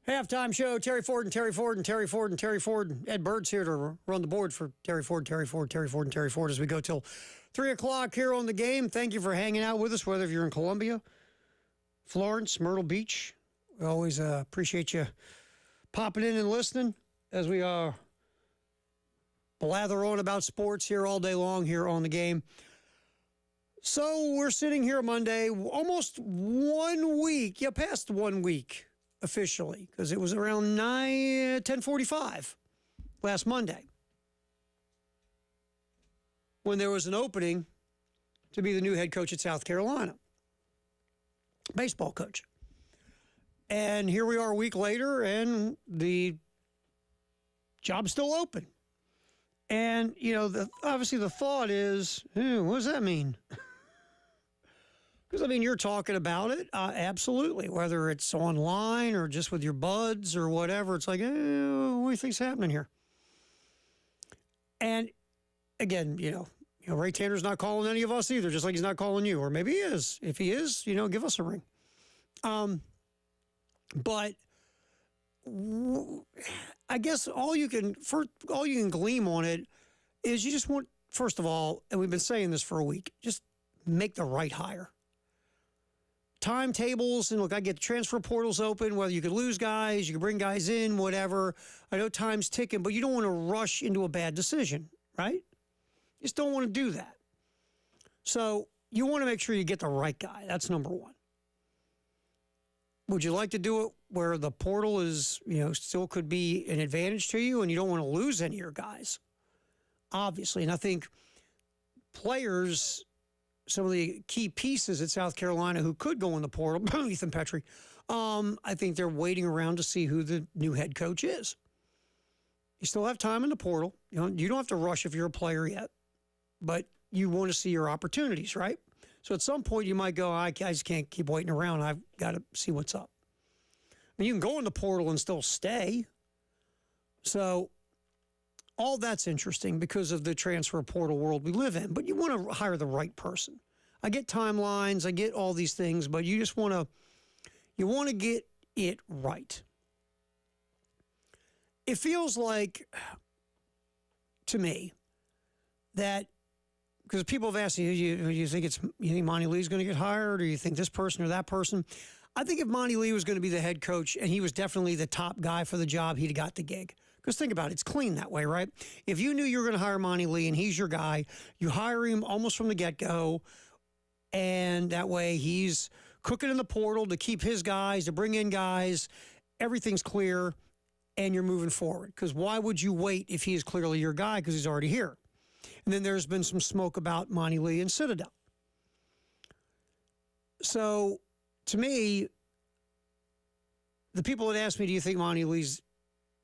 Halftime show, Terry Ford and Terry Ford and Terry Ford and Terry Ford. Ed Bird's here to run the board for Terry Ford, Terry Ford, Terry Ford, and Terry Ford as we go till 3 o'clock here on the game. Thank you for hanging out with us, whether you're in Columbia, Florence, Myrtle Beach. We always appreciate you popping in and listening as we blather on about sports here all day long here on the game. So we're sitting here Monday, almost 1 week, past 1 week. Officially, because it was around 10:45 last Monday when there was an opening to be the new head coach at South Carolina, baseball coach. And here we are a week later, and the job's still open. And, obviously the thought is, what does that mean? Because, you're talking about it, absolutely, whether it's online or just with your buds or whatever. It's like, what do you think's happening here? And, again, Ray Tanner's not calling any of us either, just like he's not calling you. Or maybe he is. If he is, give us a ring. But I guess all you can glean on it is you just want, first of all, and we've been saying this for a week, just make the right hire. Timetables, and look, I get the transfer portals open, whether you could lose guys, you could bring guys in, whatever. I know time's ticking, but you don't want to rush into a bad decision, right? You just don't want to do that. So you want to make sure you get the right guy. That's number one. Would you like to do it where the portal is, still could be an advantage to you and you don't want to lose any of your guys? Obviously. And I think players, some of the key pieces at South Carolina who could go in the portal, Ethan Petrie, I think they're waiting around to see who the new head coach is. You still have time in the portal. You don't have to rush if you're a player yet, but you want to see your opportunities, right? So at some point you might go, I just can't keep waiting around. I've got to see what's up. You can go in the portal and still stay. So all that's interesting because of the transfer portal world we live in. But you want to hire the right person. I get timelines, I get all these things, but you just want to get it right. It feels like, to me, that because people have asked you think Monty Lee's going to get hired, or you think this person or that person? I think if Monty Lee was going to be the head coach and he was definitely the top guy for the job, he'd have got the gig. Because think about it, it's clean that way, right? If you knew you were going to hire Monty Lee and he's your guy, you hire him almost from the get-go, and that way he's cooking in the portal to keep his guys, to bring in guys, everything's clear, and you're moving forward. Because why would you wait if he is clearly your guy because he's already here? And then there's been some smoke about Monty Lee and Citadel. So, to me, the people that asked me, do you think Monty Lee's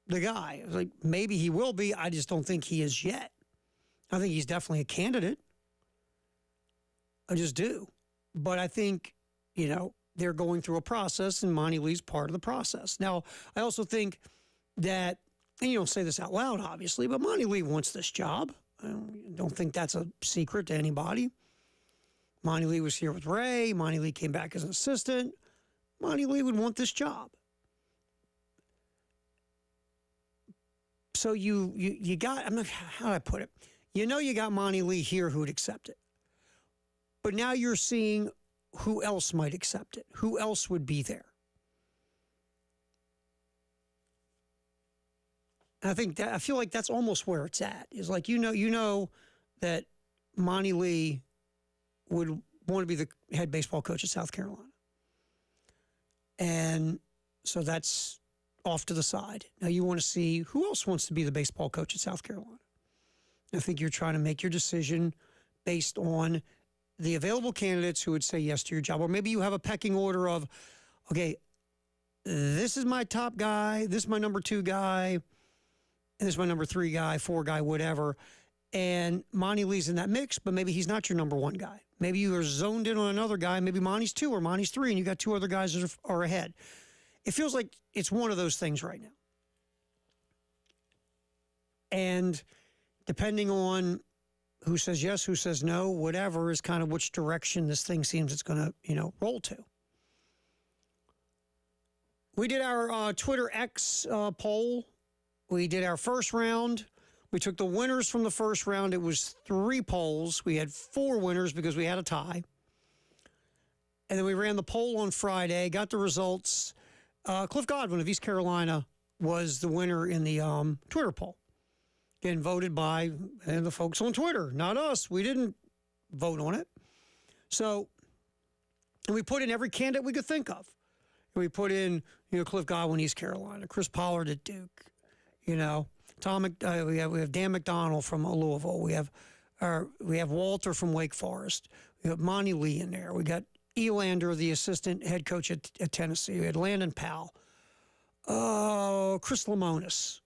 the guy? I was like, maybe he will be. I just don't think he is yet. I think he's definitely a candidate. I just do. But I think, they're going through a process, and Monty Lee's part of the process. Now, I also think that, and you don't say this out loud, obviously, but Monty Lee wants this job. I don't think that's a secret to anybody. Monty Lee was here with Ray. Monty Lee came back as an assistant. Monty Lee would want this job. So you got, how do I put it? You got Monty Lee here who would accept it. But now you're seeing who else might accept it. Who else would be there? I feel like that's almost where it's at. Is like, that Monty Lee would want to be the head baseball coach at South Carolina. And so that's off to the side. Now you want to see who else wants to be the baseball coach at South Carolina. I think you're trying to make your decision based on the available candidates who would say yes to your job. Or maybe you have a pecking order of, okay, this is my top guy, this is my number 2 guy, and this is my number 3 guy, 4 guy, whatever. And Monty Lee's in that mix, but maybe he's not your number 1 guy. Maybe you are zoned in on another guy. Maybe Monty's 2 or Monty's 3, and you got 2 other guys that are ahead. It feels like it's one of those things right now. And depending on who says yes, who says no, whatever, is kind of which direction this thing seems it's going to, roll to. We did our Twitter X poll. We did our first round. We took the winners from the first round. It was 3 polls. We had 4 winners because we had a tie. And then we ran the poll on Friday, got the results. Cliff Godwin of East Carolina was the winner in the Twitter poll. Again, voted by the folks on Twitter, not us. We didn't vote on it. So, and we put in every candidate we could think of. And we put in, Cliff Godwin, East Carolina, Chris Pollard at Duke, we have Dan McDonald from Louisville. We have Walter from Wake Forest. We have Monty Lee in there. We got Elander, the assistant head coach at Tennessee. We had Landon Powell. Chris Lemonis.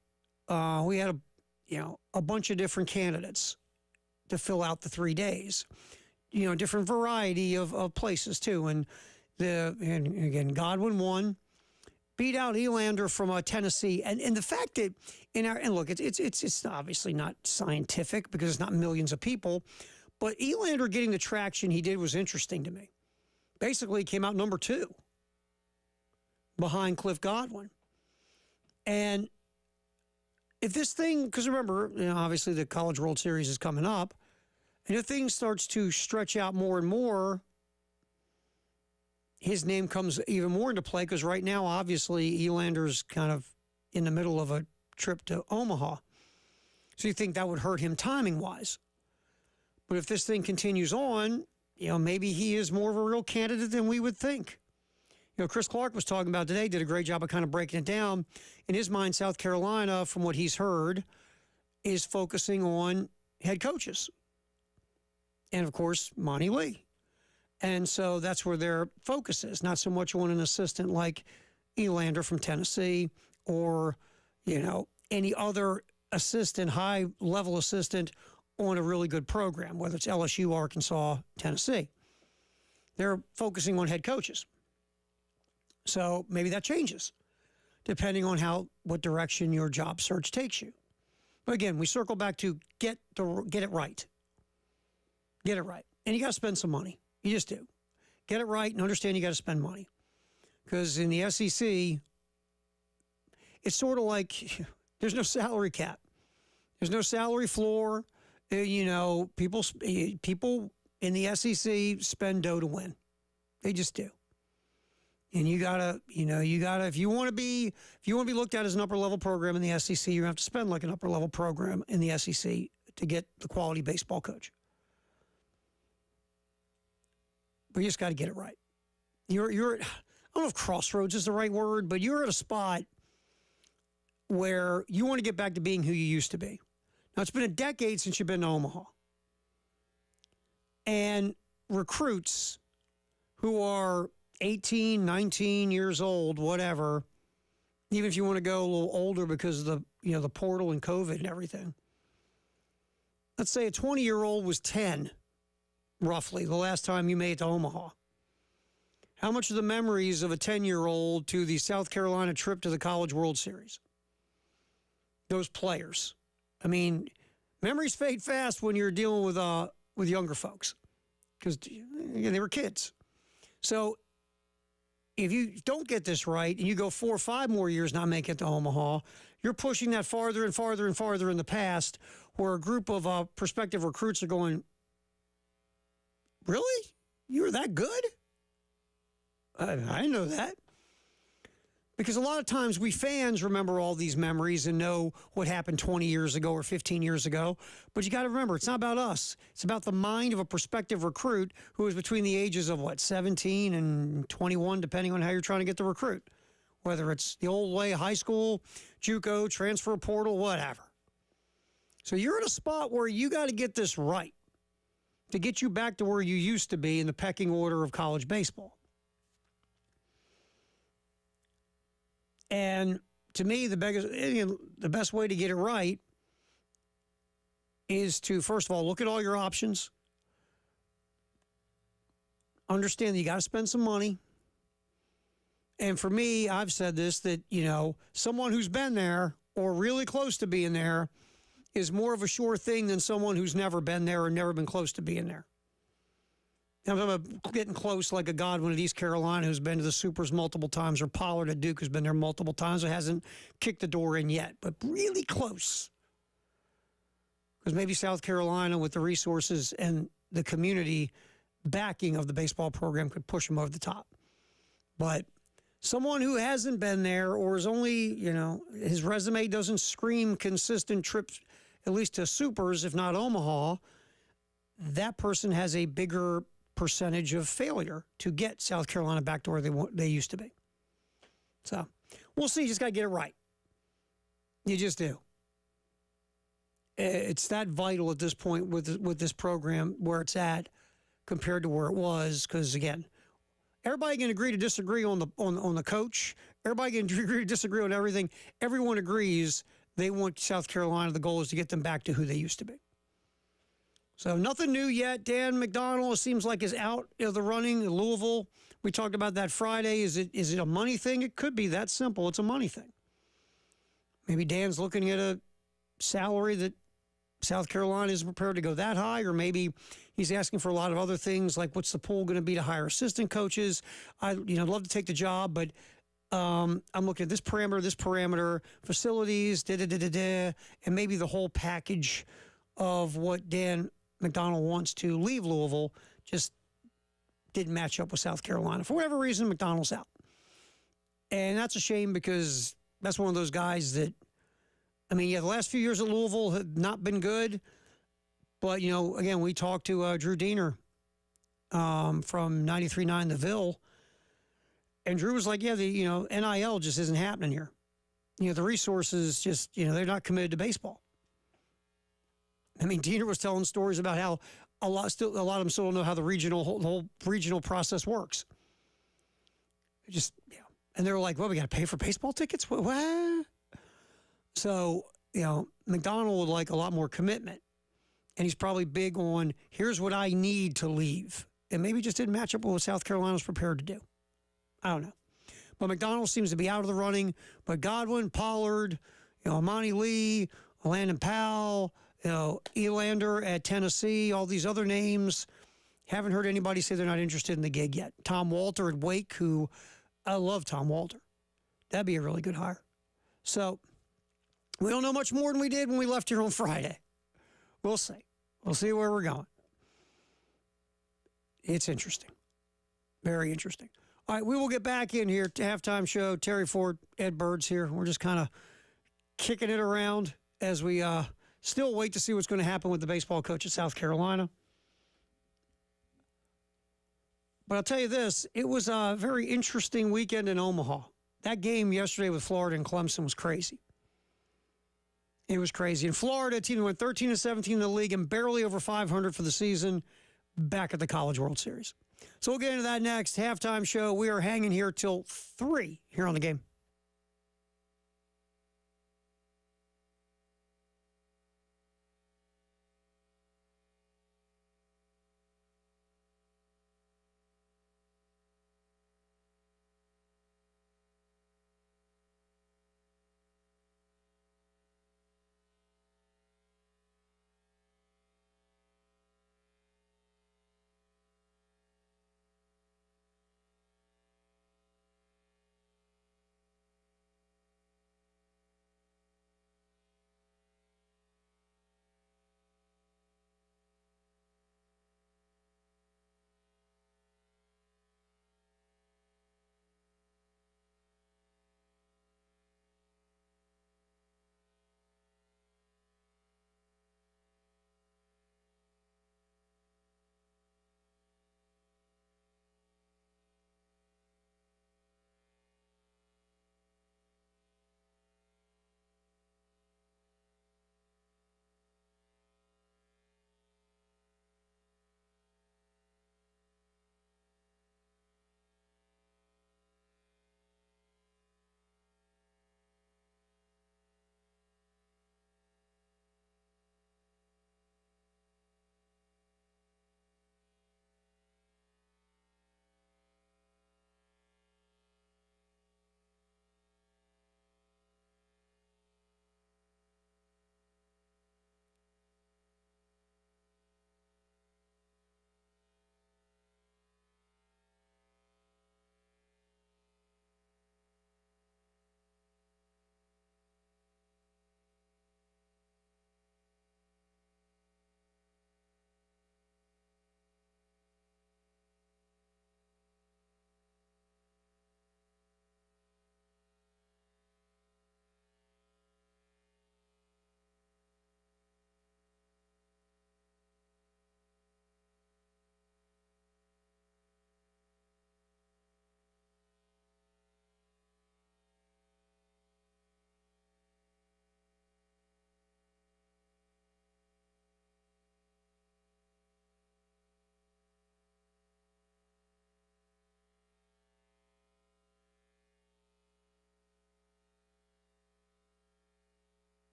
We had a bunch of different candidates to fill out the 3 days. Different variety of places too. And again, Godwin won. Beat out Elander from Tennessee, and the fact that look, it's obviously not scientific because it's not millions of people, but Elander getting the traction he did was interesting to me. Basically, he came out number 2 behind Cliff Godwin, and if this thing, because remember, obviously the College World Series is coming up, and if things starts to stretch out more and more, his name comes even more into play because right now, obviously, Elander's kind of in the middle of a trip to Omaha. So you think that would hurt him timing-wise. But if this thing continues on, maybe he is more of a real candidate than we would think. Chris Clark was talking about today, did a great job of kind of breaking it down. In his mind, South Carolina, from what he's heard, is focusing on head coaches. And, of course, Monty Lee. And so that's where their focus is, not so much on an assistant like Elander from Tennessee or, any other assistant, high-level assistant on a really good program, whether it's LSU, Arkansas, Tennessee. They're focusing on head coaches. So maybe that changes depending on what direction your job search takes you. But again, we circle back to get it right. Get it right. And you got to spend some money. You just do. Get it right and understand you got to spend money. Because in the SEC, it's sort of like there's no salary cap. There's no salary floor. People in the SEC spend dough to win. They just do. And you gotta, if you want to be looked at as an upper level program in the SEC, you have to spend like an upper level program in the SEC to get the quality baseball coach. But you just got to get it right. You're I don't know if crossroads is the right word, but you're at a spot where you want to get back to being who you used to be. Now, it's been a decade since you've been to Omaha. And recruits who are 18, 19 years old, whatever, even if you want to go a little older because of the portal and COVID and everything. Let's say a 20-year-old was 10. Roughly, the last time you made it to Omaha. How much of the memories of a 10-year-old to the South Carolina trip to the College World Series? Those players. I mean, memories fade fast when you're dealing with younger folks because they were kids. So if you don't get this right and you go 4 or 5 more years not making it to Omaha, you're pushing that farther and farther and farther in the past where a group of prospective recruits are going, really? You were that good? I know that. Because a lot of times we fans remember all these memories and know what happened 20 years ago or 15 years ago. But you got to remember, it's not about us. It's about the mind of a prospective recruit who is between the ages of, 17 and 21, depending on how you're trying to get the recruit. Whether it's the old way, high school, JUCO, transfer portal, whatever. So you're in a spot where you got to get this right to get you back to where you used to be in the pecking order of college baseball. And to me, the best way to get it right is to, first of all, look at all your options. Understand that you got to spend some money. And for me, I've said this, that, someone who's been there or really close to being there is more of a sure thing than someone who's never been there or never been close to being there. I'm talking about getting close like a Godwin at East Carolina who's been to the Supers multiple times, or Pollard at Duke who's been there multiple times who hasn't kicked the door in yet, but really close. Because maybe South Carolina, with the resources and the community backing of the baseball program, could push them over the top. But someone who hasn't been there, or is only, his resume doesn't scream consistent trips, at least to Supers, if not Omaha, that person has a bigger percentage of failure to get South Carolina back to where they used to be. So we'll see. You just got to get it right. You just do. It's that vital at this point with this program where it's at compared to where it was. Because again, everybody can agree to disagree on the coach. Everybody can agree to disagree on everything. Everyone agrees they want South Carolina. The goal is to get them back to who they used to be. So nothing new yet. Dan McDonnell, it seems like, is out of the running in Louisville. We talked about that Friday. Is it a money thing? It could be that simple. It's a money thing. Maybe Dan's looking at a salary that South Carolina isn't prepared to go that high, or maybe he's asking for a lot of other things, like what's the pool going to be to hire assistant coaches? I'd love to take the job, but I'm looking at this parameter, facilities, and maybe the whole package of what Dan McDonnell wants to leave Louisville just didn't match up with South Carolina. For whatever reason, McDonnell's out. And that's a shame, because that's one of those guys that, the last few years at Louisville have not been good. But, again, we talked to Drew Diener from 93.9 The Ville. And Drew was like, yeah, the NIL just isn't happening here. The resources just, they're not committed to baseball. Diener was telling stories about how a lot of them still don't know how the whole regional process works. And they were like, well, we got to pay for baseball tickets? What? So, McDonnell would like a lot more commitment. And he's probably big on, here's what I need to leave. And maybe just didn't match up with what South Carolina was prepared to do. I don't know. But McDonnell seems to be out of the running. But Godwin, Pollard, Amani Lee, Landon Powell, Elander at Tennessee, all these other names, haven't heard anybody say they're not interested in the gig yet. Tom Walter at Wake, who I love Tom Walter. That'd be a really good hire. So we don't know much more than we did when we left here on Friday. We'll see. We'll see where we're going. It's interesting. Very interesting. All right, we will get back in here to halftime show. Terry Ford, Ed Bird's here. We're just kind of kicking it around as we still wait to see what's going to happen with the baseball coach at South Carolina. But I'll tell you this, it was a very interesting weekend in Omaha. That game yesterday with Florida and Clemson was crazy. It was crazy. In Florida, a team that went 13-17 in the league and barely over 500 for the season, back at the College World Series. So we'll get into that next. Halftime show. We are hanging here till 3 here on The Game.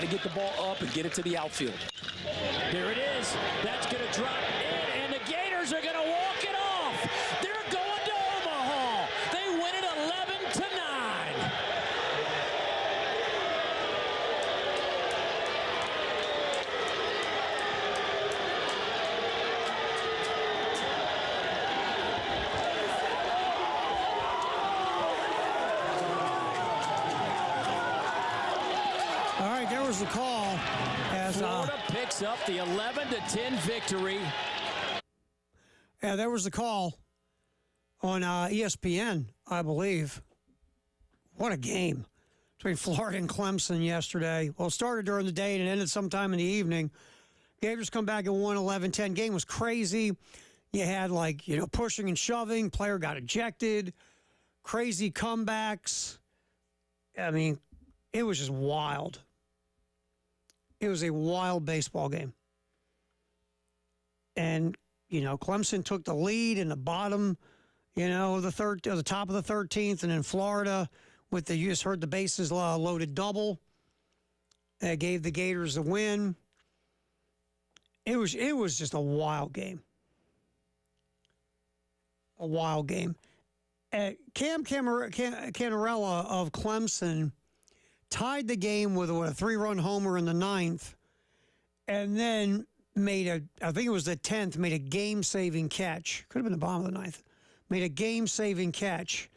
to get the ball up and get it to the outfield. There it is. That's going to drop in, and the Gators are going to walk it off. They're going to Omaha. They win it 11-9. All right, there was the call as Florida picks up the 11-10 victory. Yeah, there was the call on ESPN, I believe. What a game between Florida and Clemson yesterday. Well, it started during the day and it ended sometime in the evening. Gators come back and won 11-10. Game was crazy. You had, pushing and shoving. Player got ejected. Crazy comebacks. I mean, it was just wild. It was a wild baseball game. And, Clemson took the lead in the bottom, the top of the 13th, and then Florida you just heard the bases loaded double. That gave the Gators the win. It was just a wild game. A wild game. Cam Canarella of Clemson tied the game with a 3-run homer in the 9th, and then I think it was the 10th, made a game-saving catch. Could have been the bottom of the 9th. Made a game-saving catch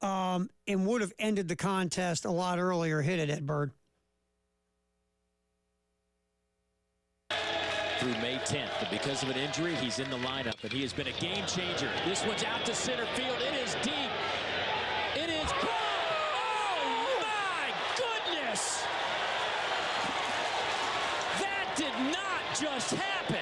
and would have ended the contest a lot earlier. Hit it, Ed Bird. Through May 10th, but because of an injury, he's in the lineup, and he has been a game changer. This one's out to center field. It is deep. It is gone. Oh, my goodness. That did not just happen.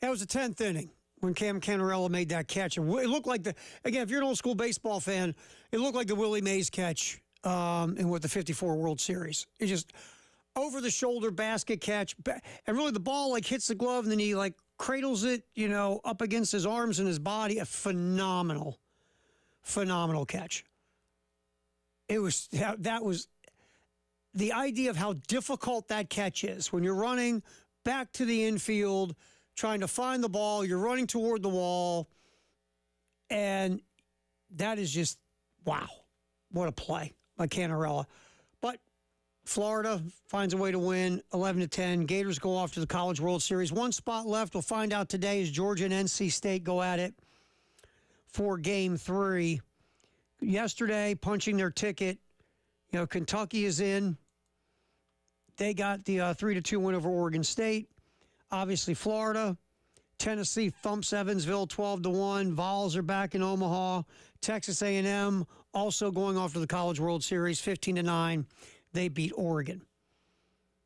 That was the 10th inning when Cam Canarella made that catch. It looked like if you're an old school baseball fan, it looked like the Willie Mays catch in the 54 World Series. It just over the shoulder basket catch, and really the ball hits the glove and then he cradles it, up against his arms and his body. A phenomenal catch. That was the idea of how difficult that catch is when you're running back to the infield, trying to find the ball. You're running toward the wall, and that is just wow! What a play by Canarella. But Florida finds a way to win 11-10. Gators go off to the College World Series. One spot left. We'll find out today as Georgia and NC State go at it for Game 3. Yesterday, punching their ticket, Kentucky is in. They got the 3-2 win over Oregon State. Obviously, Florida. Tennessee thumps Evansville 12-1. Vols are back in Omaha. Texas A&M also going off to the College World Series 15-9. They beat Oregon.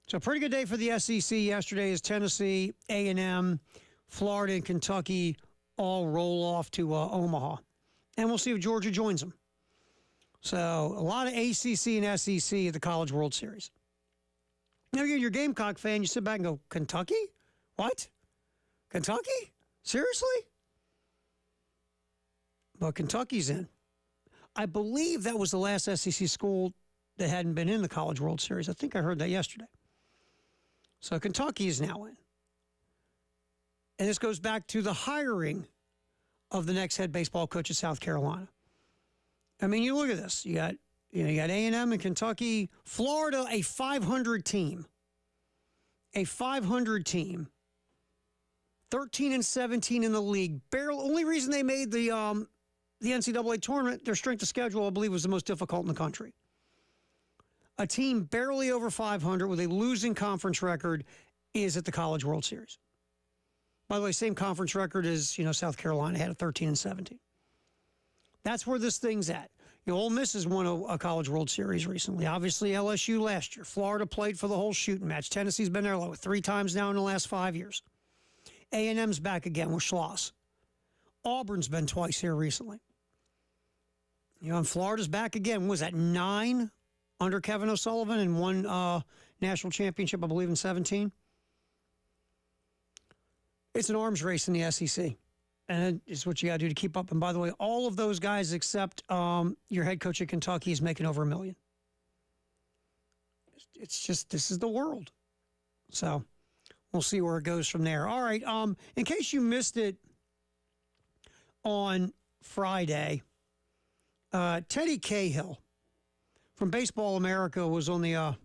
So a pretty good day for the SEC yesterday as Tennessee, A&M, Florida, and Kentucky all roll off to Omaha. And we'll see if Georgia joins them. So a lot of ACC and SEC at the College World Series. Now you're a Gamecock fan, you sit back and go, Kentucky? What? Kentucky? Seriously? But Kentucky's in. I believe that was the last SEC school that hadn't been in the College World Series. I think I heard that yesterday. So Kentucky is now in. And this goes back to the hiring of the next head baseball coach at South Carolina. I mean, you look at this. You got A&M and Kentucky. Florida, a 500 team. A 500 team. 13-17 in the league. Only reason they made the NCAA tournament, their strength of schedule, I believe, was the most difficult in the country. A team barely over 500 with a losing conference record is at the College World Series. By the way, same conference record as South Carolina had at 13-17. That's where this thing's at. Ole Miss has won a College World Series recently. Obviously, LSU last year. Florida played for the whole shooting match. Tennessee's been there 3 times now in the last 5 years. A&M's back again with Schloss. Auburn's been twice here recently. And Florida's back again. What was that, 9 under Kevin O'Sullivan and won national championship, I believe, in 17? It's an arms race in the SEC. And it's what you got to do to keep up. And by the way, all of those guys except your head coach at Kentucky is making over $1 million. It's just, this is the world. So we'll see where it goes from there. All right. In case you missed it on Friday, Teddy Cahill from Baseball America was on the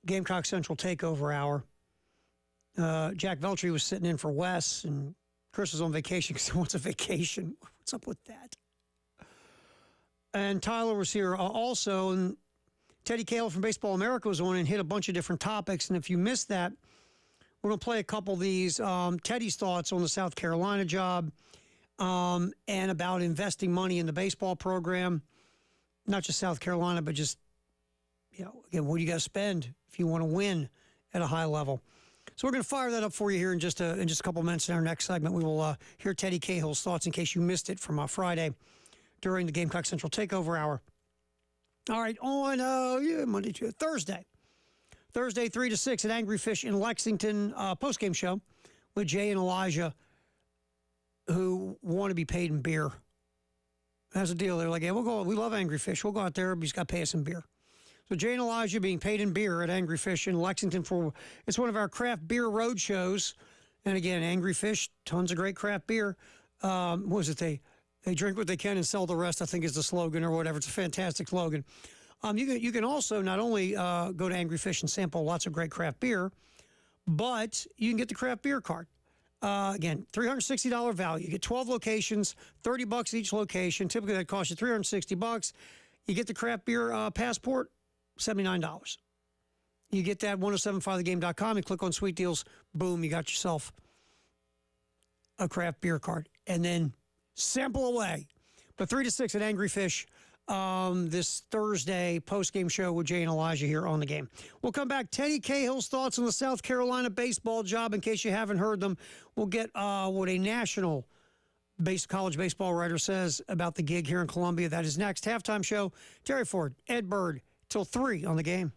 Gamecock Central Takeover Hour. Jack Veltri was sitting in for Wes, and Chris was on vacation because he wants a vacation. What's up with that? And Tyler was here also, and Teddy Cahill from Baseball America was on and hit a bunch of different topics. And if you missed that, we're going to play a couple of these. Teddy's thoughts on the South Carolina job and about investing money in the baseball program. Not just South Carolina, but just, again, what do you got to spend if you want to win at a high level? So we're going to fire that up for you here in just a couple minutes. In our next segment, we will hear Teddy Cahill's thoughts in case you missed it from Friday during the Gamecock Central Takeover Hour. All right, on Monday, Tuesday, Thursday 3 to 6 at Angry Fish in Lexington, postgame show with Jay and Elijah, who want to be paid in beer. That's the deal. They're like, yeah, we'll go. We love Angry Fish. We'll go out there, but he's got to pay us in beer. So Jay and Elijah being paid in beer at Angry Fish in Lexington it's one of our craft beer road shows. And again, Angry Fish, tons of great craft beer. What was it? They drink what they can and sell the rest, I think is the slogan or whatever. It's a fantastic slogan. You can also not only go to Angry Fish and sample lots of great craft beer, but you can get the craft beer card. Again, $360 value. You get 12 locations, $30 each location. Typically, that costs you $360. You get the craft beer passport, $79. You get that 1075thegame.com and click on Sweet Deals. Boom, you got yourself a craft beer card. And then sample away. But 3 to 6 at Angry Fish this Thursday post-game show with Jay and Elijah here on the game. We'll come back. Teddy Cahill's thoughts on the South Carolina baseball job. In case you haven't heard them, we'll get what a national college baseball writer says about the gig here in Columbia. That is next. Halftime show. Terry Ford, Ed Bird, till 3 on the game.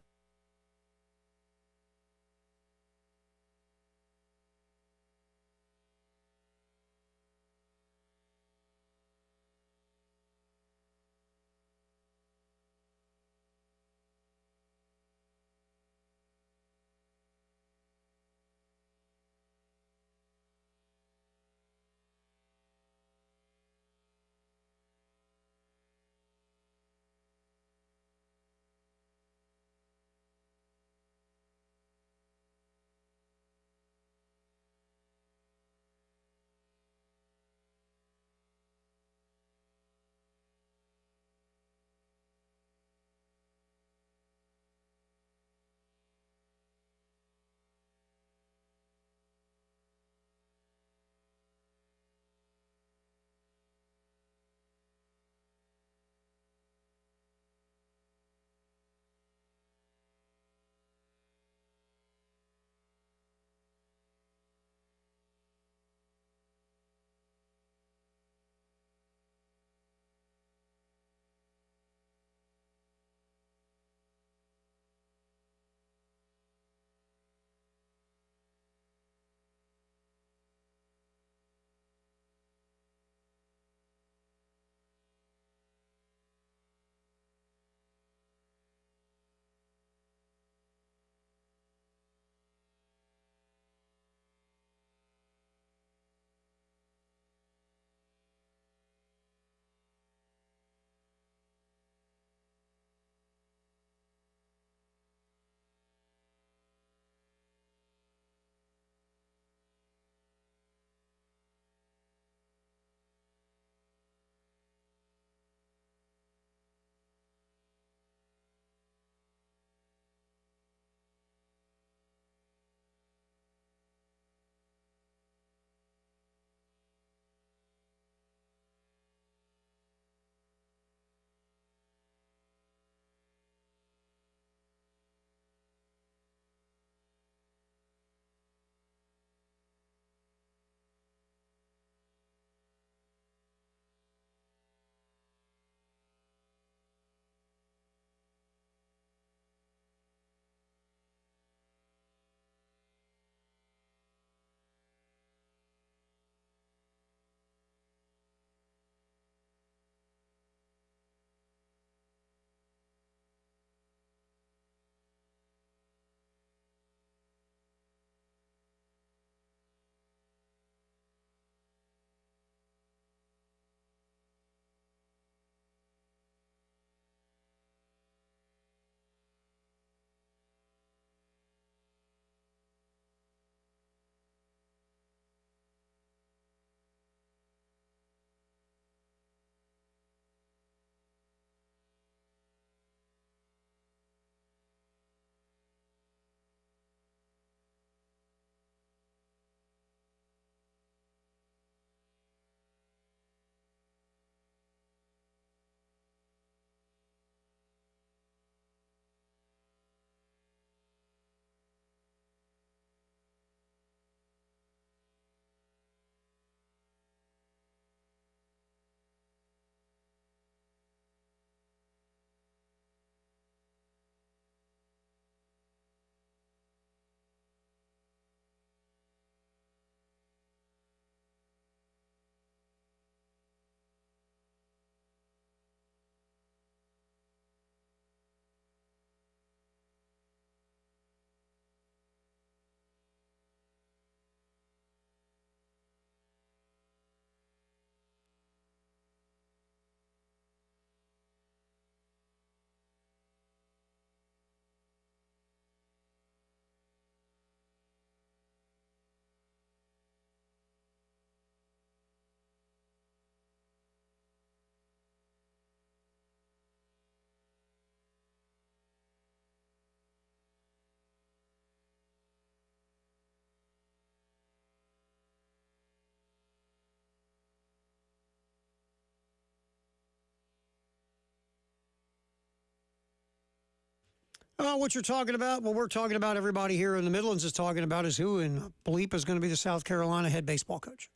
What you're talking about, what we're talking about, everybody here in the Midlands is talking about is who in bleep is going to be the South Carolina head baseball coach.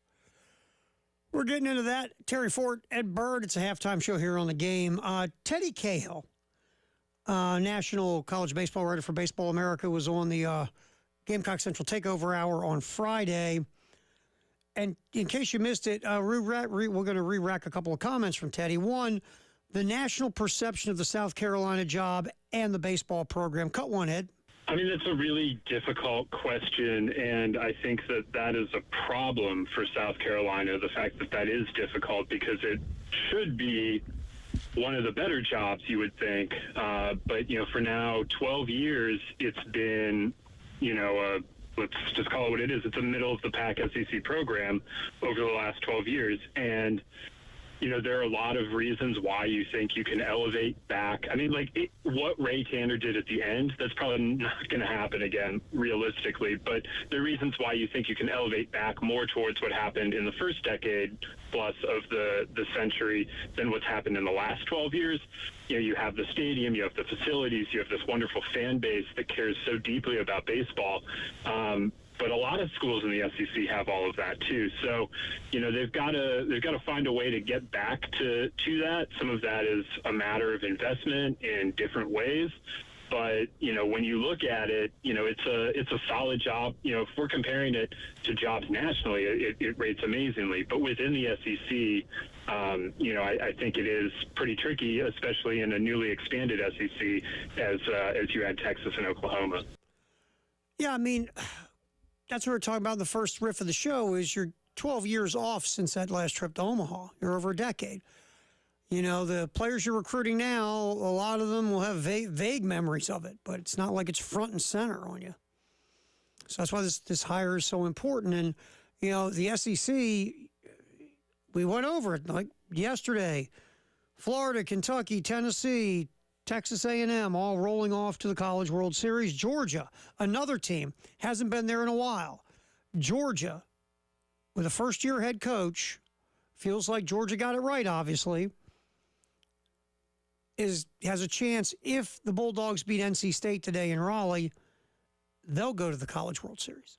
We're getting into that. Terry Fort, Ed Bird, it's a halftime show here on the game. Teddy Cahill, national college baseball writer for Baseball America, was on the Gamecock Central Takeover Hour on Friday. And in case you missed it, we're going to re-rack a couple of comments from Teddy. One, the national perception of the South Carolina job and the baseball program. Cut one, Ed. I mean, that's a really difficult question, and I think that is a problem for South Carolina, the fact that is difficult, because it should be one of the better jobs, you would think. But, for now, 12 years, it's been, let's just call it what it is. It's a middle-of-the-pack SEC program over the last 12 years, and there are a lot of reasons why you think you can elevate back. I mean, what Ray Tanner did at the end, that's probably not going to happen again, realistically. But there are reasons why you think you can elevate back more towards what happened in the first decade plus of the century than what's happened in the last 12 years. You have the stadium, you have the facilities, you have this wonderful fan base that cares so deeply about baseball. But a lot of schools in the SEC have all of that too. So, they've got to find a way to get back to that. Some of that is a matter of investment in different ways. But, when you look at it, it's a solid job. If we're comparing it to jobs nationally, it rates amazingly. But within the SEC, I think it is pretty tricky, especially in a newly expanded SEC as you add Texas and Oklahoma. Yeah, I mean, that's what we're talking about in the first riff of the show is you're 12 years off since that last trip to Omaha. You're over a decade. The players you're recruiting now, a lot of them will have vague memories of it, but it's not like it's front and center on you. So that's why this hire is so important. And, the SEC, we went over it like yesterday. Florida, Kentucky, Tennessee, Texas A&M all rolling off to the College World Series. Georgia, another team, hasn't been there in a while. Georgia, with a first-year head coach, feels like Georgia got it right, obviously, has a chance, if the Bulldogs beat NC State today in Raleigh, they'll go to the College World Series.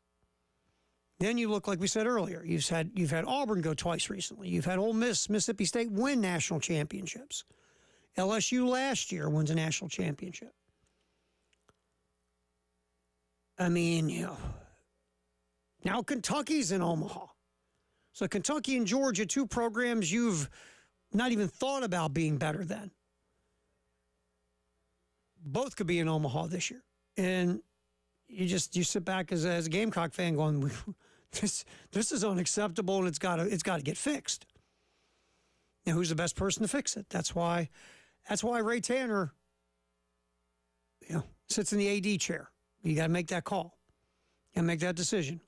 Then you look, like we said earlier, you've had Auburn go twice recently. You've had Ole Miss, Mississippi State win national championships. LSU last year wins a national championship. I mean, now Kentucky's in Omaha. So Kentucky and Georgia, two programs you've not even thought about being better than. Both could be in Omaha this year. And you sit back as a Gamecock fan going, this is unacceptable and it's got to get fixed. Now, who's the best person to fix it? That's why Ray Tanner, sits in the AD chair. You got to make that call. You got to make that decision.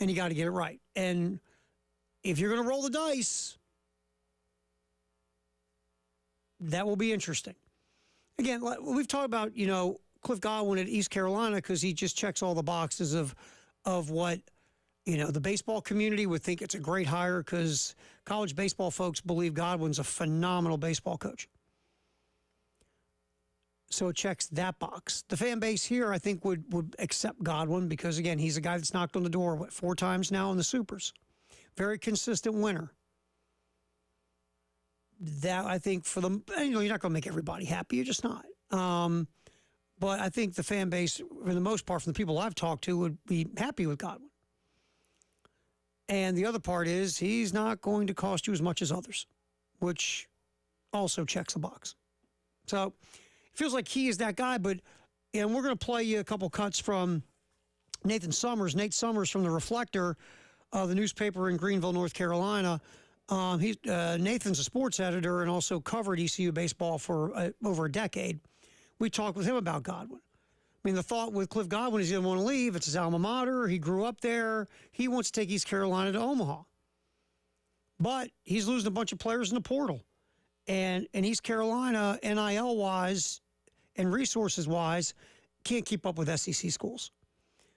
And you got to get it right. And if you're going to roll the dice, that will be interesting. Again, we've talked about, Cliff Godwin at East Carolina because he just checks all the boxes of what, the baseball community would think it's a great hire because college baseball folks believe Godwin's a phenomenal baseball coach. So it checks that box. The fan base here, I think, would accept Godwin because, again, he's a guy that's knocked on the door, 4 times now in the Supers. Very consistent winner. That, I think, for them, you're not going to make everybody happy. You're just not. But I think the fan base, for the most part, from the people I've talked to, would be happy with Godwin. And the other part is he's not going to cost you as much as others, which also checks the box. So it feels like he is that guy, and we're going to play you a couple cuts from Nate Summers from The Reflector, the newspaper in Greenville, North Carolina. Nathan's a sports editor and also covered ECU baseball for over a decade. We talked with him about Godwin. I mean, the thought with Cliff Godwin is he didn't want to leave. It's his alma mater. He grew up there. He wants to take East Carolina to Omaha. But he's losing a bunch of players in the portal. And East Carolina, NIL-wise and resources-wise, can't keep up with SEC schools.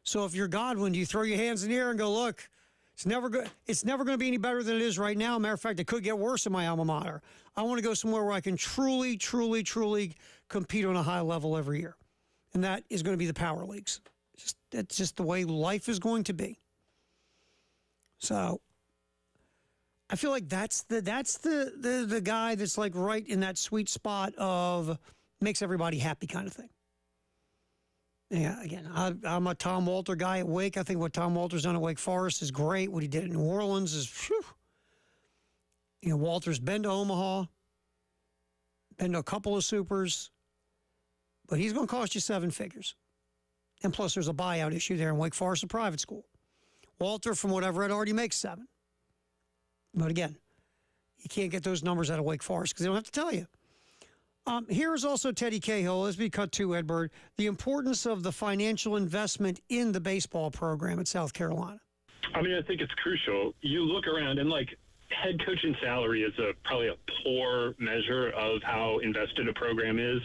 So if you're Godwin, do you throw your hands in the air and go, look, It's never good. It's never going to be any better than it is right now. Matter of fact, it could get worse in my alma mater. I want to go somewhere where I can truly, truly, truly compete on a high level every year, and that is going to be the power leagues. That's just the way life is going to be. So, I feel like that's the guy that's like right in that sweet spot of makes everybody happy kind of thing. Yeah, again, I'm a Tom Walter guy at Wake. I think what Tom Walter's done at Wake Forest is great. What he did in New Orleans is, whew. You know, Walter's been to Omaha, been to a couple of supers, but he's going to cost you 7 figures. And plus, there's a buyout issue there in Wake Forest, a private school. Walter, from what I've read, already makes 7. But again, you can't get those numbers out of Wake Forest because they don't have to tell you. Here's also Teddy Cahill, as we cut to Edbird, the importance of the financial investment in the baseball program at South Carolina. I mean, I think it's crucial. You look around and, like, head coaching salary is probably a poor measure of how invested a program is.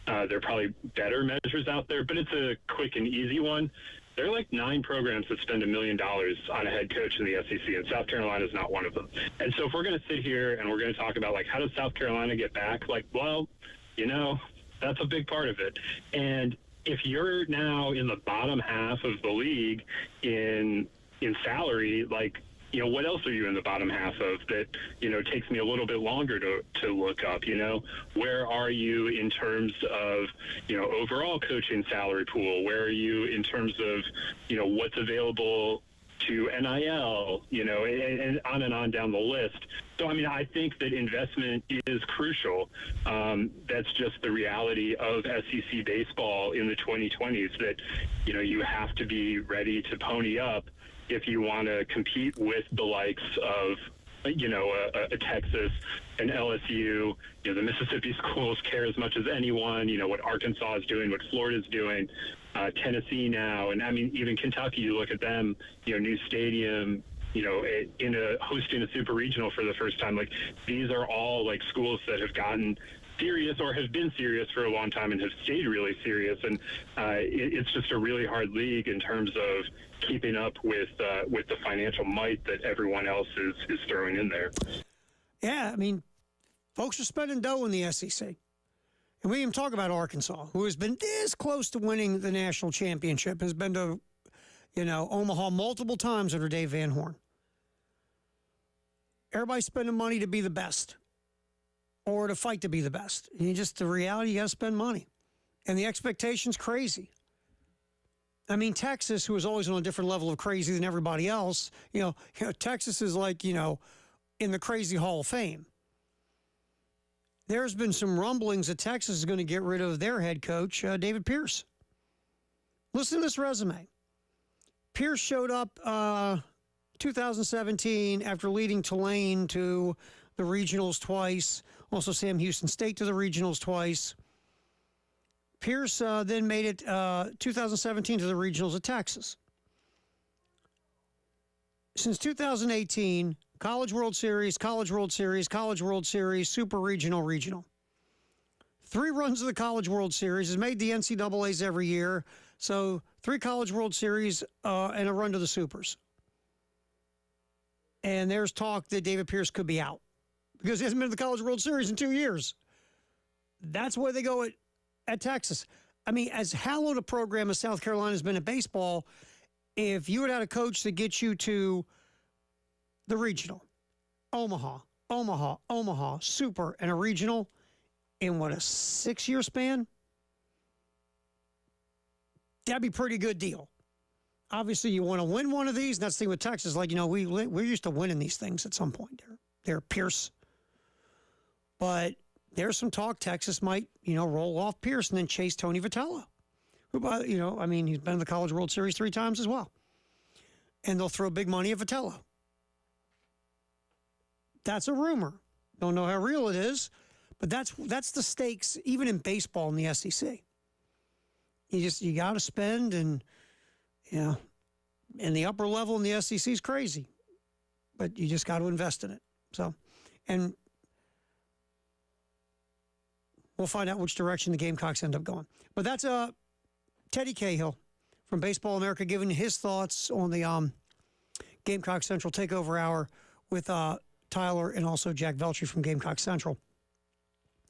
There are probably better measures out there, but it's a quick and easy one. There are like 9 programs that spend $1 million on a head coach in the SEC, and South Carolina is not one of them. And so if we're going to sit here and we're going to talk about, like, how does South Carolina get back? Like, well, you know, that's a big part of it. And if you're now in the bottom half of the league in salary, like, you know, what else are you in the bottom half of that, you know, takes me a little bit longer to look up, you know? Where are you in terms of, you know, overall coaching salary pool? Where are you in terms of, you know, what's available to NIL, you know, and on down the list. So, I mean, I think that investment is crucial. That's just the reality of SEC baseball in the 2020s, that, you know, you have to be ready to pony up if you want to compete with the likes of, you know, a Texas, an LSU, you know, the Mississippi schools care as much as anyone, you know, what Arkansas is doing, what Florida's doing, Tennessee now. And I mean, even Kentucky, you look at them, you know, new stadium, you know, hosting a super regional for the first time. Like, these are all like schools that have gotten serious or have been serious for a long time and have stayed really serious. And it's just a really hard league in terms of keeping up with the financial might that everyone else is throwing in there. Yeah, I mean, folks are spending dough in the SEC. And we even talk about Arkansas, who has been this close to winning the national championship, has been to, you know, Omaha multiple times under Dave Van Horn. Everybody's spending money to be the best or to fight to be the best. And just the reality, you got to spend money. And the expectation's crazy. I mean, Texas, who is always on a different level of crazy than everybody else, you know Texas is like, you know, in the crazy Hall of Fame. There's been some rumblings that Texas is going to get rid of their head coach, David Pierce. Listen to this resume. Pierce showed up 2017 after leading Tulane to the regionals twice, also Sam Houston State to the regionals twice. Pierce then made it 2017 to the regionals at Texas. Since 2018, College World Series, College World Series, College World Series, Super Regional, Regional. 3 runs of the College World Series, has made the NCAAs every year, so 3 College World Series and a run to the Supers. And there's talk that David Pierce could be out because he hasn't been to the College World Series in 2 years. That's where they go at Texas. I mean, as hallowed a program as South Carolina has been at baseball, if you had a coach that gets you to the regional, Omaha, Super, and a regional in what, a 6-year span? That'd be a pretty good deal. Obviously, you want to win one of these. And that's the thing with Texas. Like, you know, we're used to winning these things at some point. They're Pierce. But there's some talk Texas might, you know, roll off Pierce and then chase Tony Vitello. Who, you know, I mean, he's been in the College World Series 3 times as well. And they'll throw big money at Vitello. That's a rumor. Don't know how real it is, but that's the stakes, even in baseball in the SEC. You got to spend, and you know, and the upper level in the SEC is crazy, but you just got to invest in it. So, and we'll find out which direction the Gamecocks end up going. But that's Teddy Cahill from Baseball America giving his thoughts on the Gamecock Central Takeover Hour with Tyler and also Jack Veltri from Gamecock Central.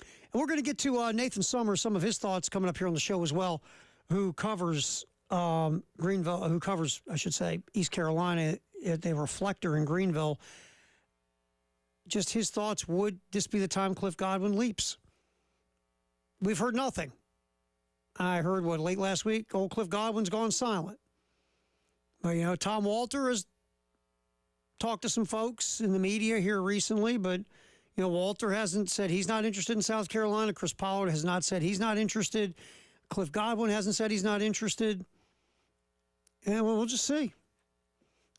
And we're going to get to Nathan Summers, some of his thoughts coming up here on the show as well, who covers Greenville, who covers, I should say, East Carolina at the Reflector in Greenville. Just his thoughts, would this be the time Cliff Godwin leaps? We've heard nothing. I heard, late last week, old Cliff Godwin's gone silent. But, Tom Walter has talked to some folks in the media here recently, but, Walter hasn't said he's not interested in South Carolina. Chris Pollard has not said he's not interested. Cliff Godwin hasn't said he's not interested. And we'll just see.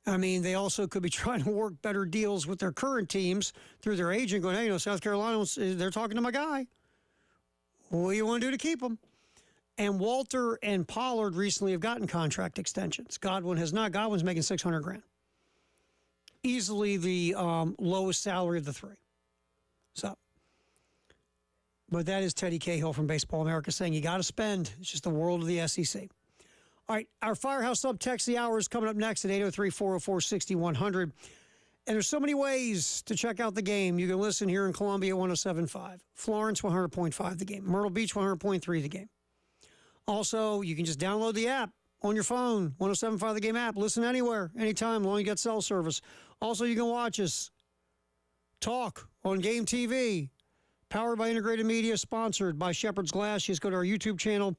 I mean, they also could be trying to work better deals with their current teams through their agent going, hey, South Carolina, they're talking to my guy. What do you want to do to keep him? And Walter and Pollard recently have gotten contract extensions. Godwin has not. Godwin's making $600,000. Easily the lowest salary of the three. So, but that is Teddy Cahill from Baseball America saying you got to spend. It's just the world of the SEC. All right, our Firehouse Subtext the Hour is coming up next at 803-404-6100. And there's so many ways to check out the game. You can listen here in Columbia, 107.5. Florence, 100.5 the game. Myrtle Beach, 100.3 the game. Also, you can just download the app on your phone, 107.5 the game app. Listen anywhere, anytime, as long as you got cell service. Also, you can watch us talk on Game TV, powered by Integrated Media, sponsored by Shepherd's Glass. Just go to our YouTube channel,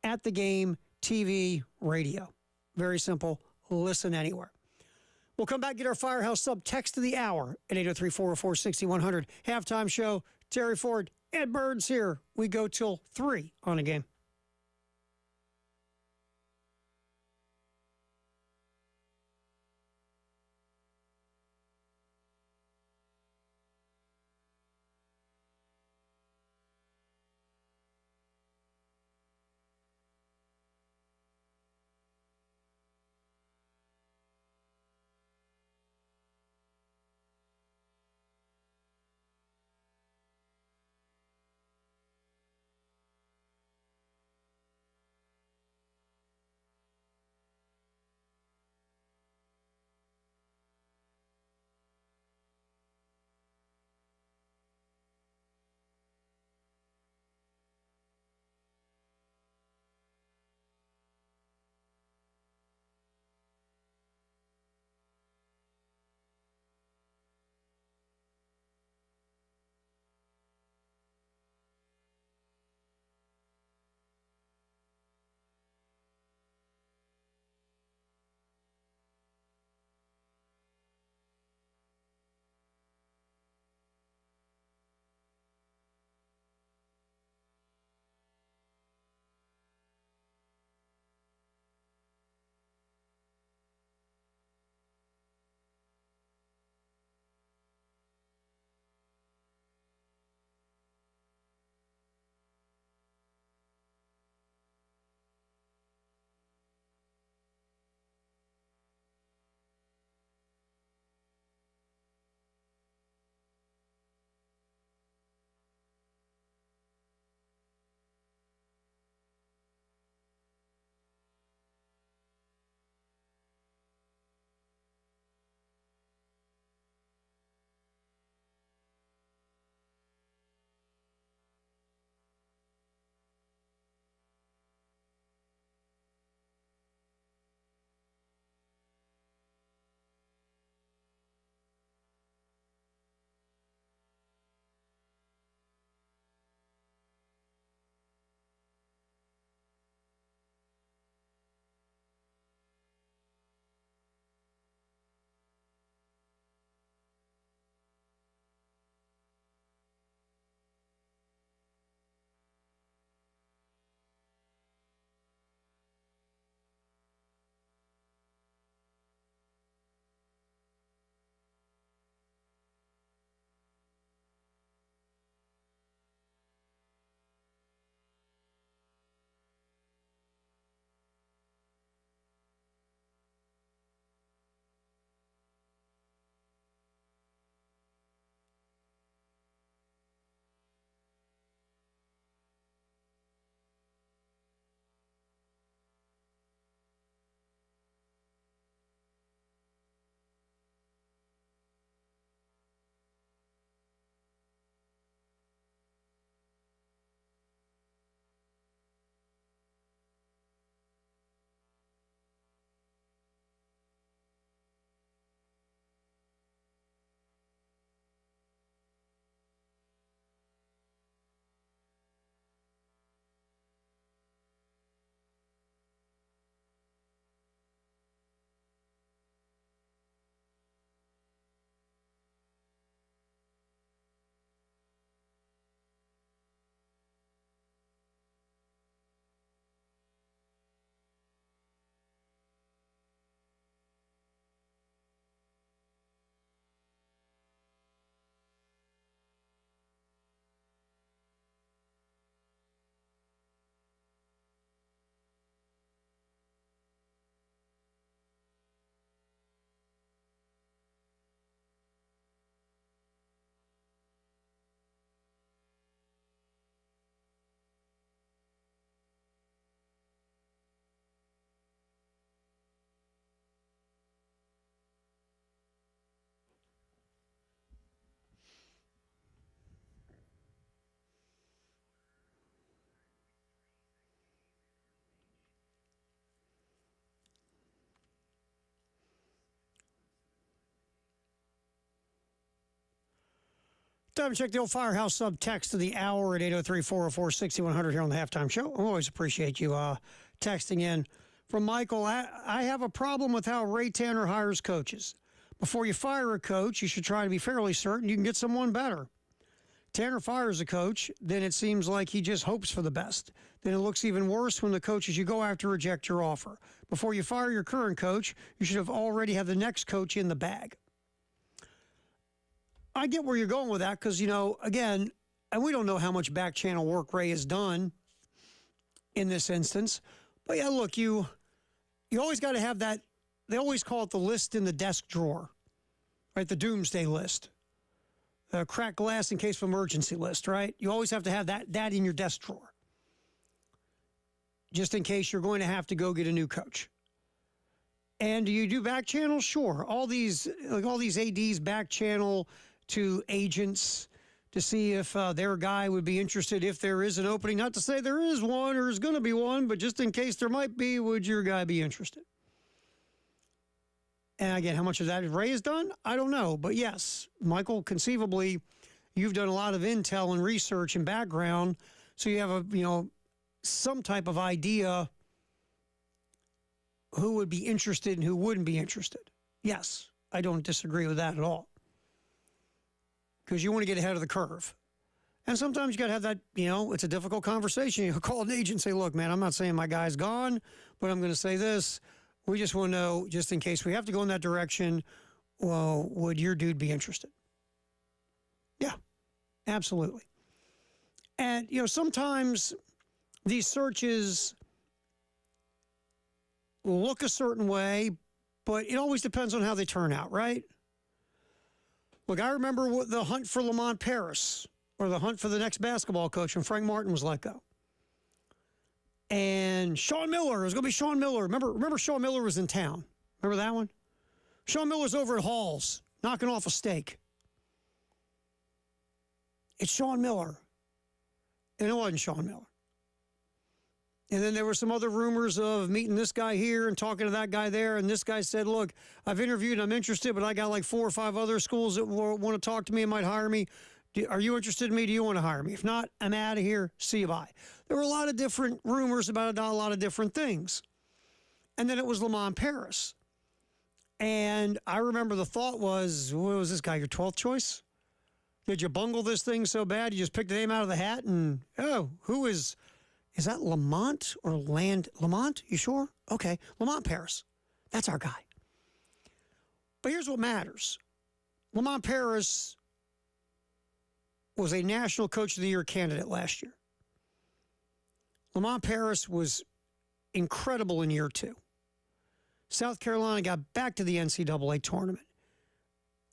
At the Game TV Radio. Very simple. Listen anywhere. We'll come back, get our Firehouse Subtext of the Hour at 803-404-6100. Halftime show, Terry Ford, Ed Bird's here. We go till 3 on a game. Time to check the old Firehouse sub text of the hour at 803-404-6100 here on the Halftime Show. I always appreciate you texting in. From Michael, I have a problem with how Ray Tanner hires coaches. Before you fire a coach, you should try to be fairly certain you can get someone better. Tanner fires a coach, then it seems like he just hopes for the best. Then it looks even worse when the coaches you go after reject your offer. Before you fire your current coach, you should have already had the next coach in the bag. I get where you're going with that because, again, and we don't know how much back channel work Ray has done in this instance. But, yeah, look, you always got to have that. They always call it the list in the desk drawer, right? The doomsday list. Crack glass in case of emergency list, right? You always have to have that in your desk drawer. Just in case you're going to have to go get a new coach. And do you do back channels? Sure. All these ADs back channel to agents to see if their guy would be interested if there is an opening. Not to say there is one or is going to be one, but just in case there might be, would your guy be interested? And again, how much of that Ray has done? I don't know. But yes, Michael, conceivably, you've done a lot of intel and research and background, so you have some type of idea who would be interested and who wouldn't be interested. Yes, I don't disagree with that at all. Because you want to get ahead of the curve. And sometimes you got to have that, it's a difficult conversation. You call an agent and say, look, man, I'm not saying my guy's gone, but I'm going to say this. We just want to know, just in case we have to go in that direction, well, would your dude be interested? Yeah, absolutely. And, sometimes these searches look a certain way, but it always depends on how they turn out, right? Look, I remember the hunt for Lamont Paris, or the hunt for the next basketball coach when Frank Martin was let go. And Sean Miller, it was going to be Sean Miller. Remember Sean Miller was in town. Remember that one? Sean Miller's over at Hall's, knocking off a steak. It's Sean Miller. And it wasn't Sean Miller. And then there were some other rumors of meeting this guy here and talking to that guy there. And this guy said, look, I've interviewed, I'm interested, but I got like 4 or 5 other schools that want to talk to me and might hire me. Are you interested in me? Do you want to hire me? If not, I'm out of here. See you, bye. There were a lot of different rumors about a lot of different things. And then it was Lamont Paris. And I remember the thought was, what was this guy, your 12th choice? Did you bungle this thing so bad you just picked a name out of the hat and, who is that Lamont or Lamont? You sure? Okay, Lamont Paris. That's our guy. But here's what matters. Lamont Paris was a National Coach of the Year candidate last year. Lamont Paris was incredible in year 2. South Carolina got back to the NCAA tournament,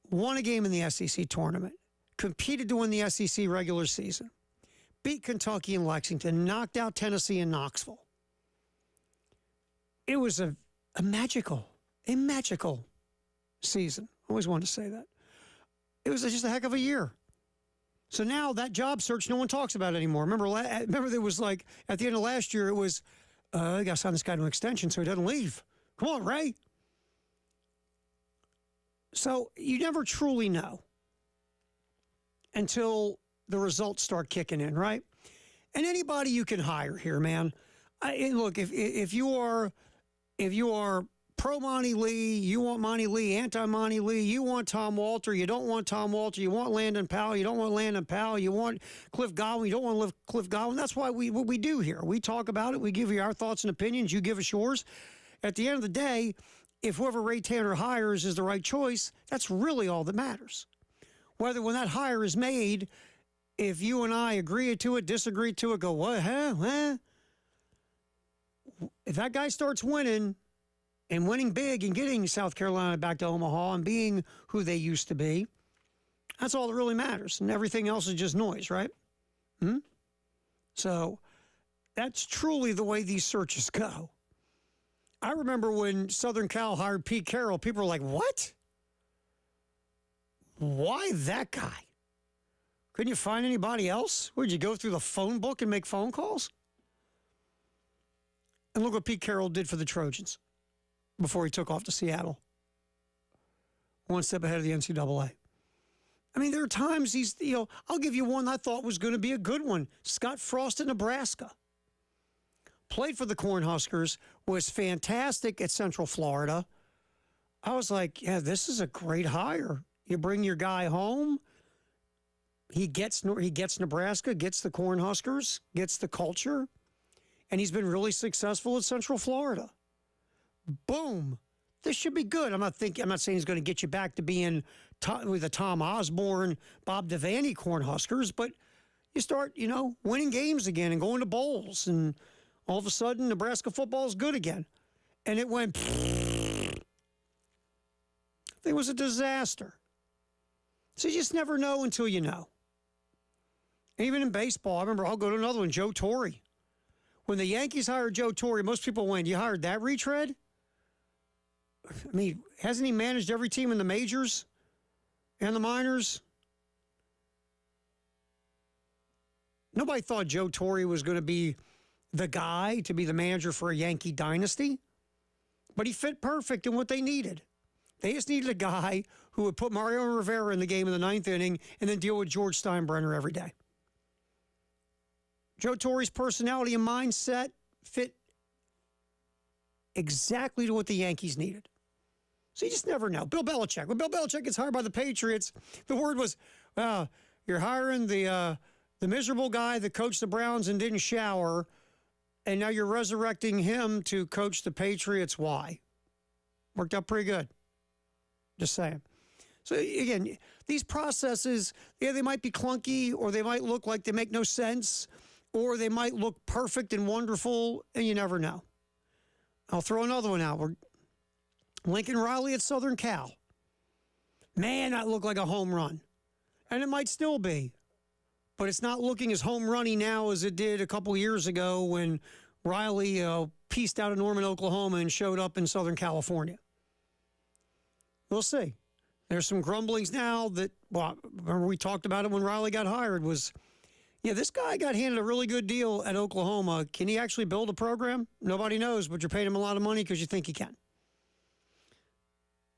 won a game in the SEC tournament, competed to win the SEC regular season, beat Kentucky and Lexington, knocked out Tennessee and Knoxville. It was a magical season. I always wanted to say that. It was just a heck of a year. So now that job search, no one talks about it anymore. Remember there was like, at the end of last year, it was, I got to sign this guy to an extension so he doesn't leave. Come on, Ray. So you never truly know until the results start kicking in, right? And anybody you can hire here, man. Look, if you are pro Monty Lee, you want Monty Lee, anti-Monty Lee, you want Tom Walter, you don't want Tom Walter, you want Landon Powell, you don't want Landon Powell, you want Cliff Godwin, you don't want Cliff Godwin. That's why what we do here. We talk about it. We give you our thoughts and opinions. You give us yours. At the end of the day, if whoever Ray Tanner hires is the right choice, that's really all that matters. Whether when that hire is made, if you and I agree to it, disagree to it, go, what, huh? If that guy starts winning and winning big and getting South Carolina back to Omaha and being who they used to be, that's all that really matters. And everything else is just noise, right? So that's truly the way these searches go. I remember when Southern Cal hired Pete Carroll, people were like, what? Why that guy? Couldn't you find anybody else? Would you go through the phone book and make phone calls? And look what Pete Carroll did for the Trojans before he took off to Seattle. One step ahead of the NCAA. I mean, there are times I'll give you one I thought was going to be a good one. Scott Frost at Nebraska. Played for the Cornhuskers, was fantastic at Central Florida. I was like, yeah, this is a great hire. You bring your guy home. He gets Nebraska, gets the Cornhuskers, gets the culture, and he's been really successful at Central Florida. Boom. This should be good. I'm not saying he's going to get you back to being with the Tom Osborne, Bob Devaney Cornhuskers, but you start, winning games again and going to bowls, and all of a sudden Nebraska football is good again. And it went, it was a disaster. So you just never know until you know. Even in baseball, I remember, I'll go to another one, Joe Torre. When the Yankees hired Joe Torre, most people went, you hired that retread? I mean, hasn't he managed every team in the majors and the minors? Nobody thought Joe Torre was going to be the guy to be the manager for a Yankee dynasty, but he fit perfect in what they needed. They just needed a guy who would put Mario Rivera in the game in the ninth inning and then deal with George Steinbrenner every day. Joe Torre's personality and mindset fit exactly to what the Yankees needed. So you just never know. Bill Belichick. When Bill Belichick gets hired by the Patriots, the word was, you're hiring the miserable guy that coached the Browns and didn't shower, and now you're resurrecting him to coach the Patriots. Why? Worked out pretty good. Just saying. So, again, these processes, they might be clunky, or they might look like they make no sense, or they might look perfect and wonderful, and you never know. I'll throw another one out. Lincoln Riley at Southern Cal. Man, that looked like a home run. And it might still be. But it's not looking as home runny now as it did a couple years ago when Riley pieced out of Norman, Oklahoma and showed up in Southern California. We'll see. There's some grumblings now that, remember we talked about it when Riley got hired, was, this guy got handed a really good deal at Oklahoma. Can he actually build a program? Nobody knows, but you're paying him a lot of money because you think he can.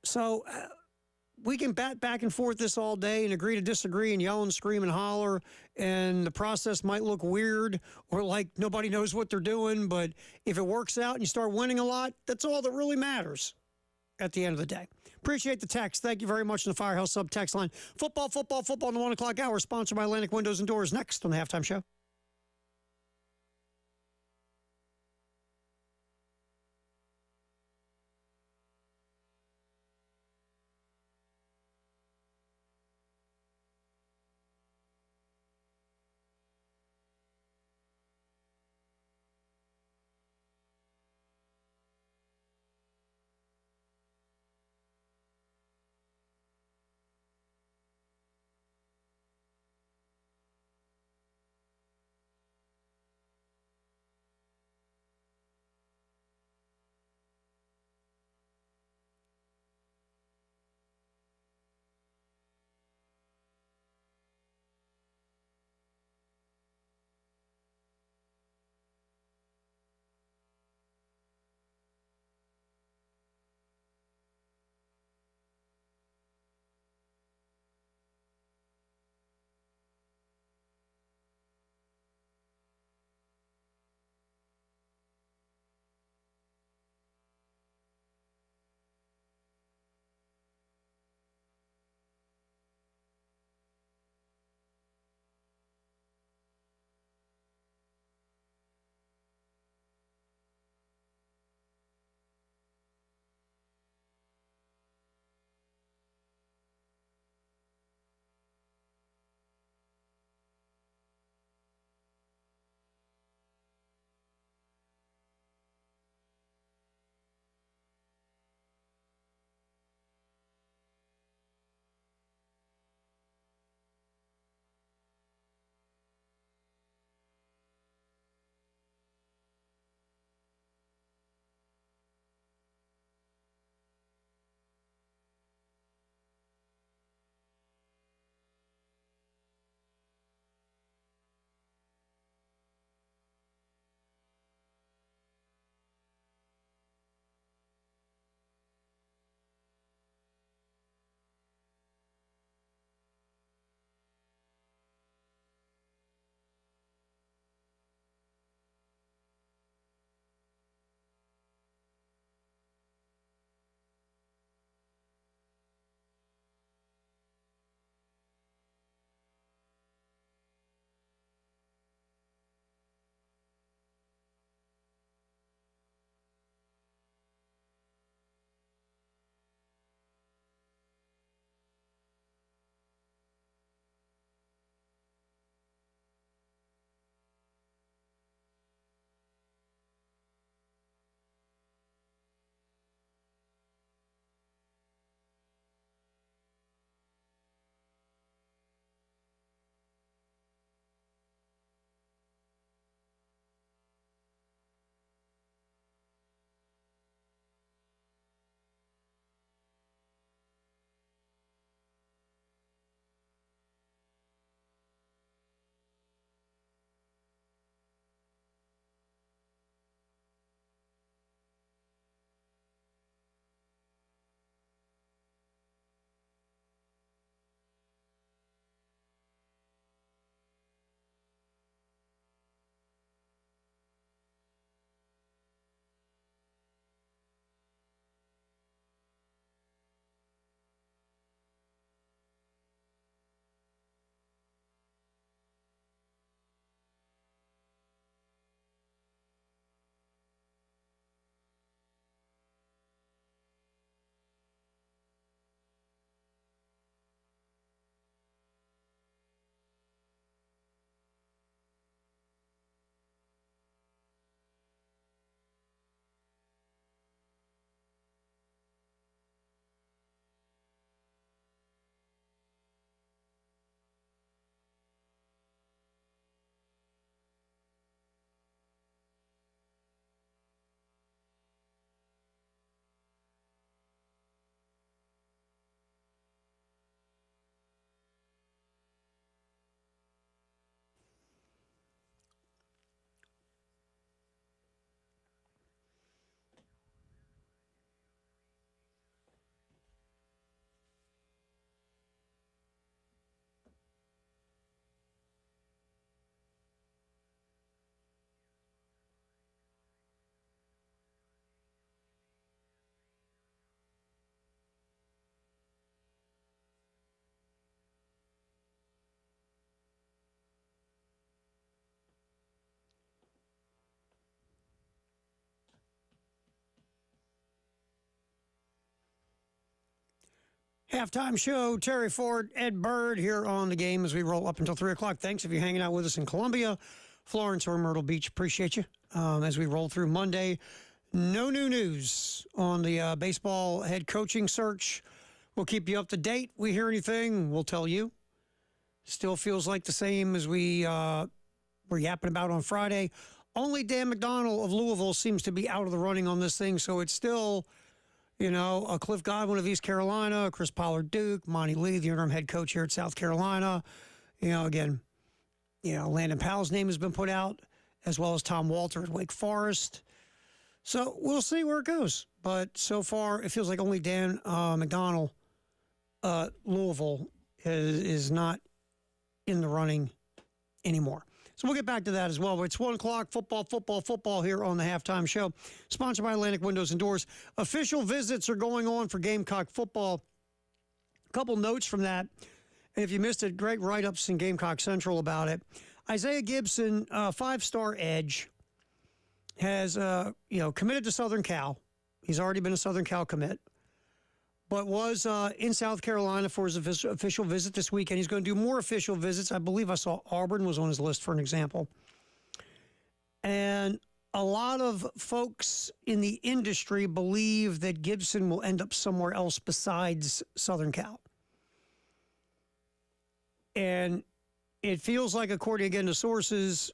So we can bat back and forth this all day and agree to disagree and yell and scream and holler, and the process might look weird or like nobody knows what they're doing, but if it works out and you start winning a lot, that's all that really matters at the end of the day. Appreciate the text. Thank you very much in the Firehouse Sub text line. Football in the 1 o'clock hour, sponsored by Atlantic Windows and Doors, next on the Halftime Show. Halftime show, Terry Ford, Ed Bird here on the game as we roll up until 3 o'clock. Thanks if you're hanging out with us in Columbia, Florence, or Myrtle Beach. Appreciate you as we roll through Monday. No new news on the baseball head coaching search. We'll keep you up to date. We hear anything, we'll tell you. Still feels like the same as we were yapping about on Friday. Only Dan McDonnell of Louisville seems to be out of the running on this thing, so it's still... a Cliff Godwin of East Carolina, Chris Pollard Duke, Monty Lee, the interim head coach here at South Carolina. Landon Powell's name has been put out, as well as Tom Walter at Wake Forest. So we'll see where it goes. But so far, it feels like only Dan McDonnell, Louisville, is not in the running anymore. So we'll get back to that as well. But it's 1 o'clock, football here on the Halftime Show. Sponsored by Atlantic Windows and Doors. Official visits are going on for Gamecock football. A couple notes from that. And if you missed it, great write-ups in Gamecock Central about it. Isaiah Gibson, five-star edge, has committed to Southern Cal. He's already been a Southern Cal commit. But was in South Carolina for his official visit this weekend. He's going to do more official visits. I believe I saw Auburn was on his list for an example. And a lot of folks in the industry believe that Gibson will end up somewhere else besides Southern Cal. And it feels like, according again to sources,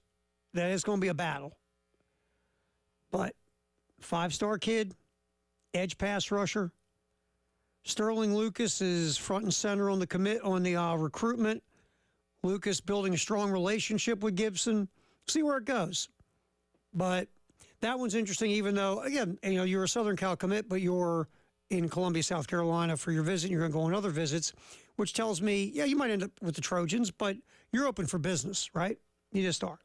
that it's going to be a battle. But five-star kid, edge pass rusher. Sterling Lucas is front and center on the recruitment. Lucas building a strong relationship with Gibson. See where it goes. But that one's interesting, even though, again, you're a Southern Cal commit, but you're in Columbia, South Carolina for your visit. You're going to go on other visits, which tells me, you might end up with the Trojans, but you're open for business, right? You just are.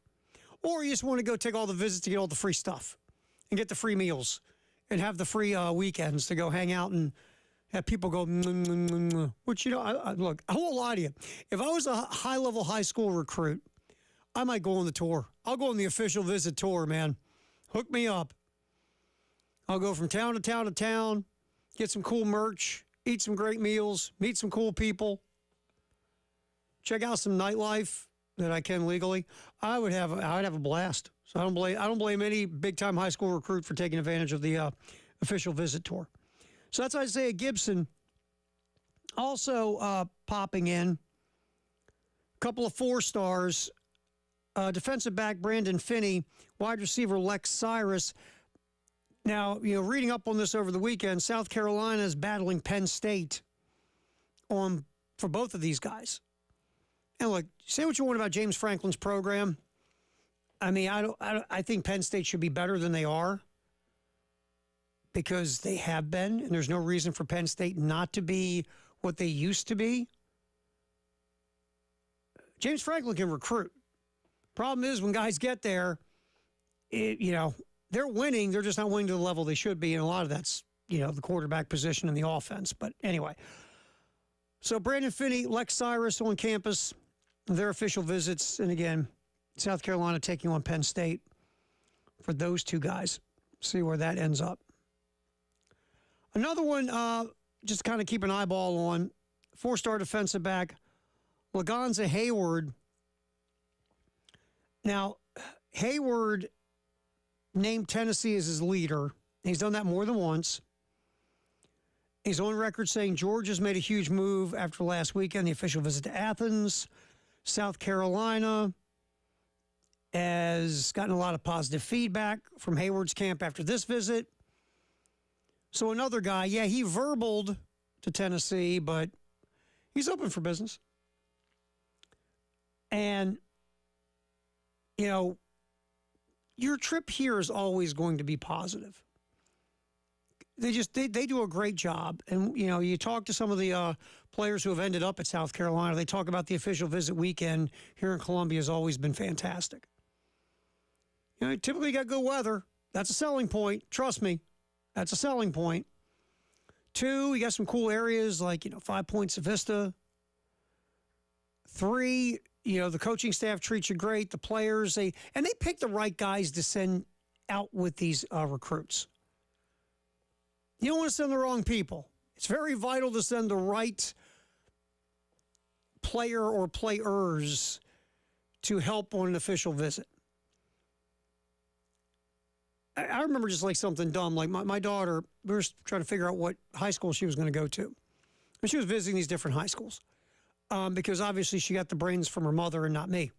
Or you just want to go take all the visits to get all the free stuff and get the free meals and have the free weekends to go hang out and have people go, which, look, I won't lie to you. If I was a high-level high school recruit, I might go on the tour. I'll go on the official visit tour, man. Hook me up. I'll go from town to town to town, get some cool merch, eat some great meals, meet some cool people, check out some nightlife that I can legally. I'd have a blast. So I don't blame any big-time high school recruit for taking advantage of the official visit tour. So that's Isaiah Gibson. Also popping in, a couple of 4-stars. Defensive back Brandon Finney, wide receiver Lex Cyrus. Now, reading up on this over the weekend, South Carolina is battling Penn State for both of these guys. And look, say what you want about James Franklin's program. I mean, I think Penn State should be better than they are, because they have been, and there's no reason for Penn State not to be what they used to be. James Franklin can recruit. Problem is, when guys get there, they're winning. They're just not winning to the level they should be, and a lot of that's, the quarterback position and the offense. But anyway, so Brandon Finney, Lex Cyrus on campus, their official visits, and again, South Carolina taking on Penn State for those two guys. See where that ends up. Another one, just kind of keep an eyeball on, 4-star defensive back, Lagonza Hayward. Now, Hayward named Tennessee as his leader. He's done that more than once. He's on record saying Georgia's made a huge move after last weekend, the official visit to Athens. South Carolina has gotten a lot of positive feedback from Hayward's camp after this visit. So another guy, he verbaled to Tennessee, but he's open for business. And, your trip here is always going to be positive. They do a great job. And, you talk to some of the players who have ended up at South Carolina, they talk about the official visit weekend here in Columbia has always been fantastic. Typically you got good weather. That's a selling point. Trust me. That's a selling point. 2, you got some cool areas like, 5 Points of Vista. 3, the coaching staff treats you great. The players, they pick the right guys to send out with these recruits. You don't want to send the wrong people. It's very vital to send the right player or players to help on an official visit. I remember just like something dumb. Like my daughter, we were trying to figure out what high school she was going to go to. And she was visiting these different high schools because obviously she got the brains from her mother and not me.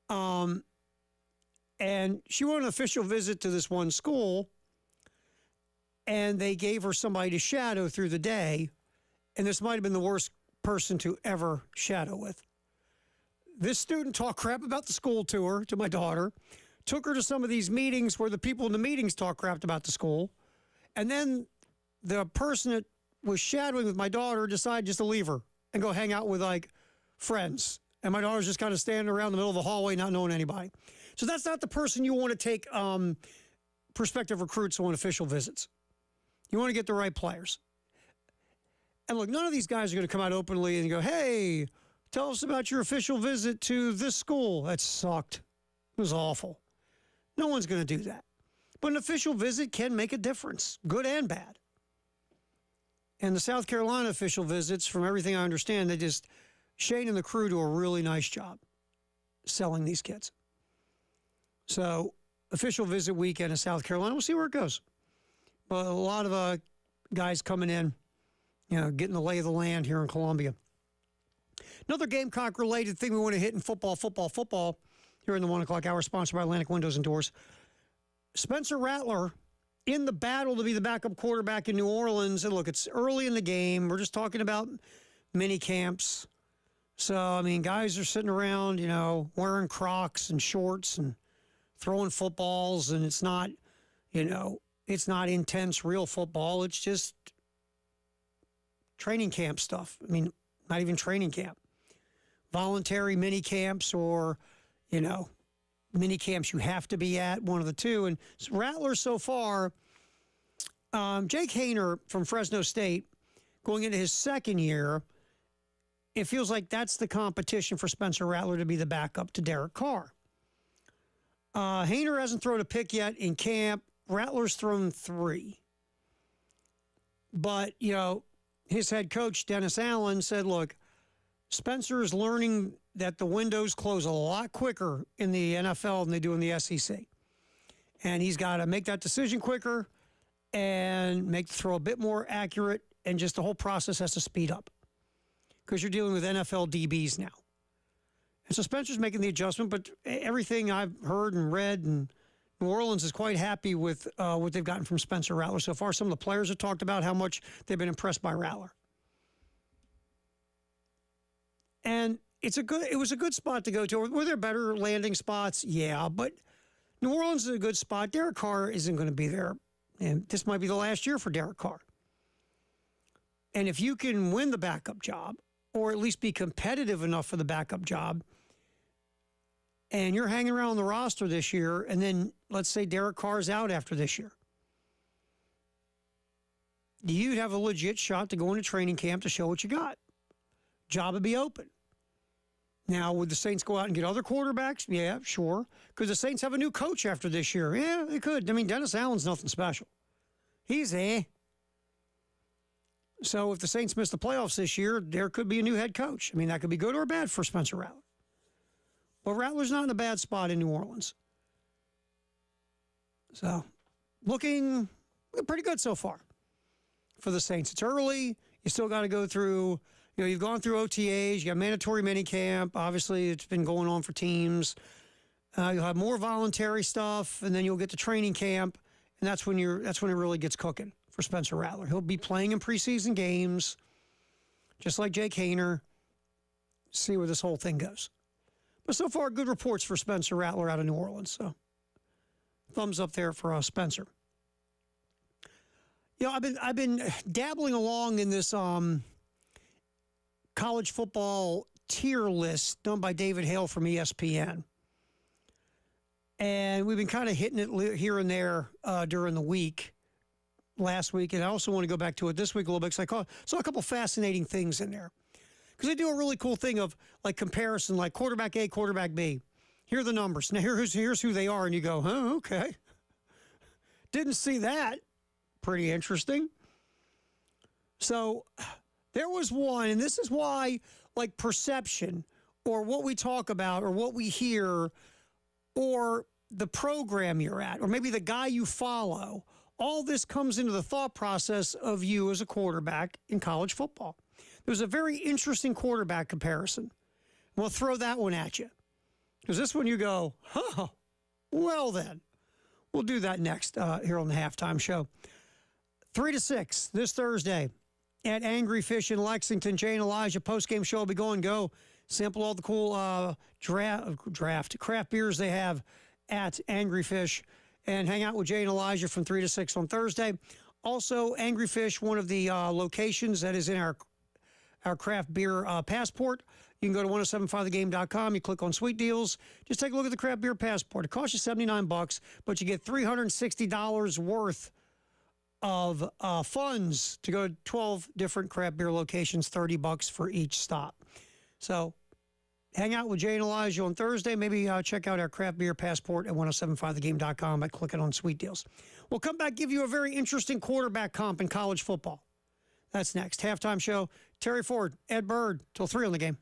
And she went on an official visit to this one school, and they gave her somebody to shadow through the day. And this might have been the worst person to ever shadow with. This student talked crap about the school to her, to my daughter, took her to some of these meetings where the people in the meetings talk crap about the school. And then the person that was shadowing with my daughter decided just to leave her and go hang out with like friends. And my daughter's just kind of standing around the middle of the hallway, not knowing anybody. So that's not the person you want to take prospective recruits on official visits. You want to get the right players. And look, none of these guys are going to come out openly and go, hey, tell us about your official visit to this school. That sucked. It was awful. No one's going to do that. But an official visit can make a difference, good and bad. And the South Carolina official visits, from everything I understand, Shane and the crew do a really nice job selling these kids. So, official visit weekend in South Carolina, we'll see where it goes. But a lot of guys coming in, getting the lay of the land here in Columbia. Another Gamecock-related thing we want to hit in football here in the 1 o'clock hour, sponsored by Atlantic Windows and Doors. Spencer Rattler in the battle to be the backup quarterback in New Orleans. And look, it's early in the game. We're just talking about mini camps. So, guys are sitting around, wearing Crocs and shorts and throwing footballs. And it's not, it's not intense real football. It's just training camp stuff. Not even training camp. Voluntary mini camps or, mini camps you have to be at, one of the two. And Rattler so far, Jake Haener from Fresno State, going into his second year, it feels like that's the competition for Spencer Rattler to be the backup to Derek Carr. Haener hasn't thrown a pick yet in camp. Rattler's thrown 3. But, his head coach, Dennis Allen, said, look, Spencer is learning that the windows close a lot quicker in the NFL than they do in the SEC. And he's got to make that decision quicker and make the throw a bit more accurate, and just the whole process has to speed up because you're dealing with NFL DBs now. And so Spencer's making the adjustment, but everything I've heard and read, and New Orleans is quite happy with what they've gotten from Spencer Rattler so far. Some of the players have talked about how much they've been impressed by Rattler. And it was a good spot to go to. Were there better landing spots? Yeah, but New Orleans is a good spot. Derek Carr isn't going to be there. And this might be the last year for Derek Carr. And if you can win the backup job, or at least be competitive enough for the backup job, and you're hanging around the roster this year, and then let's say Derek Carr's out after this year, you'd have a legit shot to go into training camp to show what you got. Job would be open. Now, would the Saints go out and get other quarterbacks? Yeah, sure. Could the Saints have a new coach after this year? Yeah, they could. Dennis Allen's nothing special. He's So if the Saints miss the playoffs this year, there could be a new head coach. That could be good or bad for Spencer Rattler. But Rattler's not in a bad spot in New Orleans. So, looking pretty good so far for the Saints. It's early. You still got to go through... you've gone through OTAs, you got mandatory minicamp. Obviously, it's been going on for teams. You'll have more voluntary stuff, and then you'll get to training camp, and that's when it really gets cooking for Spencer Rattler. He'll be playing in preseason games, just like Jake Haener. See where this whole thing goes. But so far, good reports for Spencer Rattler out of New Orleans. So, thumbs up there for Spencer. I've been dabbling along in this college football tier list done by David Hale from ESPN. And we've been kind of hitting it here and there during the week, last week. And I also want to go back to it this week a little bit because I saw a couple fascinating things in there. Because they do a really cool thing of like comparison, like quarterback A, quarterback B. Here are the numbers. Now here's who they are. And you go, okay. Didn't see that. Pretty interesting. So there was one, and this is why, like, perception or what we talk about or what we hear or the program you're at or maybe the guy you follow, all this comes into the thought process of you as a quarterback in college football. There's a very interesting quarterback comparison. We'll throw that one at you. Because this one you go, huh, well then. We'll do that next here on the Halftime Show. 3 to 6 this Thursday at Angry Fish in Lexington. Jay and Elijah postgame show will be going. Go sample all the cool draft craft beers they have at Angry Fish and hang out with Jay and Elijah from 3 to 6 on Thursday. Also, Angry Fish, one of the locations that is in our craft beer passport. You can go to 1075thegame.com. You click on Sweet Deals. Just take a look at the craft beer passport. It costs you $79, but you get $360 worth of funds to go to 12 different craft beer locations, $30 for each stop. So hang out with Jay and Elijah on Thursday. Maybe check out our craft beer passport at 1075thegame.com by clicking on Sweet Deals. We'll come back, give you a very interesting quarterback comp in college football. That's next. Halftime Show. Terry Ford, Ed Bird, till 3 on the game.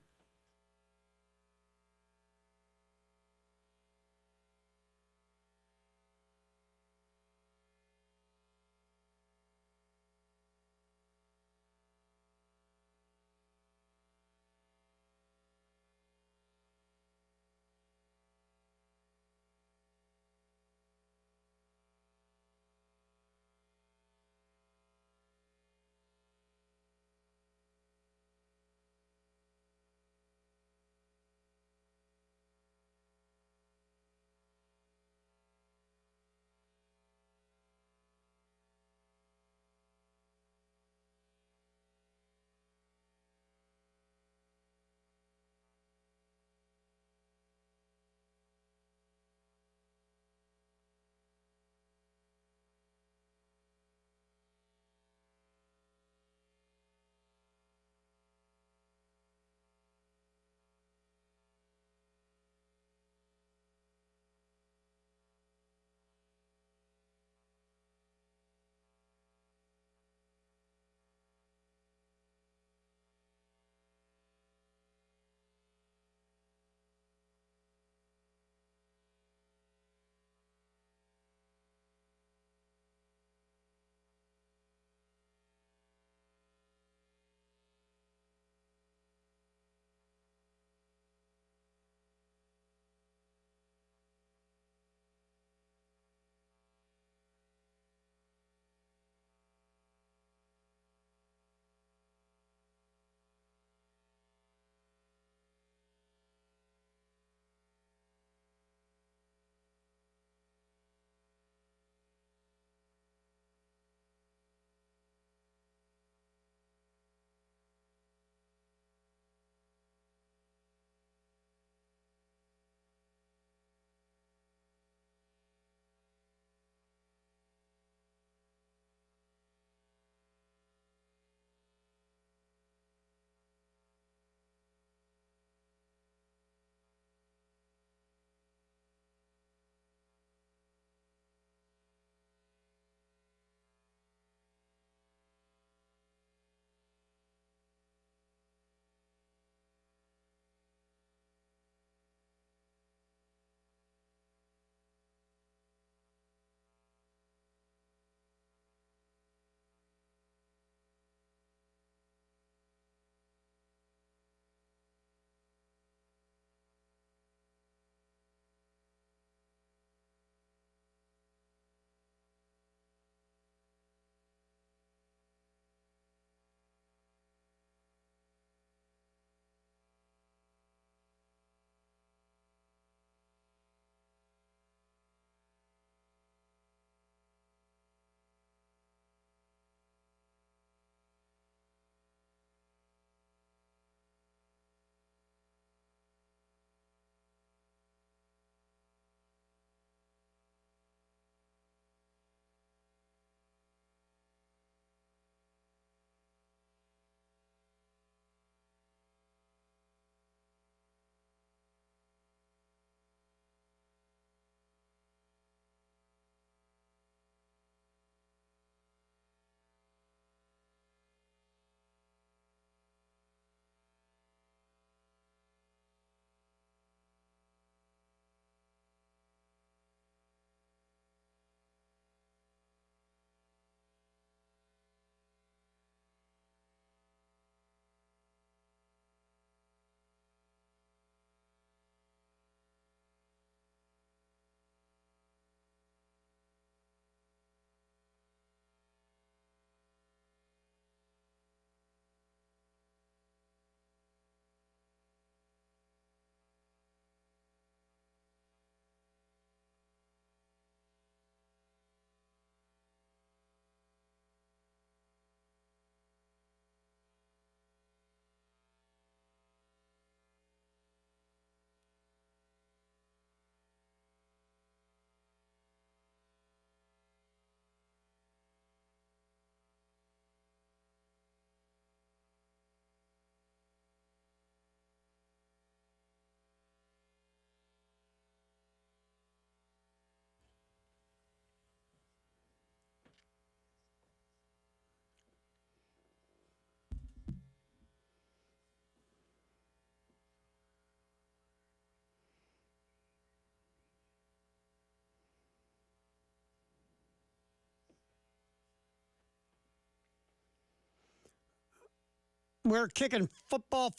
We're kicking football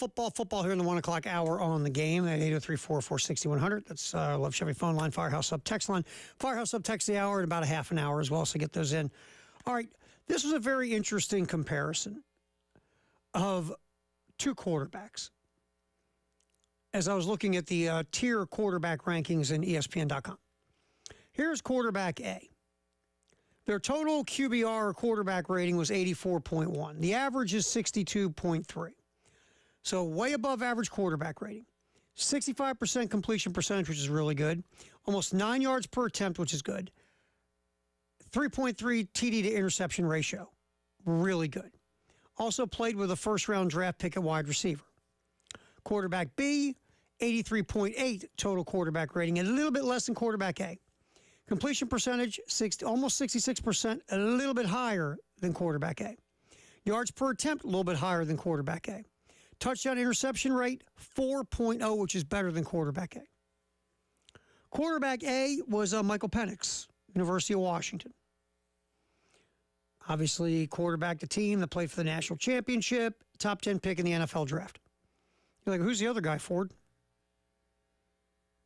here in the 1 o'clock hour on the game at 803-446-100. That's Love Chevy phone line, Firehouse Sub text line. Firehouse Sub text the hour in about a half an hour as well, so get those in. All right, this was a very interesting comparison of two quarterbacks as I was looking at the tier quarterback rankings in ESPN.com. Here's quarterback A. Their total QBR quarterback rating was 84.1. The average is 62.3. So way above average quarterback rating. 65% completion percentage, which is really good. Almost 9 yards per attempt, which is good. 3.3 TD to interception ratio. Really good. Also played with a first-round draft pick at wide receiver. Quarterback B, 83.8 total quarterback rating, a little bit less than quarterback A. Completion percentage, almost 66%, a little bit higher than quarterback A. Yards per attempt, a little bit higher than quarterback A. Touchdown interception rate, 4.0, which is better than quarterback A. Quarterback A was Michael Penix, University of Washington. Obviously, quarterback the team that played for the national championship, top 10 pick in the NFL draft. You're like, who's the other guy, Ford?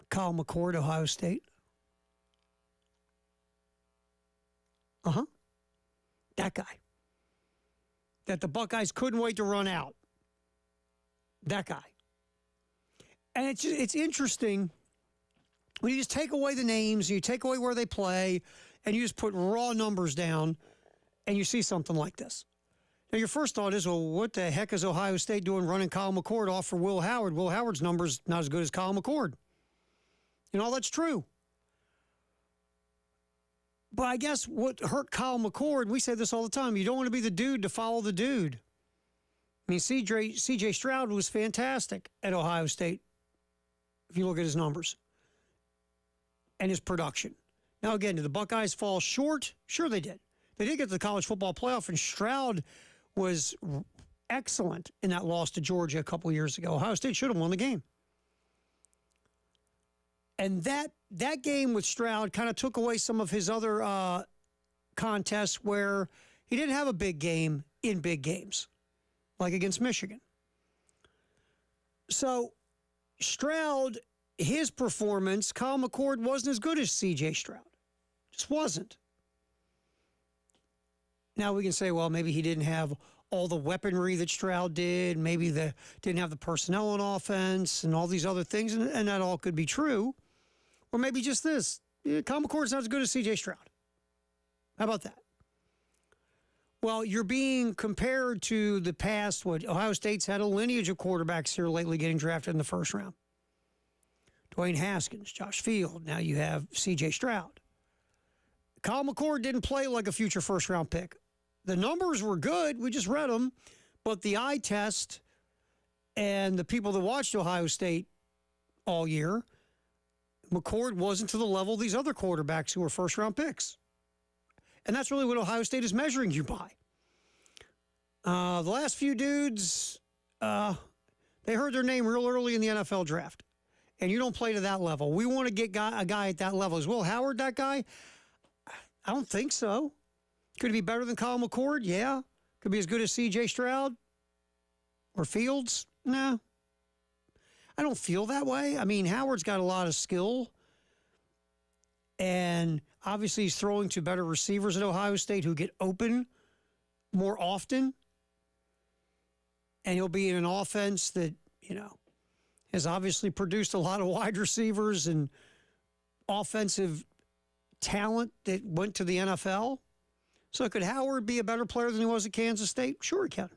Kyle McCord, Ohio State. That guy. That the Buckeyes couldn't wait to run out. That guy. And it's interesting when you just take away the names, you take away where they play, and you just put raw numbers down, and you see something like this. Now, your first thought is, well, what the heck is Ohio State doing running Kyle McCord off for Will Howard? Will Howard's numbers not as good as Kyle McCord. That's true. But I guess what hurt Kyle McCord, we say this all the time, you don't want to be the dude to follow the dude. I mean, C.J. Stroud was fantastic at Ohio State, if you look at his numbers and his production. Now, again, did the Buckeyes fall short? Sure they did. They did get to the college football playoff, and Stroud was excellent in that loss to Georgia a couple years ago. Ohio State should have won the game. And that game with Stroud kind of took away some of his other contests where he didn't have a big game in big games, like against Michigan. So Stroud, his performance, Kyle McCord wasn't as good as C.J. Stroud. Just wasn't. Now we can say, well, maybe he didn't have all the weaponry that Stroud did. Maybe didn't have the personnel on offense and all these other things, and that all could be true. Or maybe just this. Kyle McCord's not as good as C.J. Stroud. How about that? Well, you're being compared to the past. What Ohio State's had a lineage of quarterbacks here lately getting drafted in the first round. Dwayne Haskins, Josh Field. Now you have C.J. Stroud. Kyle McCord didn't play like a future first-round pick. The numbers were good. We just read them. But the eye test and the people that watched Ohio State all year, McCord wasn't to the level of these other quarterbacks who were first-round picks. And that's really what Ohio State is measuring you by. The last few dudes, they heard their name real early in the NFL draft. And you don't play to that level. We want to get a guy at that level. Is Will Howard that guy? I don't think so. Could he be better than Kyle McCord? Yeah. Could be as good as C.J. Stroud or Fields? No. I don't feel that way. I mean, Howard's got a lot of skill. And obviously he's throwing to better receivers at Ohio State who get open more often. And he'll be in an offense that, has obviously produced a lot of wide receivers and offensive talent that went to the NFL. So could Howard be a better player than he was at Kansas State? Sure he can.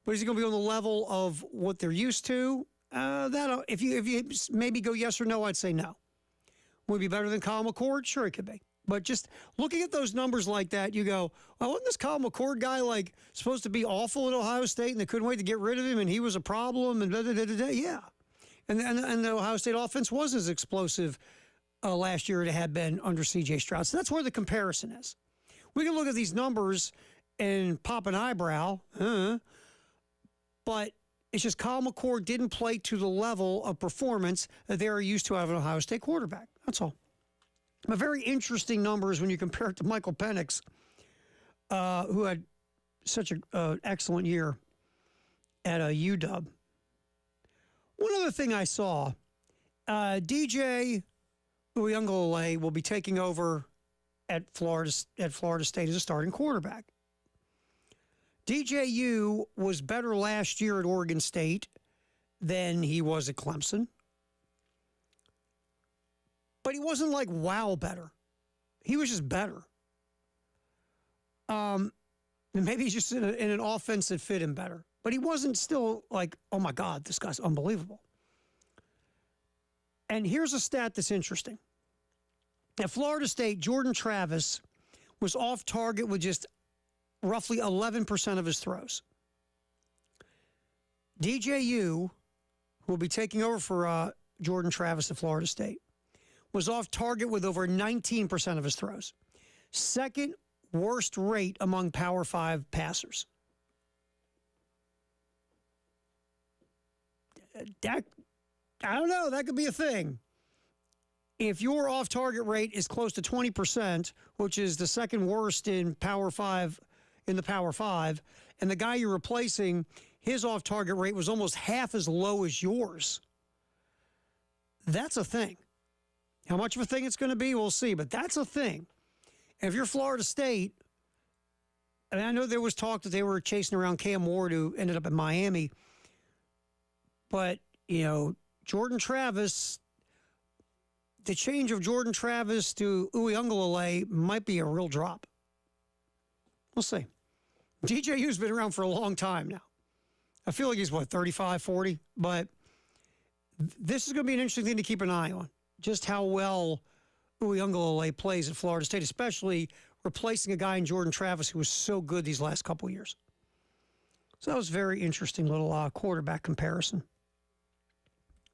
But is he going to be on the level of what they're used to? If you maybe go yes or no, I'd say no. Would he be better than Kyle McCord? Sure he could be. But just looking at those numbers like that, you go, well, wasn't this Kyle McCord guy supposed to be awful at Ohio State and they couldn't wait to get rid of him and he was a problem and yeah. And the Ohio State offense was as explosive last year as it had been under C.J. Stroud. So that's where the comparison is. We can look at these numbers and pop an eyebrow, but it's just Kyle McCord didn't play to the level of performance that they are used to out of an Ohio State quarterback. That's all. But very interesting numbers when you compare it to Michael Penix, who had such an excellent year at UW. One other thing I saw, DJ Uyunglele will be taking over at Florida State as a starting quarterback. DJU was better last year at Oregon State than he was at Clemson. But he wasn't like wow better. He was just better. And maybe he's just in an offense that fit him better. But he wasn't still like, oh my God, this guy's unbelievable. And here's a stat that's interesting. At Florida State, Jordan Travis was off target with just roughly 11% of his throws. DJU, who will be taking over for Jordan Travis at Florida State, was off target with over 19% of his throws. Second worst rate among Power 5 passers. That, I don't know, that could be a thing. If your off-target rate is close to 20%, which is the second worst in Power 5, in the Power 5, and the guy you're replacing, his off-target rate was almost half as low as yours, that's a thing. How much of a thing it's going to be, we'll see, but that's a thing. And if you're Florida State, and I know there was talk that they were chasing around Cam Ward, who ended up in Miami, but, you know, Jordan Travis, the change of Jordan Travis to Uyunglele might be a real drop. We'll see. DJU's been around for a long time now. I feel like he's, 35, 40? But this is going to be an interesting thing to keep an eye on, just how well Uyunglele plays at Florida State, especially replacing a guy in Jordan Travis who was so good these last couple of years. So that was a very interesting little quarterback comparison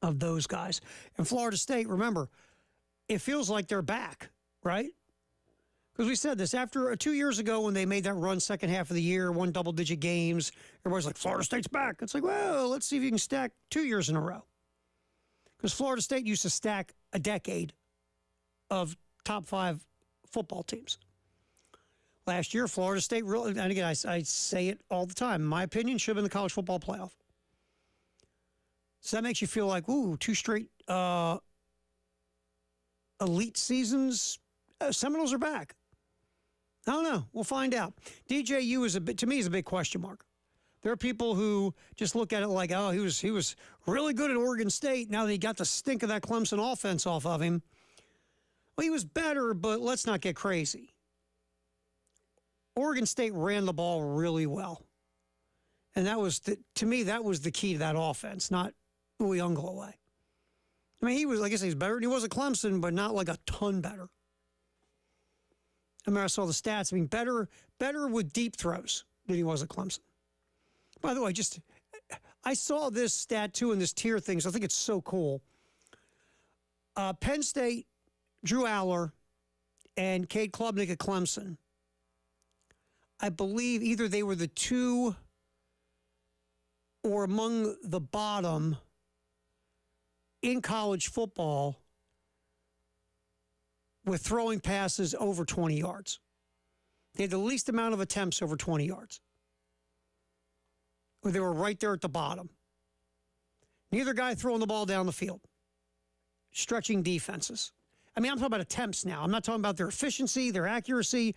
of those guys. And Florida State, remember, it feels like they're back, right? Because we said this after 2 years ago when they made that run second half of the year, won double-digit games, everybody's like, Florida State's back. It's like, well, let's see if you can stack 2 years in a row. Because Florida State used to stack a decade of top 5 football teams. Last year, Florida State, really, and again, I say it all the time, in my opinion, should have been the college football playoff. So that makes you feel like, ooh, 2 straight elite seasons. Seminoles are back. I don't know. We'll find out. DJU is to me, is a big question mark. There are people who just look at it like, oh, he was really good at Oregon State. Now that he got the stink of that Clemson offense off of him. Well, he was better, but let's not get crazy. Oregon State ran the ball really well. And that was, to me, that was the key to that offense, not Uyunglele. I mean, he was, like I said, he's better. And he was at Clemson, but not like a ton better. I mean, I saw the stats. I mean, better with deep throws than he was at Clemson. By the way, I saw this stat, too, in this tier thing, so I think it's so cool. Penn State, Drew Aller, and Cade Klubnik at Clemson. I believe either they were the 2 or among the bottom in college football with throwing passes over 20 yards. They had the least amount of attempts over 20 yards. Or they were right there at the bottom. Neither guy throwing the ball down the field. Stretching defenses. I mean, I'm talking about attempts now. I'm not talking about their efficiency, their accuracy.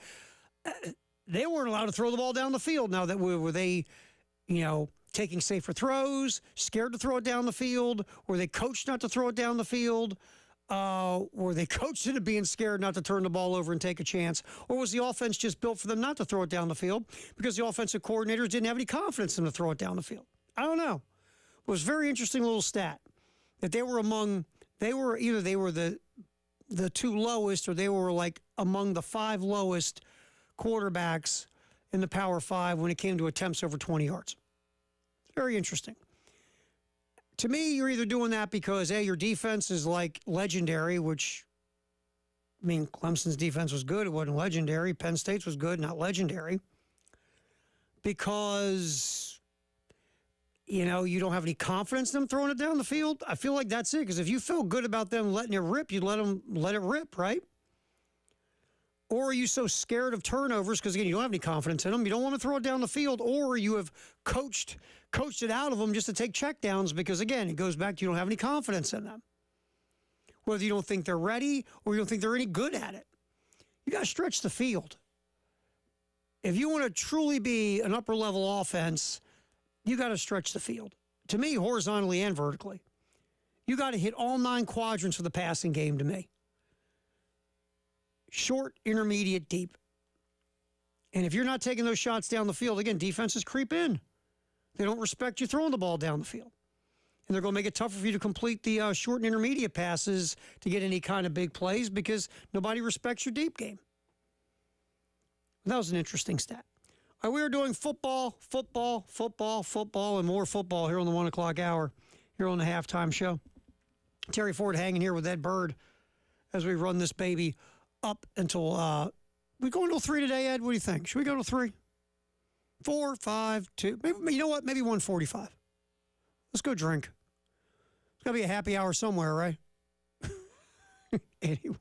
They weren't allowed to throw the ball down the field. Now that were they, taking safer throws, scared to throw it down the field? Were they coached not to throw it down the field? Were they coached into being scared not to turn the ball over and take a chance? Or was the offense just built for them not to throw it down the field because the offensive coordinators didn't have any confidence in them to throw it down the field? I don't know. It was a very interesting little stat that they were either they were the 2 lowest or they were like among the 5 lowest quarterbacks in the Power 5 when it came to attempts over 20 yards. Very interesting. To me, you're either doing that because, A, your defense is like legendary, which, I mean, Clemson's defense was good. It wasn't legendary. Penn State's was good, not legendary. Because, you don't have any confidence in them throwing it down the field. I feel like that's it. Because if you feel good about them letting it rip, you let it rip, right? Or are you so scared of turnovers because, again, you don't have any confidence in them, you don't want to throw it down the field, or you have coached it out of them just to take checkdowns because, again, it goes back to you don't have any confidence in them. Whether you don't think they're ready or you don't think they're any good at it. You got to stretch the field. If you want to truly be an upper-level offense, you got to stretch the field. To me, horizontally and vertically. You got to hit all 9 quadrants of the passing game to me. Short, intermediate, deep. And if you're not taking those shots down the field, again, defenses creep in. They don't respect you throwing the ball down the field. And they're going to make it tougher for you to complete the short and intermediate passes to get any kind of big plays because nobody respects your deep game. That was an interesting stat. All right, we are doing football, and more football here on the 1 o'clock hour, here on the halftime show. Terry Ford hanging here with Ed Bird as we run this baby up until, we going until 3 today, Ed? What do you think? Should we go to 3? 4, 5, 2, maybe, you know what? Maybe 1:45. Let's go drink. It's got to be a happy hour somewhere, right? Anyway.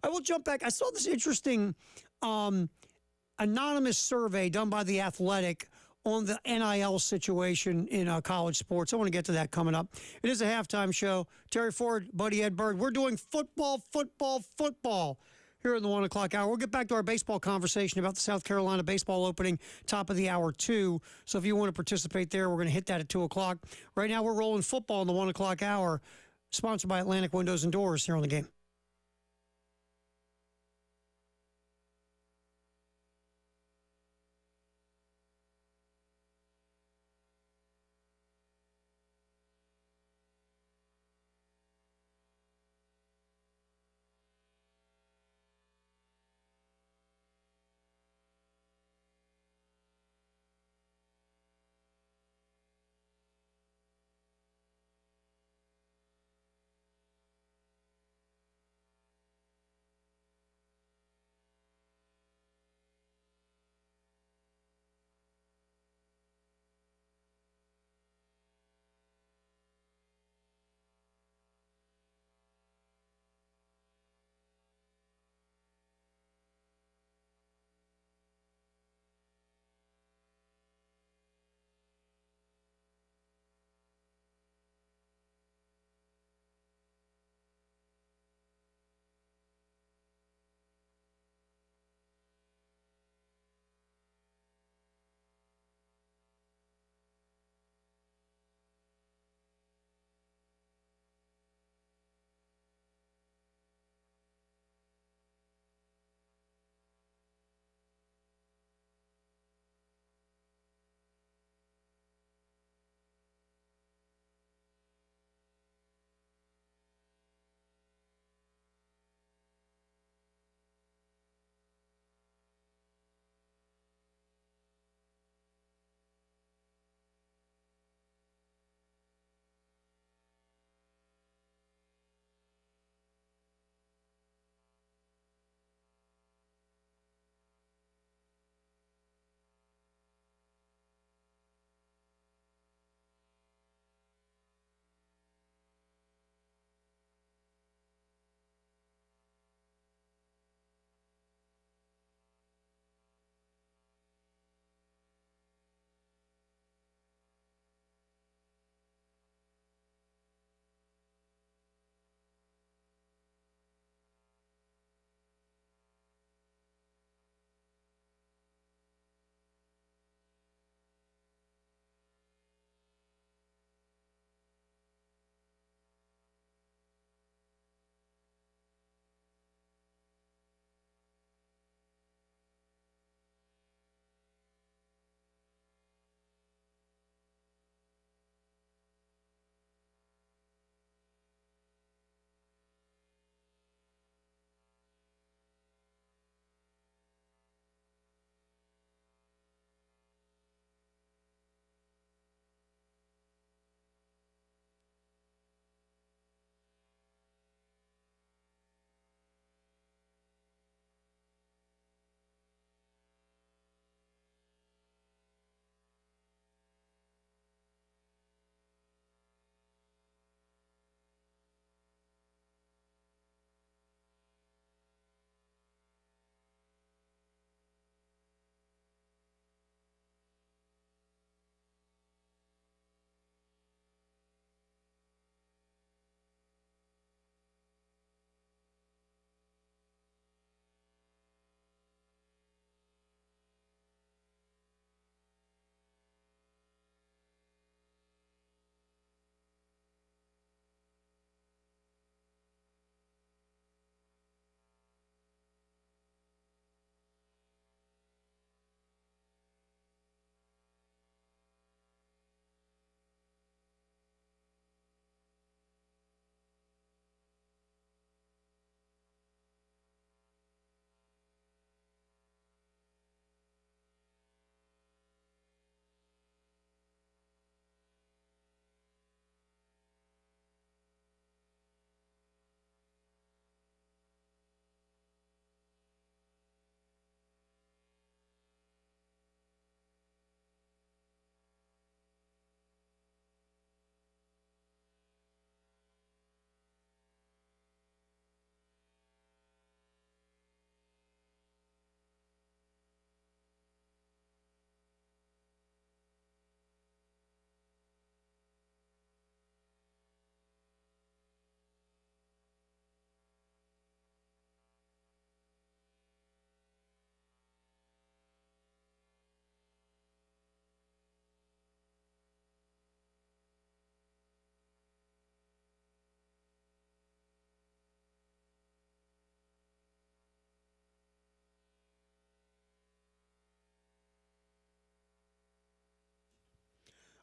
I will jump back. I saw this interesting anonymous survey done by The Athletic on the NIL situation in college sports. I want to get to that coming up. It is a halftime show. Terry Ford, Buddy Ed Bird. We're doing football here in the 1 o'clock hour. We'll get back to our baseball conversation about the South Carolina baseball opening, top of the hour, too. So if you want to participate there, we're going to hit that at 2 o'clock. Right now, we're rolling football in the 1 o'clock hour, sponsored by Atlantic Windows and Doors here on the game.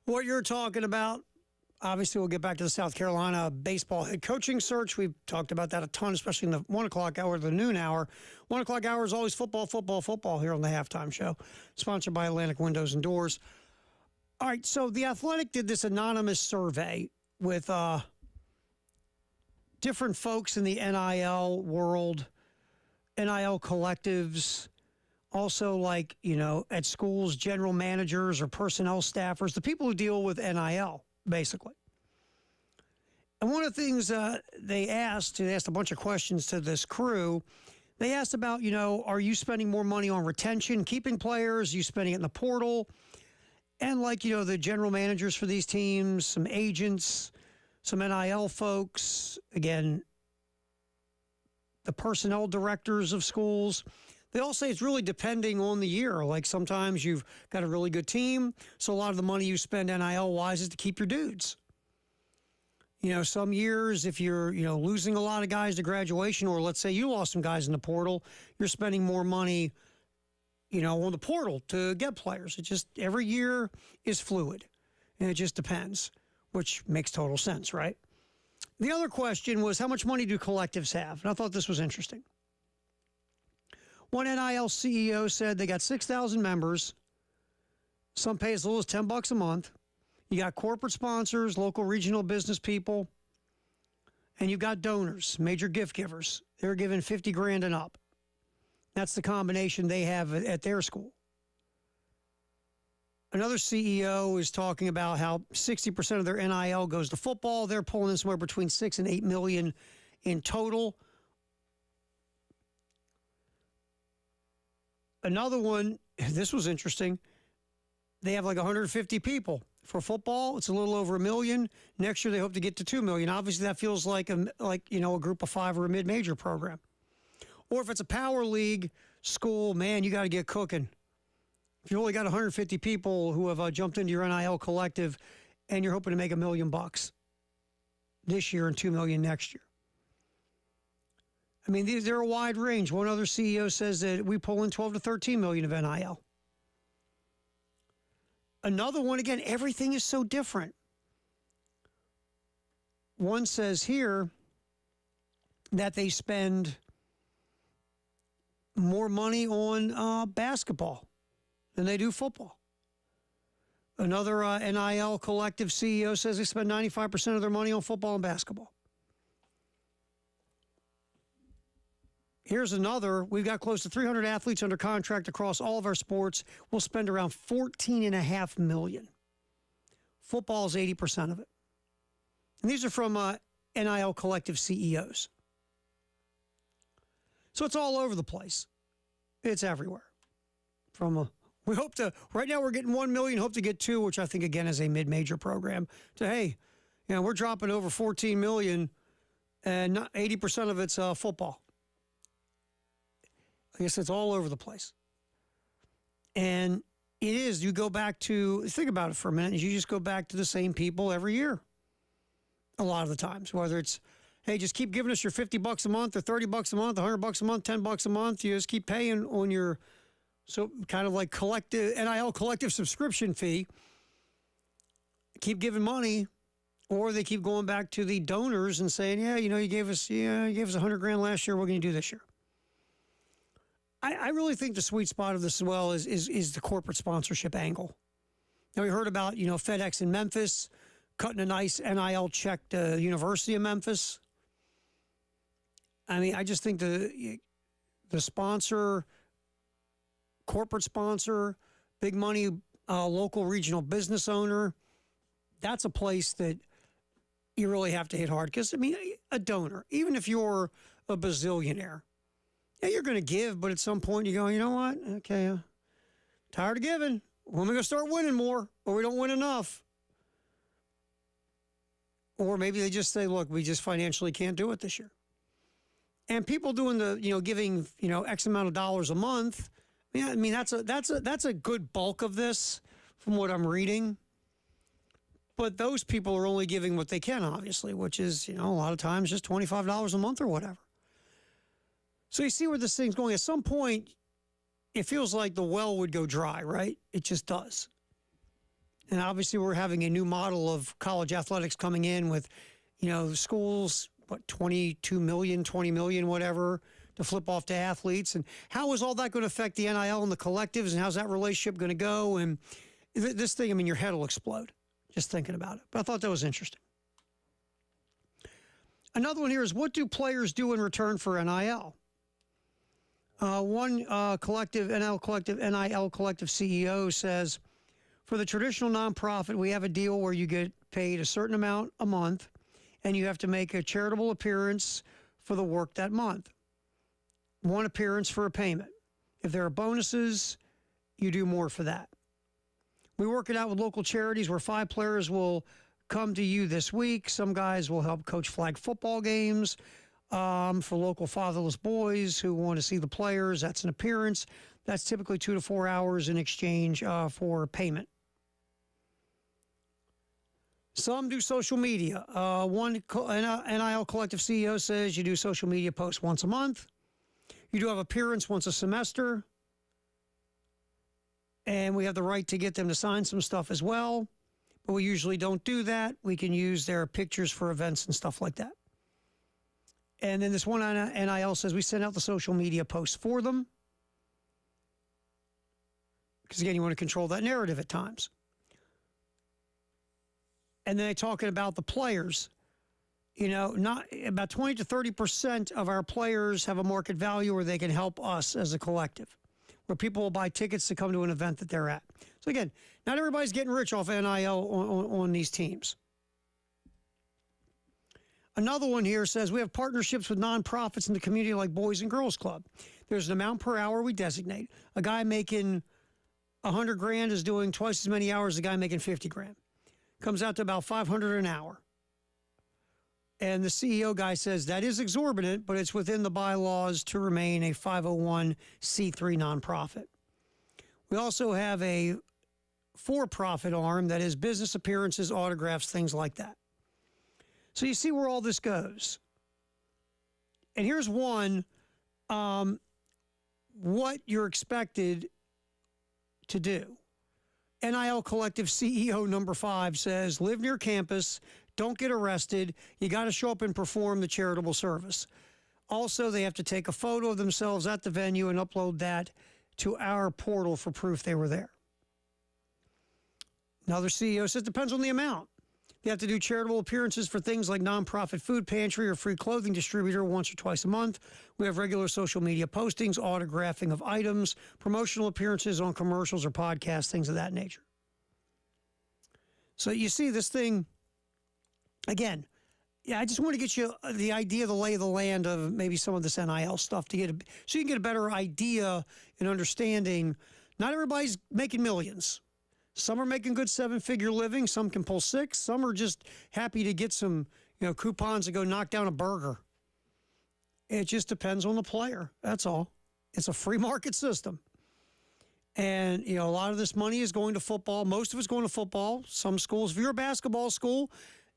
What you're talking about, obviously, we'll get back to the South Carolina baseball head coaching search. We've talked about that a ton, especially in the 1 o'clock hour, the noon hour. 1 o'clock hour is always football, football, football here on the halftime show, sponsored by Atlantic Windows and Doors. All right, so The Athletic did this anonymous survey with different folks in the NIL world, NIL collectives, also like, at schools, general managers or personnel staffers, the people who deal with NIL, basically. And one of the things they asked a bunch of questions to this crew. They asked about, are you spending more money on retention, keeping players? Are you spending it in the portal? And the general managers for these teams, some agents, some NIL folks, again, the personnel directors of schools. They all say it's really depending on the year. Like sometimes you've got a really good team, so a lot of the money you spend NIL-wise is to keep your dudes. Some years if you're, losing a lot of guys to graduation, or let's say you lost some guys in the portal, you're spending more money, on the portal to get players. It just, every year is fluid, and it just depends, which makes total sense, right? The other question was, how much money do collectives have? And I thought this was interesting. One NIL CEO said they got 6,000 members. Some pay as little as $10 a month. You got corporate sponsors, local regional business people, and you've got donors, major gift givers. They're giving $50,000 and up. That's the combination they have at their school. Another CEO is talking about how 60% of their NIL goes to football. They're pulling in somewhere between $6 and $8 million in total. Another one, this was interesting. They have like 150 people. For football, it's a little over $1 million. Next year, they hope to get to $2 million. Obviously, that feels like a group of five or a mid-major program. Or if it's a power league school, man, you got to get cooking. If you only got 150 people who have jumped into your NIL collective, and you're hoping to make $1 million this year and $2 million next year. I mean, they're a wide range. One other CEO says that we pull in 12 to 13 million of NIL. Another one, again, everything is so different. One says here that they spend more money on basketball than they do football. Another NIL collective CEO says they spend 95% of their money on football and basketball. Here's another. We've got close to 300 athletes under contract across all of our sports. We'll spend around $14.5 million. Football is 80% of it. And these are from NIL collective CEOs. So it's all over the place. It's everywhere. We hope to, right now we're getting 1 million, hope to get 2, which I think, again, is a mid-major program. To, hey, we're dropping over 14 million, and not 80% of it's football. I guess it's all over the place. And it is, you go back to, think about it for a minute, you just go back to the same people every year. A lot of the times, whether it's, hey, just keep giving us your $50 a month or $30 a month, $100 a month, $10 a month. You just keep paying on your, so kind of like collective, NIL collective subscription fee. Keep giving money, or they keep going back to the donors and saying, you gave us $100,000 last year. What can you do this year? I really think the sweet spot of this as well is the corporate sponsorship angle. Now, we heard about, FedEx in Memphis cutting a nice NIL check to the University of Memphis. I mean, I just think the sponsor, corporate sponsor, big money, local regional business owner, that's a place that you really have to hit hard. Because, I mean, a donor, even if you're a bazillionaire, you're going to give, but at some point you go, you know what? Okay, tired of giving. When are we going to start winning more? Or we don't win enough. Or maybe they just say, look, we just financially can't do it this year. And people doing the, giving, X amount of dollars a month. I mean, that's a good bulk of this from what I'm reading. But those people are only giving what they can, obviously, which is, a lot of times just $25 a month or whatever. So you see where this thing's going. At some point, it feels like the well would go dry, right? It just does. And obviously we're having a new model of college athletics coming in with, schools, 22 million, 20 million, whatever, to flip off to athletes. And how is all that going to affect the NIL and the collectives, and how's that relationship going to go? And this thing, your head will explode just thinking about it. But I thought that was interesting. Another one here is, what do players do in return for NIL? One collective, NIL collective CEO says, for the traditional nonprofit, we have a deal where you get paid a certain amount a month, and you have to make a charitable appearance for the work that month. One appearance for a payment. If there are bonuses, you do more for that. We work it out with local charities where 5 players will come to you this week. Some guys will help coach flag football games for local fatherless boys who want to see the players. That's an appearance. That's typically 2 to 4 hours in exchange for payment. Some do social media. One NIL collective CEO says you do social media posts once a month. You do have appearance once a semester. And we have the right to get them to sign some stuff as well. But we usually don't do that. We can use their pictures for events and stuff like that. And then this one NIL says we send out the social media posts for them. Because, again, you want to control that narrative at times. And then they're talking about the players. Not about 20 to 30% of our players have a market value where they can help us as a collective, where people will buy tickets to come to an event that they're at. So, again, not everybody's getting rich off NIL on these teams. Another one here says we have partnerships with nonprofits in the community like Boys and Girls Club. There's an amount per hour we designate. A guy making $100,000 is doing twice as many hours as a guy making $50,000. Comes out to about $500 an hour. And the CEO guy says that is exorbitant, but it's within the bylaws to remain a 501c3 nonprofit. We also have a for-profit arm that is business appearances, autographs, things like that. So you see where all this goes. And here's one, what you're expected to do. NIL Collective CEO number 5 says, live near campus, don't get arrested, you got to show up and perform the charitable service. Also, they have to take a photo of themselves at the venue and upload that to our portal for proof they were there. Another CEO says, depends on the amount. They have to do charitable appearances for things like nonprofit food pantry or free clothing distributor once or twice a month. We have regular social media postings, autographing of items, promotional appearances on commercials or podcasts, things of that nature. So you see this thing, again, I just want to get you the idea, the lay of the land of maybe some of this NIL stuff so you can get a better idea and understanding. Not everybody's making millions. Some are making good 7-figure living. Some can pull 6. Some are just happy to get some, coupons to go knock down a burger. It just depends on the player. That's all. It's a free market system. And, a lot of this money is going to football. Most of it's going to football. Some schools, if you're a basketball school,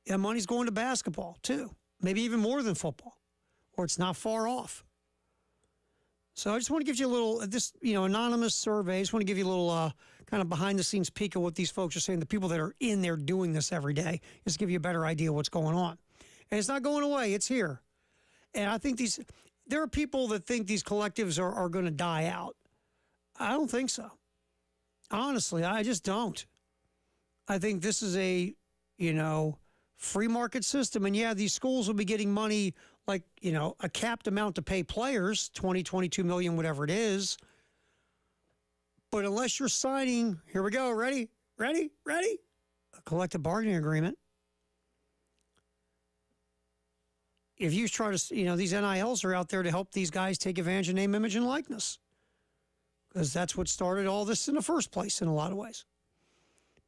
money's going to basketball too. Maybe even more than football. Or it's not far off. So I just want to give you a little, anonymous survey. I just want to give you a little kind of behind-the-scenes peek of what these folks are saying, the people that are in there doing this every day, just give you a better idea of what's going on. And it's not going away. It's here. And I think there are people that think these collectives are going to die out. I don't think so. Honestly, I just don't. I think this is a, free market system. And, yeah, these schools will be getting money like, a capped amount to pay players, 20, 22 million, whatever it is. But unless you're signing, here we go, ready? A collective bargaining agreement. If you try to, these NILs are out there to help these guys take advantage of name, image, and likeness. Because that's what started all this in the first place in a lot of ways.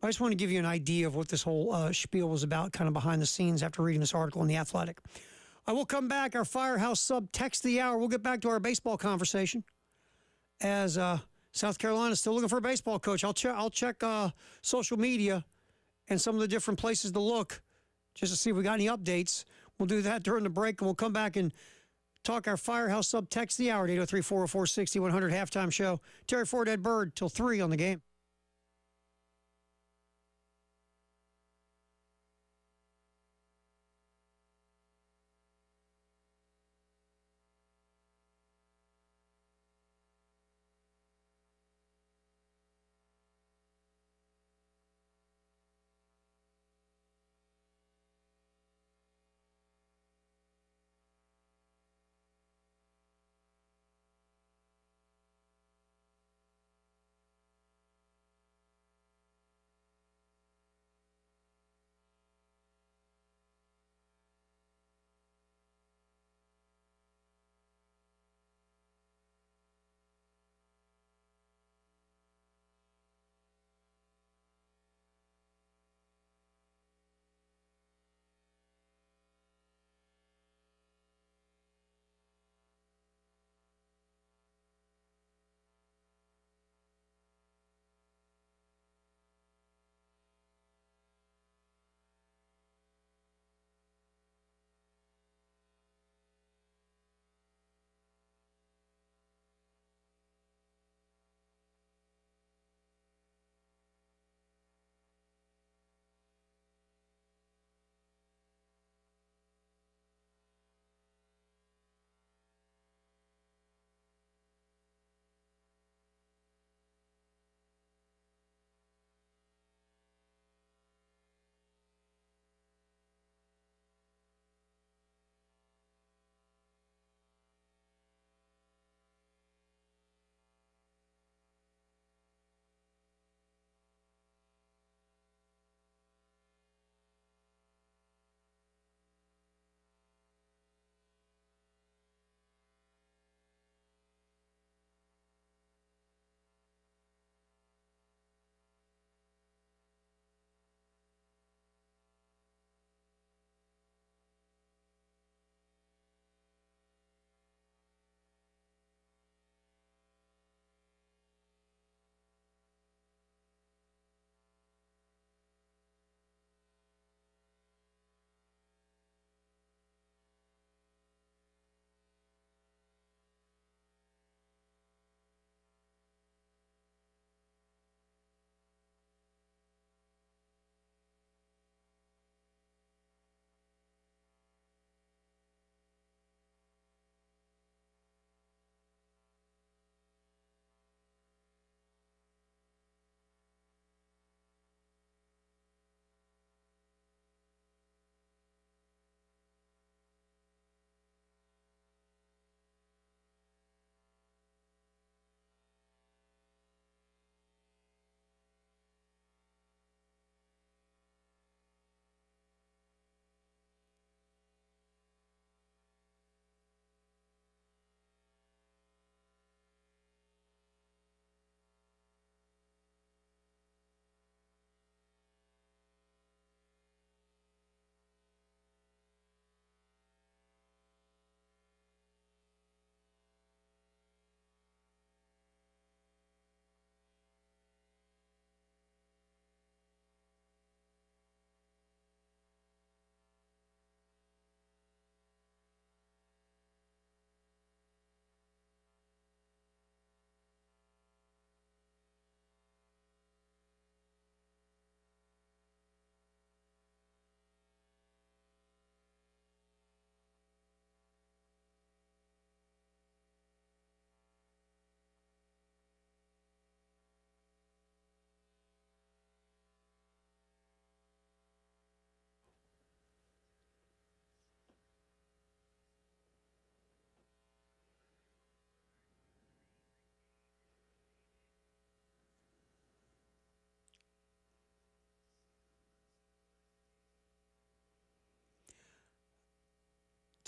I just want to give you an idea of what this whole spiel was about, kind of behind the scenes after reading this article in The Athletic. I will come back. Our Firehouse sub text the hour. We'll get back to our baseball conversation as South Carolina is still looking for a baseball coach. I'll check social media and some of the different places to look just to see if we got any updates. We'll do that during the break, and we'll come back and talk our Firehouse sub text the hour at 803-404-6100 halftime show. Terry Ford, Ed Bird till 3 on the game.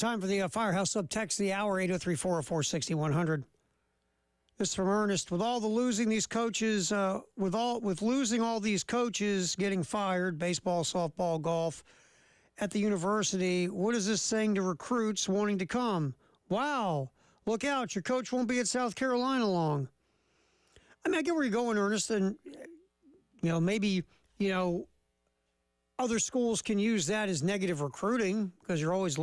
Time for the Firehouse Sub text of the hour, 803-404-6100. This is from Ernest. With all the losing these coaches, with losing all these coaches getting fired, baseball, softball, golf, at the university, what is this saying to recruits wanting to come? Wow, look out, your coach won't be at South Carolina long. I mean, I get where you're going, Ernest, and, maybe, other schools can use that as negative recruiting because you're always,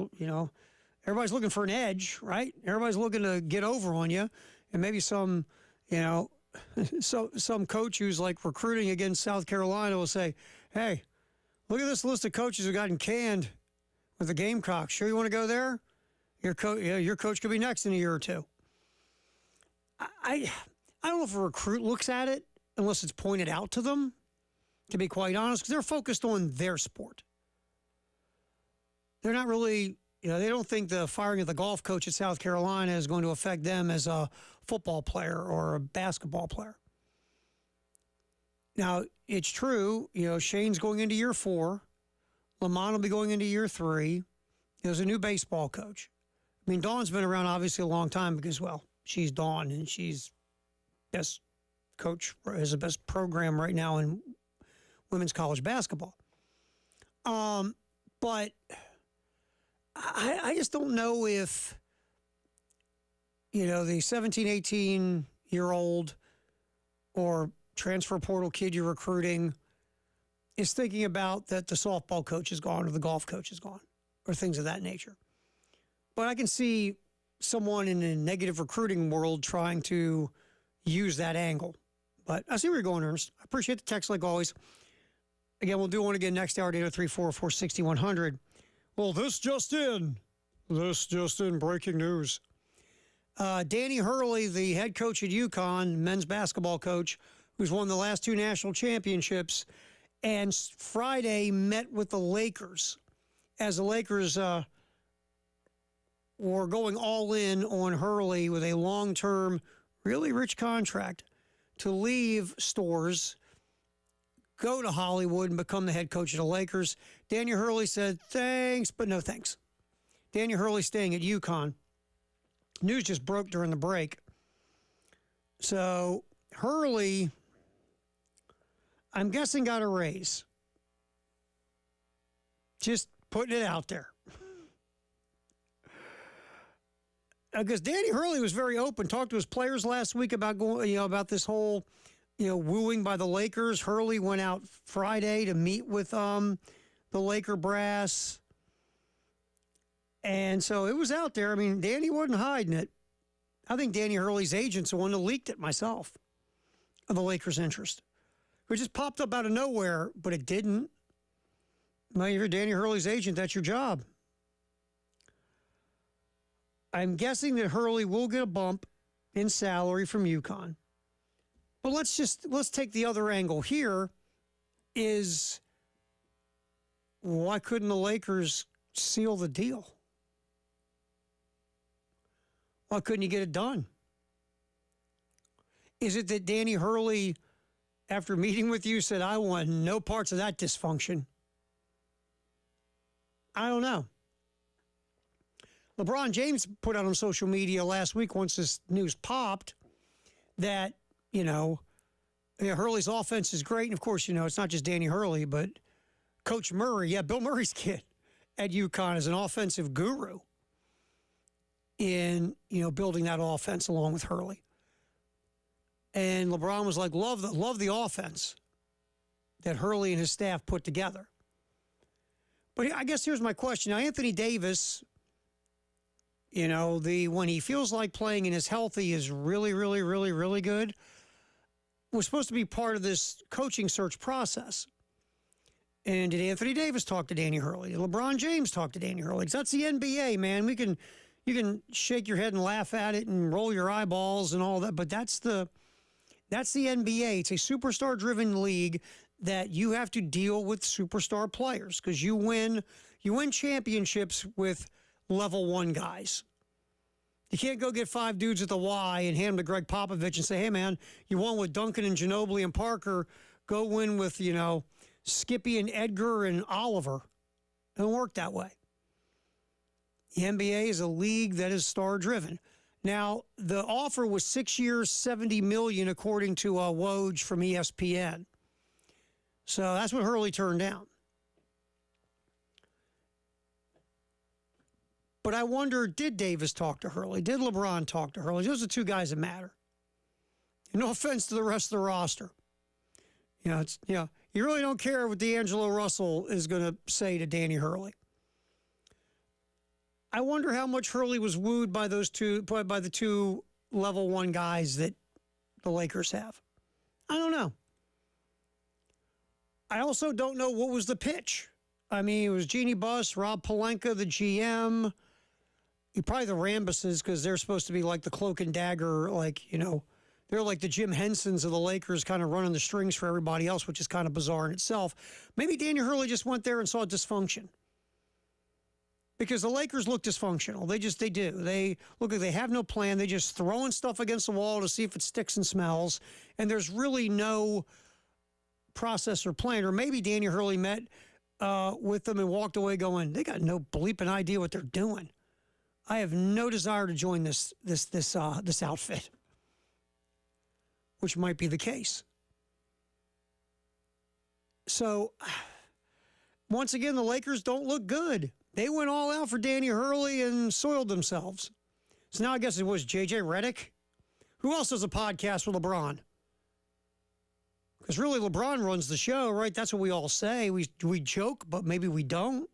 everybody's looking for an edge, right? Everybody's looking to get over on you. And maybe some coach who's like recruiting against South Carolina will say, hey, look at this list of coaches who gotten canned with the Gamecock. Sure you want to go there? Your coach could be next in a year or two. I don't know if a recruit looks at it unless it's pointed out to them, to be quite honest, because they're focused on their sport. They're not really, they don't think the firing of the golf coach at South Carolina is going to affect them as a football player or a basketball player. Now, it's true, Shane's going into year 4. Lamont will be going into year 3. There's a new baseball coach. I mean, Dawn's been around obviously a long time because, well, she's Dawn and she's best coach, has the best program right now in women's college basketball. But I just don't know if, the 17, 18-year-old or transfer portal kid you're recruiting is thinking about that the softball coach is gone or the golf coach is gone or things of that nature. But I can see someone in a negative recruiting world trying to use that angle. But I see where you're going, Ernest. I appreciate the text like always. Again, we'll do one again next hour at 803-404-6100. Well, this just in, breaking news. Danny Hurley, the head coach at UConn, men's basketball coach, who's won the last 2 national championships, and Friday met with the Lakers as the Lakers were going all in on Hurley with a long-term, really rich contract to leave Stores, go to Hollywood, and become the head coach of the Lakers. Danny Hurley said, thanks, but no thanks. Danny Hurley staying at UConn. News just broke during the break. So Hurley, I'm guessing, got a raise. Just putting it out there. Because Danny Hurley was very open, talked to his players last week about going, about this whole, wooing by the Lakers. Hurley went out Friday to meet with the Laker brass. And so it was out there. I mean, Danny wasn't hiding it. I think Danny Hurley's agent's the one that leaked it myself, of the Lakers' interest. It just popped up out of nowhere, but it didn't. Well, if you're Danny Hurley's agent, that's your job. I'm guessing that Hurley will get a bump in salary from UConn. But let's take the other angle here is, why couldn't the Lakers seal the deal? Why couldn't you get it done? Is it that Danny Hurley, after meeting with you, said, I want no parts of that dysfunction? I don't know. LeBron James put out on social media last week, once this news popped, that, Hurley's offense is great. And, of course, it's not just Danny Hurley, but Coach Murray, Bill Murray's kid at UConn is an offensive guru in, building that offense along with Hurley. And LeBron was like, love the offense that Hurley and his staff put together. But I guess here's my question. Now, Anthony Davis, when he feels like playing and is healthy is really, really, really, really good, was supposed to be part of this coaching search process. And did Anthony Davis talk to Danny Hurley? Did LeBron James talk to Danny Hurley? 'Cause that's the NBA, man. You can shake your head and laugh at it and roll your eyeballs and all that, but that's the NBA. It's a superstar-driven league that you have to deal with superstar players because you win championships with level 1 guys. You can't go get 5 dudes at the Y and hand them to Greg Popovich and say, hey, man, you won with Duncan and Ginobili and Parker. Go win with, Skippy and Edgar and Oliver. It don't work that way. The NBA is a league that is star-driven. Now, the offer was 6 years, $70 million, according to Woj from ESPN. So that's what Hurley turned down. But I wonder, did Davis talk to Hurley? Did LeBron talk to Hurley? Those are two guys that matter. No offense to the rest of the roster. You really don't care what D'Angelo Russell is going to say to Danny Hurley. I wonder how much Hurley was wooed by those two, by the two level one guys that the Lakers have. I don't know. I also don't know what was the pitch. I mean, it was Jeannie Buss, Rob Pelinka, the GM, probably the Rambuses, because they're supposed to be like the cloak and dagger, they're like the Jim Hensons of the Lakers, kind of running the strings for everybody else, which is kind of bizarre in itself. Maybe Daniel Hurley just went there and saw dysfunction. Because the Lakers look dysfunctional. They do. They look like they have no plan. They just throwing stuff against the wall to see if it sticks and smells. And there's really no process or plan. Or maybe Daniel Hurley met with them and walked away going, they got no bleeping idea what they're doing. I have no desire to join this outfit, which might be the case. So, once again, the Lakers don't look good. They went all out for Danny Hurley and soiled themselves. So now I guess it was J.J. Redick. Who else does a podcast with LeBron? Because really LeBron runs the show, right? That's what we all say. We joke, but maybe we don't.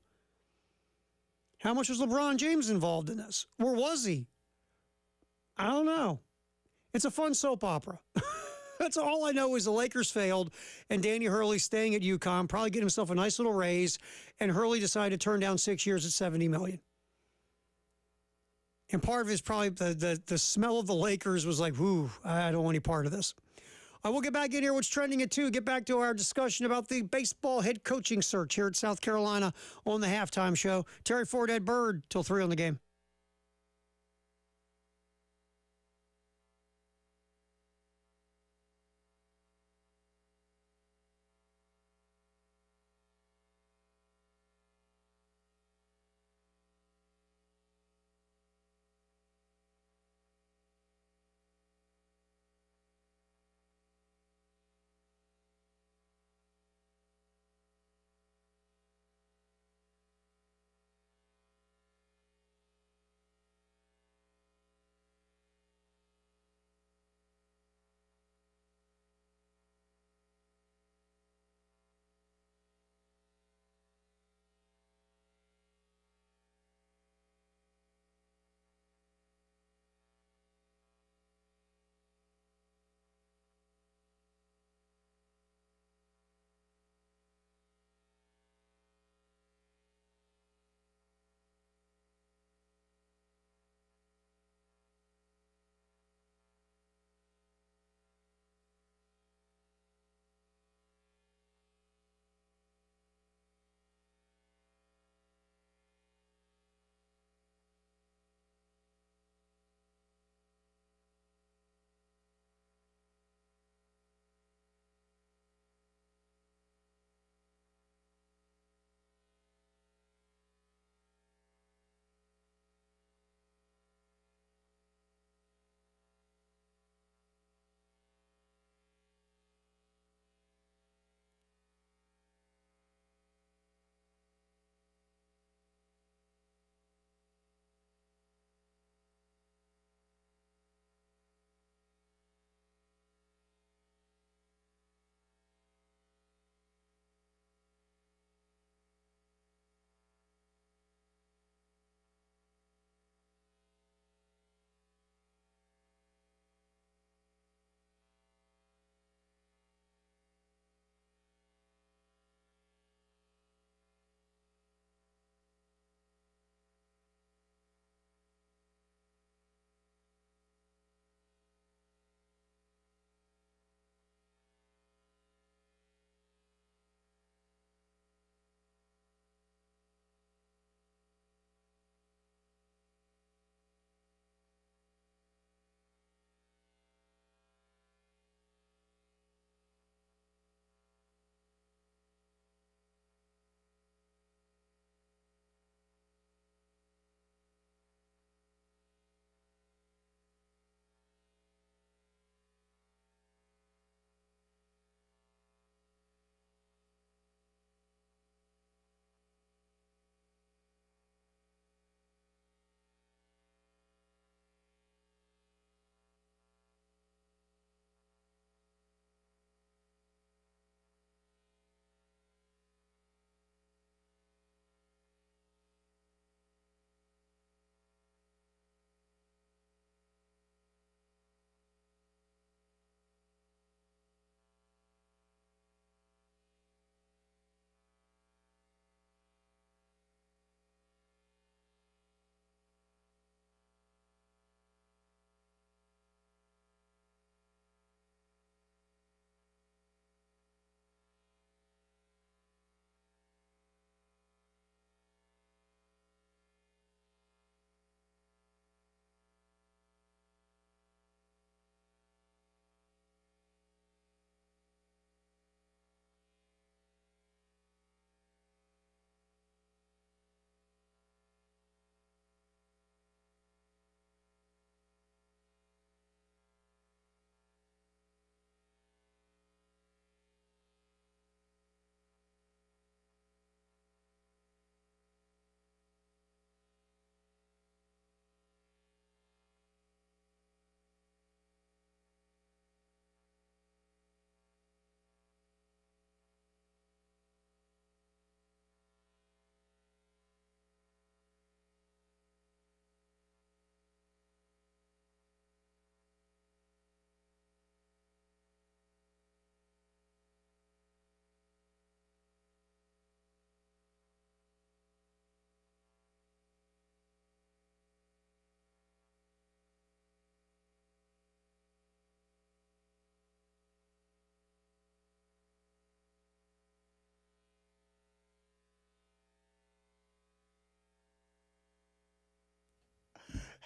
How much was LeBron James involved in this? Or was he? I don't know. It's a fun soap opera. That's all I know is the Lakers failed, and Danny Hurley staying at UConn, probably get himself a nice little raise, and Hurley decided to turn down 6 years at $70 million. And part of it is probably the smell of the Lakers was like, whoo, I don't want any part of this. I will get back in here. What's trending at 2? Get back to our discussion about the baseball head coaching search here at South Carolina on the Halftime Show. Terry Ford, Ed Bird, till 3 on the game.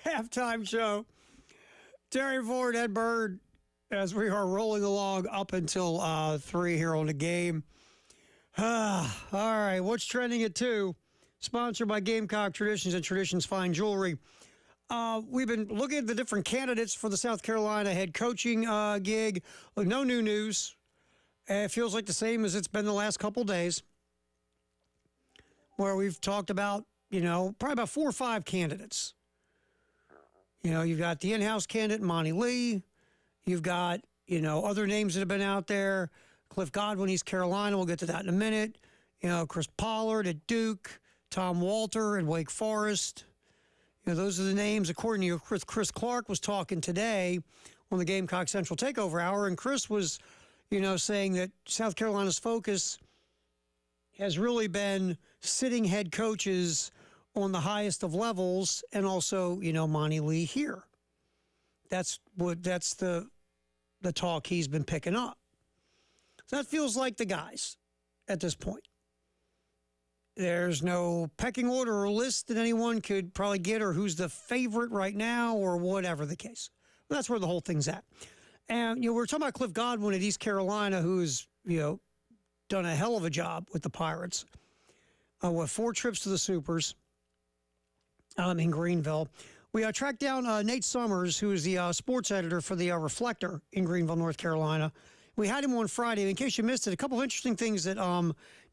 halftime show. Terry Ford, Ed Bird, as we are rolling along up until 3 here on the game. All right, what's trending at 2? Sponsored by Gamecock Traditions and Traditions Fine Jewelry. We've been looking at the different candidates for the South Carolina head coaching gig. Look, no new news. It feels like the same as it's been the last couple days, where we've talked about, probably about 4 or 5 candidates. You've got the in-house candidate, Monty Lee. You've got, other names that have been out there. Cliff Godwin, East Carolina. We'll get to that in a minute. Chris Pollard at Duke. Tom Walter at Wake Forest. Those are the names, according to Chris Clark was talking today on the Gamecock Central Takeover Hour, and Chris was, saying that South Carolina's focus has really been sitting head coaches on the highest of levels, and also, Monty Lee here. That's the talk he's been picking up. So that feels like the guys at this point. There's no pecking order or list that anyone could probably get, or who's the favorite right now, or whatever the case. But that's where the whole thing's at. And, we're talking about Cliff Godwin at East Carolina, who's, done a hell of a job with the Pirates. With 4 trips to the Supers in Greenville. We tracked down Nate Summers, who is the sports editor for the Reflector in Greenville, North Carolina. We had him on Friday. In case you missed it, a couple of interesting things that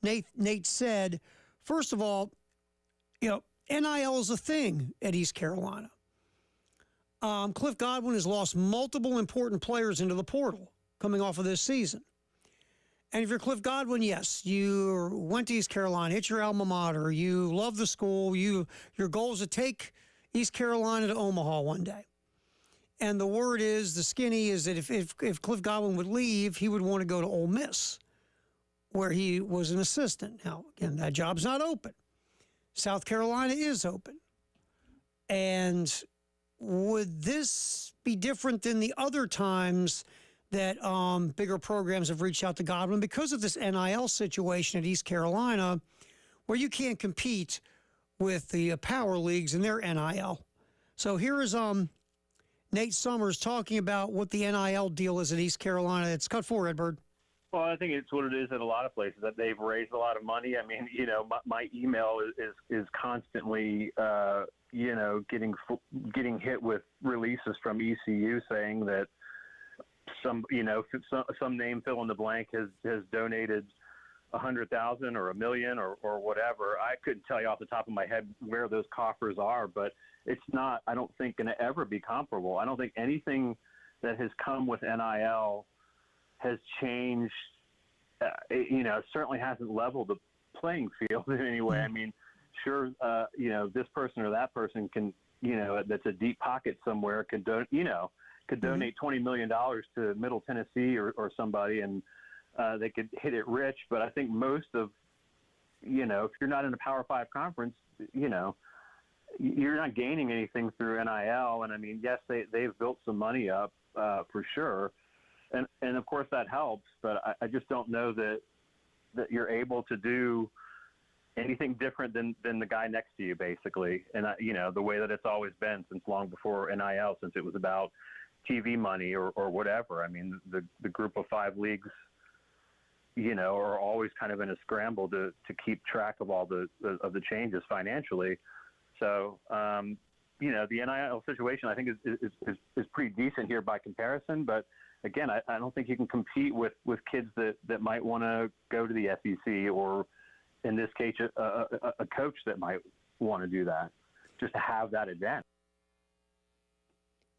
Nate said. First of all, NIL is a thing at East Carolina. Cliff Godwin has lost multiple important players into the portal coming off of this season. And if you're Cliff Godwin, yes, you went to East Carolina, it's your alma mater, you love the school, your goal is to take East Carolina to Omaha one day. And the word is, the skinny is that if Cliff Godwin would leave, he would want to go to Ole Miss, where he was an assistant. Now, again, that job's not open. South Carolina is open. And would this be different than the other times that bigger programs have reached out to Godwin because of this NIL situation at East Carolina, where you can't compete with the power leagues and their NIL? So here is Nate Summers talking about what the NIL deal is at East Carolina. It's cut for, Edward. Well, I think it's what it is at a lot of places, that they've raised a lot of money. I mean, my email is constantly, getting hit with releases from ECU saying that some name fill in the blank has donated $100,000 or $1 million or whatever. I couldn't tell you off the top of my head where those coffers are, but it's not, I don't think, going to ever be comparable. I don't think anything that has come with NIL has changed, certainly hasn't leveled the playing field in any way. I mean, sure, this person or that person can, that's a deep pocket somewhere could donate $20 million to Middle Tennessee or somebody, and they could hit it rich. But I think most of, if you're not in a Power 5 conference, you're not gaining anything through NIL. And I mean, yes, they've built some money up for sure. And of course that helps, but I just don't know that you're able to do anything different than the guy next to you, basically. And the way that it's always been since long before NIL, since it was about TV money or whatever. I mean, the group of 5 leagues, are always kind of in a scramble to keep track of all the changes financially. So, the NIL situation, I think is pretty decent here by comparison, but again, I don't think you can compete with kids that might want to go to the SEC, or in this case, a coach that might want to do that, just to have that advantage.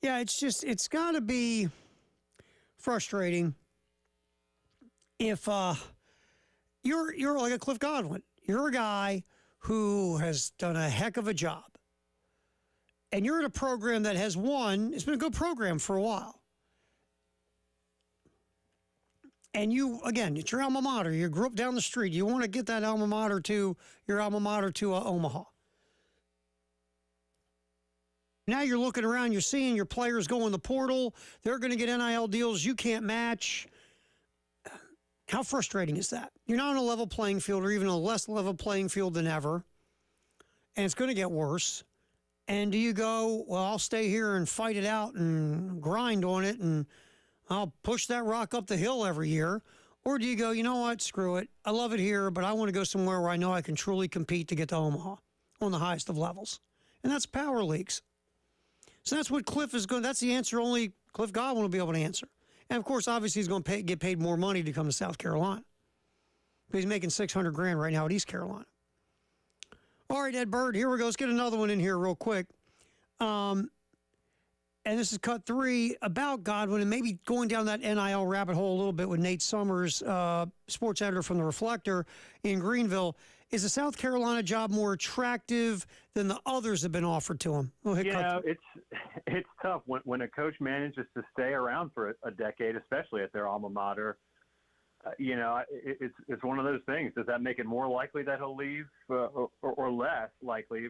Yeah, it's got to be frustrating if you're like a Cliff Godwin. You're a guy who has done a heck of a job, and you're in a program that has won. It's been a good program for a while. And you, again, it's your alma mater. You grew up down the street. You want to get that alma mater to Omaha. Now you're looking around, you're seeing your players go in the portal. They're going to get NIL deals you can't match. How frustrating is that? You're not on a level playing field, or even a less level playing field than ever. And it's going to get worse. And do you go, well, I'll stay here and fight it out and grind on it and I'll push that rock up the hill every year? Or do you go, you know what, screw it. I love it here, but I want to go somewhere where I know I can truly compete to get to Omaha on the highest of levels. And that's power leagues. So that's what Cliff is going, that's the answer only Cliff Godwin will be able to answer. And of course, obviously he's going to get paid more money to come to South Carolina. But he's making $600,000 right now at East Carolina. All right, Ed Bird, here we go. Let's get another one in here real quick. And this is cut 3 about Godwin and maybe going down that NIL rabbit hole a little bit with Nate Summers, sports editor from The Reflector in Greenville. Is the South Carolina job more attractive than the others have been offered to him? It's tough when a coach manages to stay around for a decade, especially at their alma mater. It's one of those things. Does that make it more likely that he'll leave or less likely?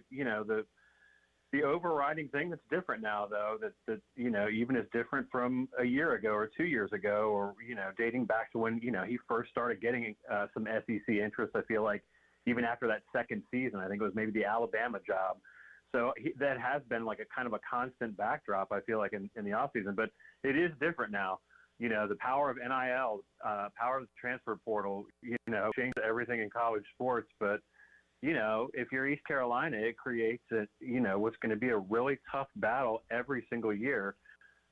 The overriding thing that's different now, though, that even is different from a year ago or 2 years ago, or dating back to when he first started getting some SEC interest. I feel like even after that second season, I think it was maybe the Alabama job. So that has been like a kind of a constant backdrop, I feel like, in the offseason. But it is different now. The power of NIL, power of the transfer portal, changed everything in college sports. But, if you're East Carolina, it creates what's going to be a really tough battle every single year.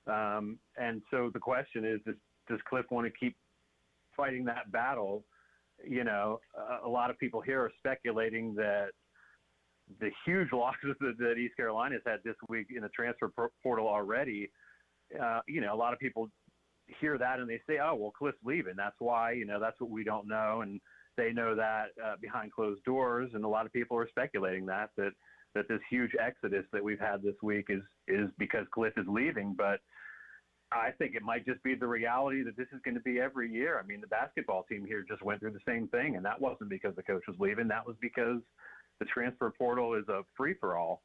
And so the question is, does Cliff want to keep fighting that battle? A lot of people here are speculating that the huge losses that East Carolina has had this week in the transfer portal already, a lot of people hear that and they say, oh, well, Cliff's leaving. That's why, that's what we don't know. And they know that behind closed doors. And a lot of people are speculating that this huge exodus that we've had this week is because Cliff is leaving. But I think it might just be the reality that this is going to be every year. I mean, the basketball team here just went through the same thing, and that wasn't because the coach was leaving. That was because the transfer portal is a free-for-all.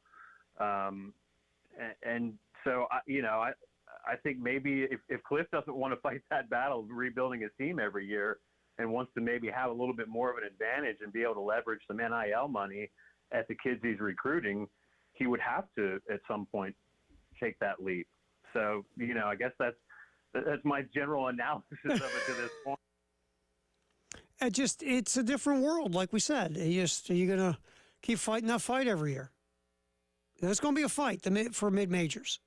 And so, I think maybe if Cliff doesn't want to fight that battle of rebuilding his team every year and wants to maybe have a little bit more of an advantage and be able to leverage some NIL money at the kids he's recruiting, he would have to at some point take that leap. So, I guess that's my general analysis of it to this point. It's a different world, like we said. You're going to keep fighting that fight every year. It's going to be a fight for mid-majors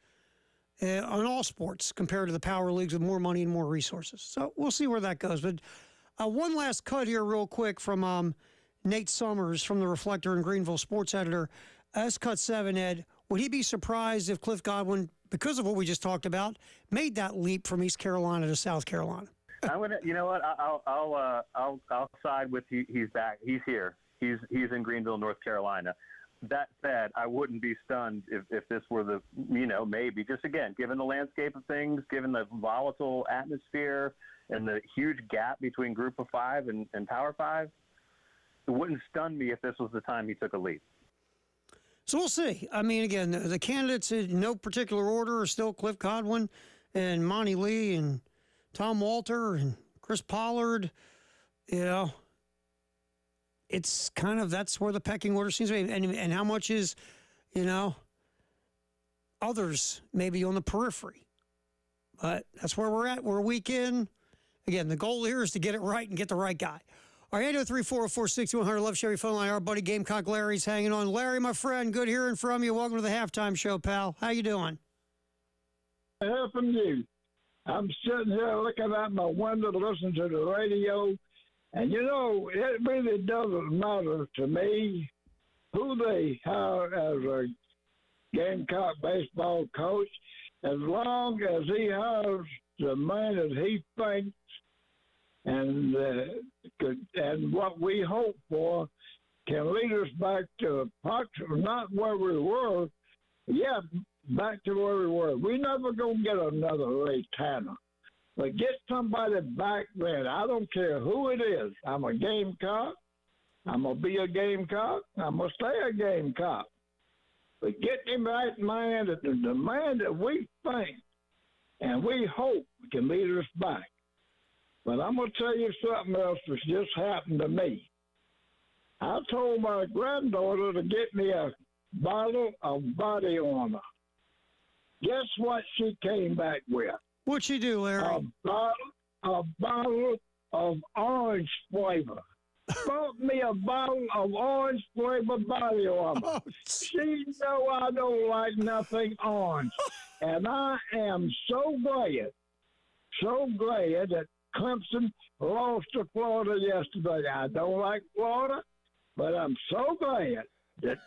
on all sports compared to the power leagues with more money and more resources. So we'll see where that goes. But one last cut here real quick from Nate Summers from The Reflector and Greenville sports editor. That's cut 7, Ed. Would he be surprised if Cliff Godwin, because of what we just talked about, made that leap from East Carolina to South Carolina? I'm gonna, I'll side with you. He's back. He's here. He's in Greenville, North Carolina. That said, I wouldn't be stunned if this were the, maybe just again, given the landscape of things, given the volatile atmosphere and the huge gap between Group of Five and Power Five, it wouldn't stun me if this was the time he took a leap. So we'll see. I mean, again, the candidates in no particular order are still Cliff Godwin and Monty Lee and Tom Walter and Chris Pollard. It's kind of, that's where the pecking order seems to be. And how much is, others maybe on the periphery. But that's where we're at. We're a week in. Again, the goal here is to get it right and get the right guy. All right, 803-404-6100, Love Chevy phone line. Our buddy Gamecock Larry's hanging on. Larry, my friend, good hearing from you. Welcome to the halftime show, pal. How you doing? Helping you. I'm sitting here looking out my window to listen to the radio, and it really doesn't matter to me who they hire as a Gamecock baseball coach, as long as he hires the man that he thinks and what we hope for can lead us back to not where we were, back to where we were. We're never going to get another Ray Tanner. But get somebody back then. I don't care who it is. I'm a Gamecock. I'm going to be a Gamecock. I'm going to stay a Gamecock. But get him right man, the man that we think and we hope can lead us back. But I'm going to tell you something else that's just happened to me. I told my granddaughter to get me a bottle of body armor. Guess what she came back with? What'd she do, Larry? A bottle of orange flavor. Bought me a bottle of orange flavor body armor. Oh, She know I don't like nothing orange. And I am so glad that Clemson lost to Florida yesterday. I don't like Florida, but I'm so glad that.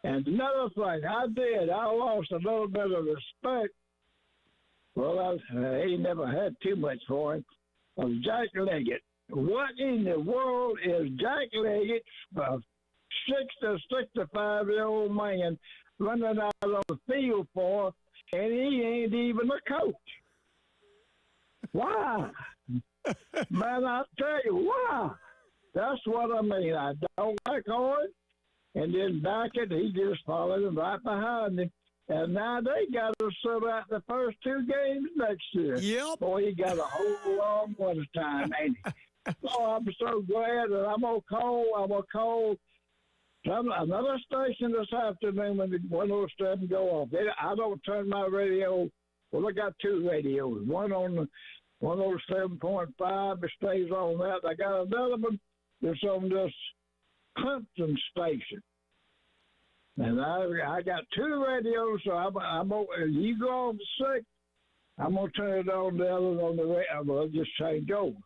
And another thing, I lost a little bit of respect. Well, he never had too much for him. Of Jack Leggett. What in the world is Jack Leggett, a 65-year-old man, running out on the field for, and he ain't even a coach? Why? Man, I tell you, why? That's what I mean. I don't like orange. And then Beckett, he just followed him right behind him. And now they got to sit out the first 2 games next year. Yep. Boy, he got a whole long one time, ain't he? Oh, I'm so glad that I'm going to call another station this afternoon when the 107 go off. I don't turn my radio. Well, I got 2 radios. One on the 107.5, it stays on that. I got another one that's on this Clemson station. And I got 2 radios, so I'm you go on the 6, I'm going to turn it on the other on the radio. Well, just change over.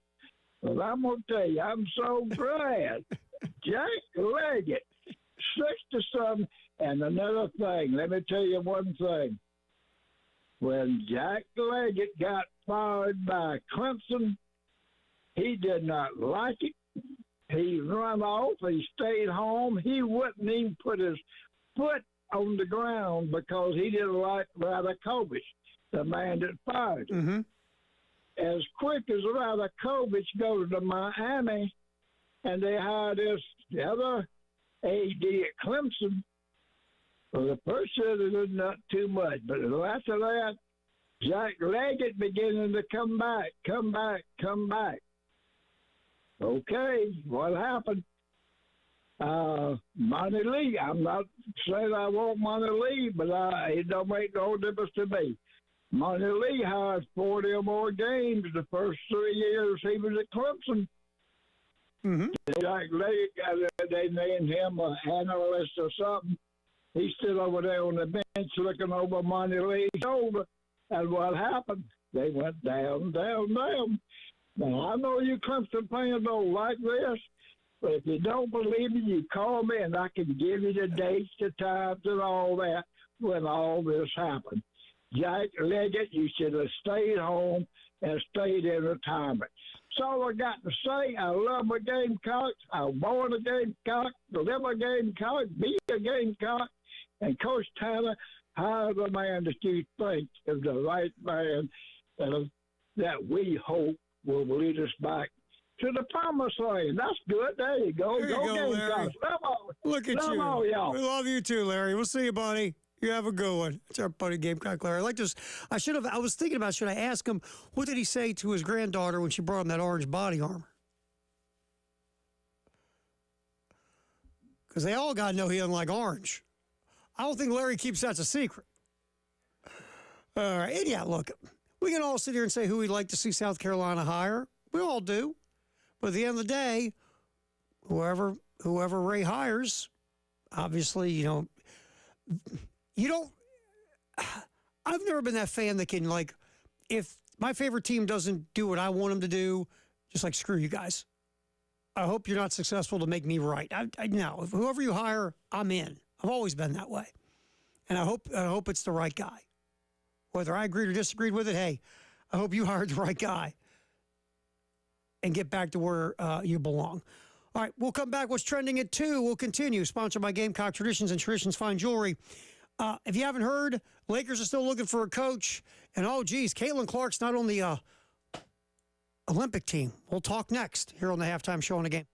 But I'm going to tell you, I'm so glad. Jack Leggett, 6-7. And another thing, let me tell you one thing. When Jack Leggett got fired by Clemson, he did not like it. He run off. He stayed home. He wouldn't even put his foot on the ground because he didn't like Radakovich, the man that fired him. Mm-hmm. As quick as Radakovich goes to Miami, and they hired the other AD at Clemson. Well, the first year they did not too much, but after that, Jack Leggett beginning to come back. Okay, what happened? Monty Lee. I'm not saying I want Monty Lee, but it don't make no difference to me. Monty Lee had 40 or more games the first 3 years he was at Clemson. Mm-hmm. Jack Leggett, they named him an analyst or something. He stood over there on the bench looking over Monty Lee's shoulder. And what happened? They went down. Now, I know you Clemson fans don't like this, but if you don't believe me, you call me and I can give you the dates, the times, and all that when all this happened. Jack Leggett, you should have stayed home and stayed in retirement. That's all I got to say. I love my Gamecocks. I was born a Gamecock, live a Gamecock, be a Gamecock. And Coach Tanner hired a man that you think is the right man that we hope will lead us back to the promised land. That's good. There you go. There you go, Gamecocks. Look at Love you. all y'all. We love you too, Larry. We'll see you, buddy. You have a good one. It's our buddy Gamecock Larry. I was thinking about, should I ask him, what did he say to his granddaughter when she brought him that orange body armor? Because they all got to know he doesn't like orange. I don't think Larry keeps that a secret. All right. And yeah, look, we can all sit here and say who we'd like to see South Carolina hire. We all do. But at the end of the day, whoever Ray hires, obviously, you don't. I've never been that fan that can, like, if my favorite team doesn't do what I want them to do, just like, screw you guys. I hope you're not successful to make me right. No, whoever you hire, I'm in. I've always been that way. And I hope it's the right guy. Whether I agreed or disagreed with it, hey, I hope you hired the right guy and get back to where you belong. All right, we'll come back. What's trending at 2? We'll continue. Sponsored by Gamecock Traditions and Traditions Fine Jewelry. If you haven't heard, Lakers are still looking for a coach. And, oh, geez, Caitlin Clark's not on the Olympic team. We'll talk next here on the Halftime Show on the Game.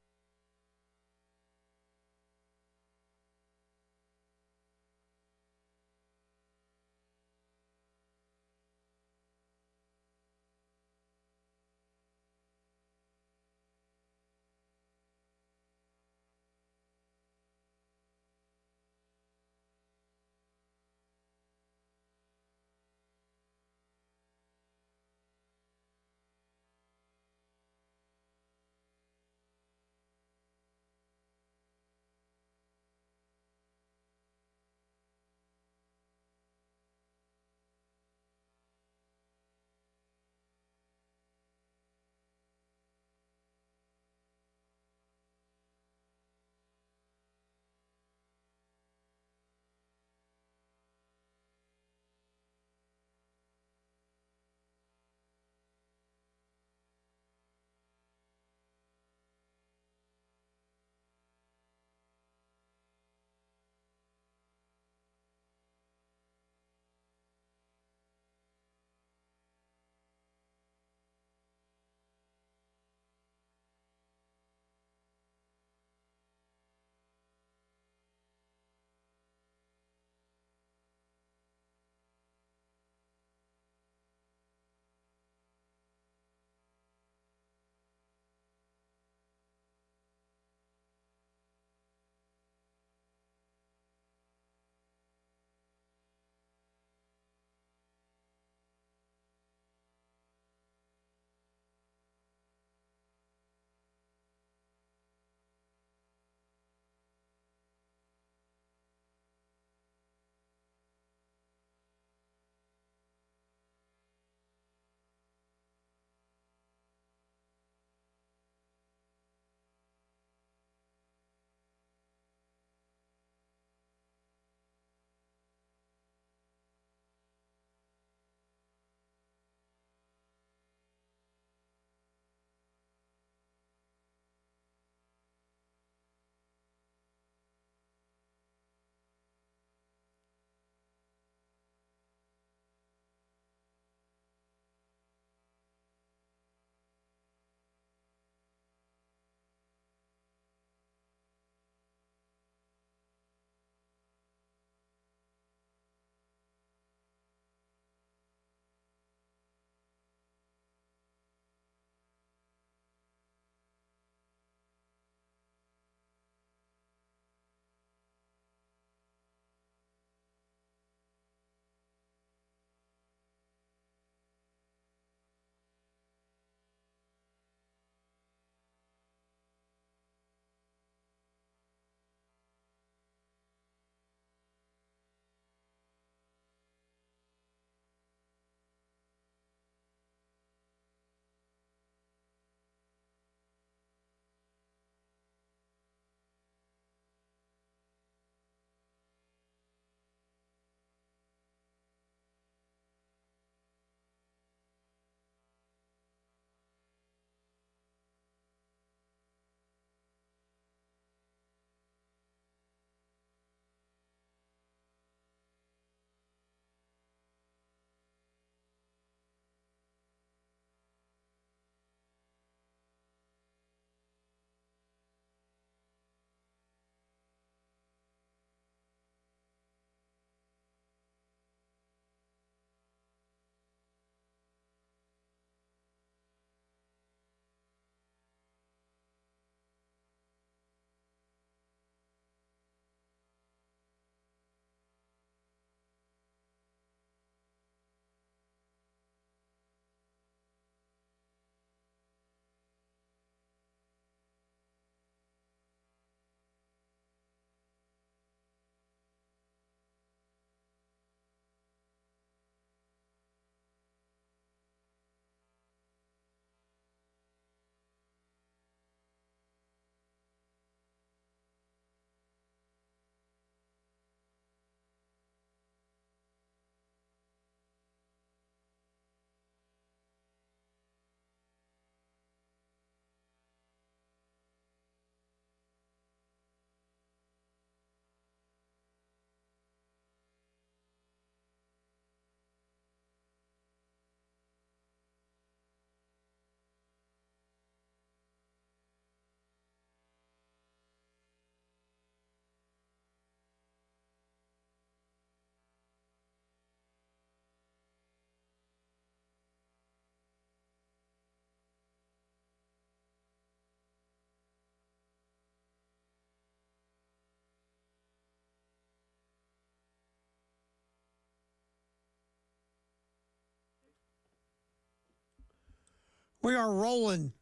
We are rolling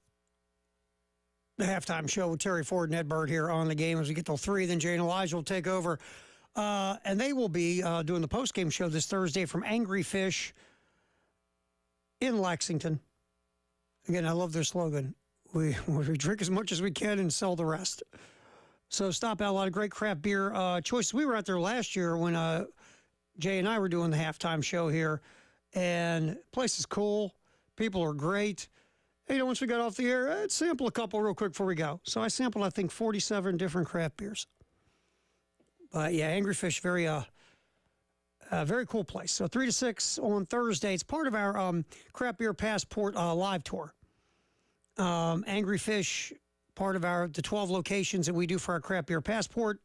the halftime show with Terry Ford and Ed Bird here on the game as we get till 3. Then Jay and Elijah will take over. And they will be doing the postgame show this Thursday from Angry Fish in Lexington. Again, I love their slogan. We drink as much as we can and sell the rest. So stop out. A lot of great craft beer choices. We were out there last year when Jay and I were doing the halftime show here. And the place is cool. People are great. You know, once we got off the air, I'd sample a couple real quick before we go. So I sampled, I think, 47 different craft beers. But yeah, Angry Fish, very cool place. So 3 to 6 on Thursday. It's part of our Craft Beer Passport live tour. Angry Fish, part of the 12 locations that we do for our Craft Beer Passport.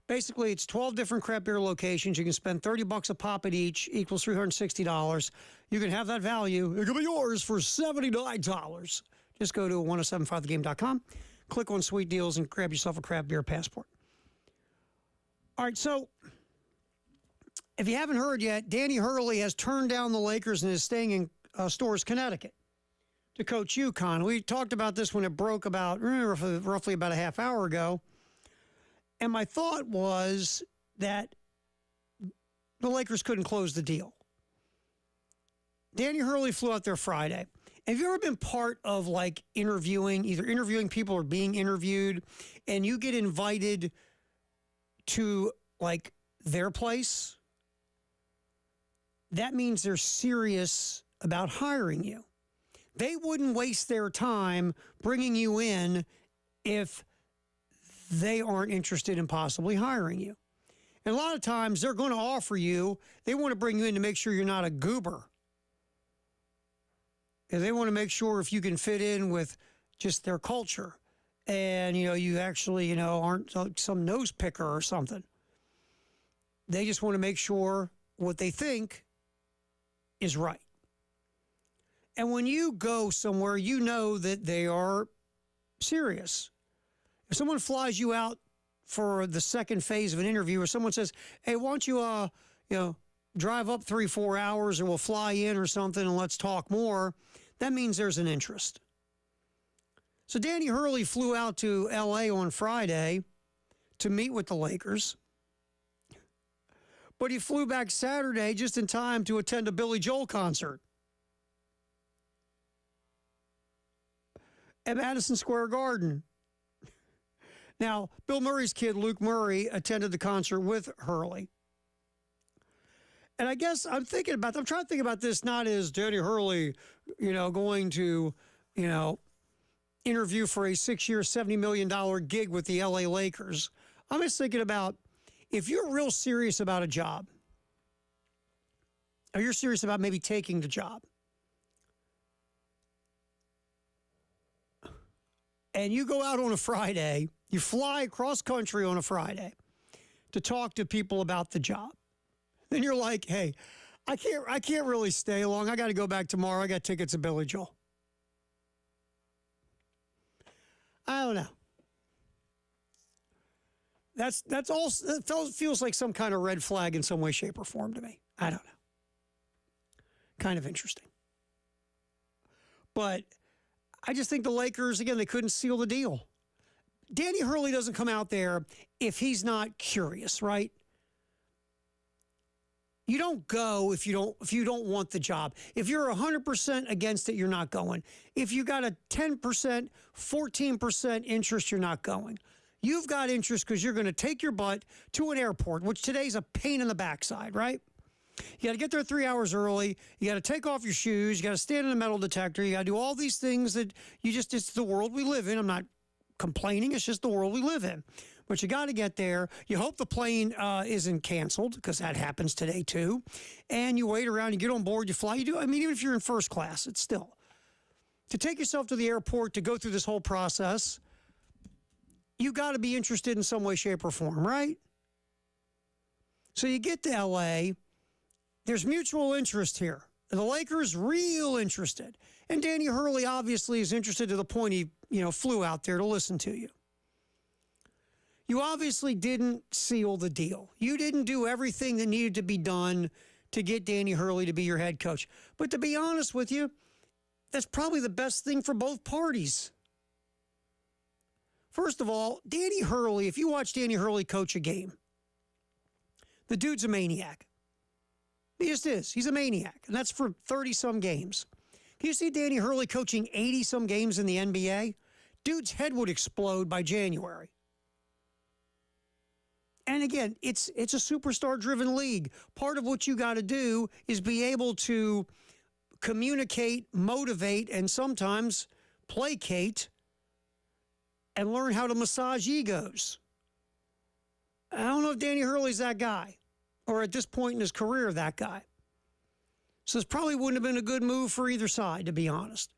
Basically, it's 12 different craft beer locations. You can spend $30 a pop at each, equals $360. You can have that value. It can be yours for $79. Just go to 1075thegame.com, click on Sweet Deals, and grab yourself a Craft Beer Passport. All right, so if you haven't heard yet, Danny Hurley has turned down the Lakers and is staying in Storrs, Connecticut to coach UConn. We talked about this when it broke about roughly about a half hour ago. And my thought was that the Lakers couldn't close the deal. Danny Hurley flew out there Friday. Have you ever been part of like either interviewing people or being interviewed, and you get invited to like their place? That means they're serious about hiring you. They wouldn't waste their time bringing you in if they aren't interested in possibly hiring you. And a lot of times they're going to offer you, they want to bring you in to make sure you're not a goober. And they want to make sure if you can fit in with just their culture and, you actually, aren't some nose picker or something. They just want to make sure what they think is right. And when you go somewhere, you know that they are serious. If someone flies you out for the second phase of an interview, or someone says, hey, why don't you, drive up 3-4 hours, or we'll fly in or something and let's talk more, that means there's an interest. So Danny Hurley flew out to L.A. on Friday to meet with the Lakers, but he flew back Saturday just in time to attend a Billy Joel concert at Madison Square Garden. Now, Bill Murray's kid, Luke Murray, attended the concert with Hurley. And I guess I'm trying to think about this not as Danny Hurley, going to, interview for a 6-year, $70 million gig with the LA Lakers. I'm just thinking about if you're real serious about a job, or you're serious about maybe taking the job, and you go out on a Friday, you fly across country on a Friday to talk to people about the job. Then you're like, hey, I can't really stay long. I got to go back tomorrow. I got tickets to Billy Joel. I don't know. That's all. That feels like some kind of red flag in some way, shape, or form to me. I don't know. Kind of interesting. But I just think the Lakers, again, they couldn't seal the deal. Danny Hurley doesn't come out there if he's not curious, right? You don't go if you don't want the job. If you're 100% against it, you're not going. If you got a 10%, 14% interest, you're not going. You've got interest because you're going to take your butt to an airport, which today's a pain in the backside, right? You got to get there 3 hours early. You got to take off your shoes. You got to stand in a metal detector. You got to do all these things that it's the world we live in. I'm not complaining. It's just the world we live in. But you got to get there. You hope the plane isn't canceled, because that happens today too. And you wait around, you get on board, you fly. Even if you're in first class, it's still. To take yourself to the airport, to go through this whole process, you got to be interested in some way, shape, or form, right? So you get to L.A., there's mutual interest here. The Lakers real interested. And Danny Hurley obviously is interested to the point he, flew out there to listen to you. You obviously didn't seal the deal. You didn't do everything that needed to be done to get Danny Hurley to be your head coach. But to be honest with you, that's probably the best thing for both parties. First of all, Danny Hurley, if you watch Danny Hurley coach a game, the dude's a maniac. He just is. He's a maniac, and that's for 30-some games. Can you see Danny Hurley coaching 80-some games in the NBA? Dude's head would explode by January. And again, it's a superstar-driven league. Part of what you got to do is be able to communicate, motivate, and sometimes placate and learn how to massage egos. I don't know if Danny Hurley's that guy, or at this point in his career, that guy. So this probably wouldn't have been a good move for either side, to be honest.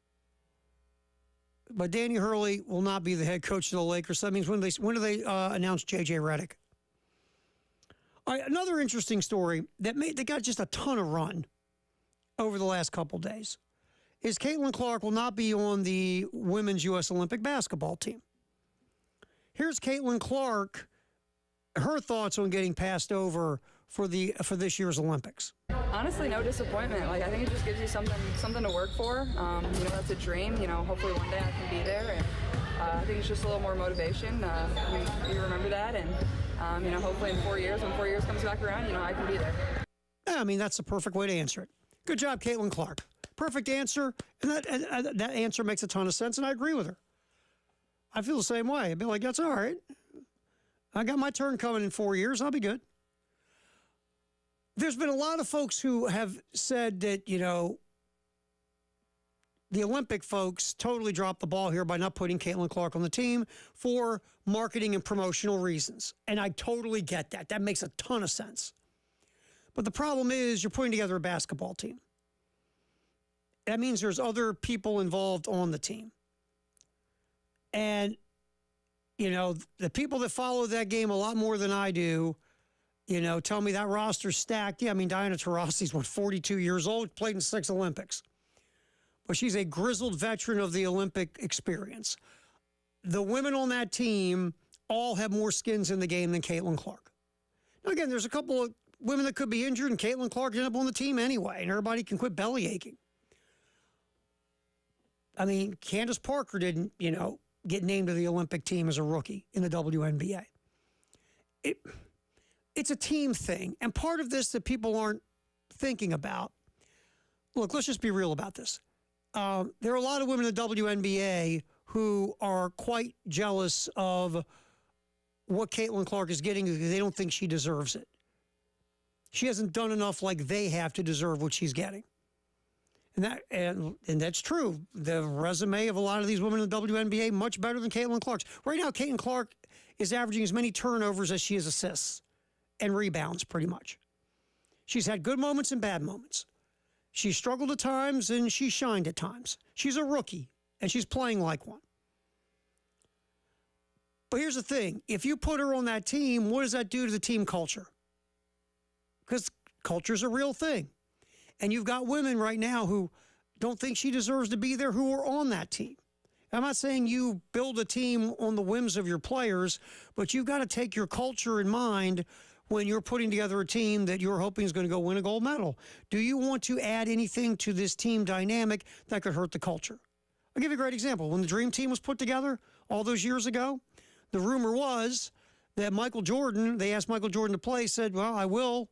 But Danny Hurley will not be the head coach of the Lakers. So that means when do they announce J.J. Redick? All right, another interesting story that got just a ton of run over the last couple days is Caitlin Clark will not be on the women's U.S. Olympic basketball team. Here's Caitlin Clark, her thoughts on getting passed over for this year's Olympics. Honestly, no disappointment. I think it just gives you something to work for. That's a dream. Hopefully one day I can be there, and I think it's just a little more motivation. You remember that, and hopefully in 4 years, when 4 years comes back around, I can be there. Yeah, that's the perfect way to answer it. Good job, Caitlin Clark. Perfect answer, and that answer makes a ton of sense, and I agree with her. I feel the same way. I'd be like, that's all right. I got my turn coming in 4 years. I'll be good. There's been a lot of folks who have said that, the Olympic folks totally dropped the ball here by not putting Caitlin Clark on the team for marketing and promotional reasons. And I totally get that. That makes a ton of sense. But the problem is you're putting together a basketball team. That means there's other people involved on the team. And, the people that follow that game a lot more than I do, tell me that roster's stacked. Yeah, Diana Taurasi's, 42 years old, played in 6 Olympics. But she's a grizzled veteran of the Olympic experience. The women on that team all have more skins in the game than Caitlin Clark. Now, again, there's a couple of women that could be injured, and Caitlin Clark ended up on the team anyway, and everybody can quit belly aching. Candace Parker didn't, get named to the Olympic team as a rookie in the WNBA. It's a team thing. And part of this that people aren't thinking about, look, let's just be real about this. There are a lot of women in the WNBA who are quite jealous of what Caitlin Clark is getting because they don't think she deserves it. She hasn't done enough like they have to deserve what she's getting. And that's true. The resume of a lot of these women in the WNBA much better than Caitlin Clark's. Right now, Caitlin Clark is averaging as many turnovers as she has assists and rebounds, pretty much. She's had good moments and bad moments. She struggled at times and she shined at times. She's a rookie and she's playing like one. But here's the thing. If you put her on that team, what does that do to the team culture? Because culture's a real thing. And you've got women right now who don't think she deserves to be there who are on that team. I'm not saying you build a team on the whims of your players, but you've got to take your culture in mind when you're putting together a team that you're hoping is going to go win a gold medal. Do you want to add anything to this team dynamic that could hurt the culture? I'll give you a great example. When the Dream Team was put together all those years ago, the rumor was that Michael Jordan, they asked Michael Jordan to play, said, well, I will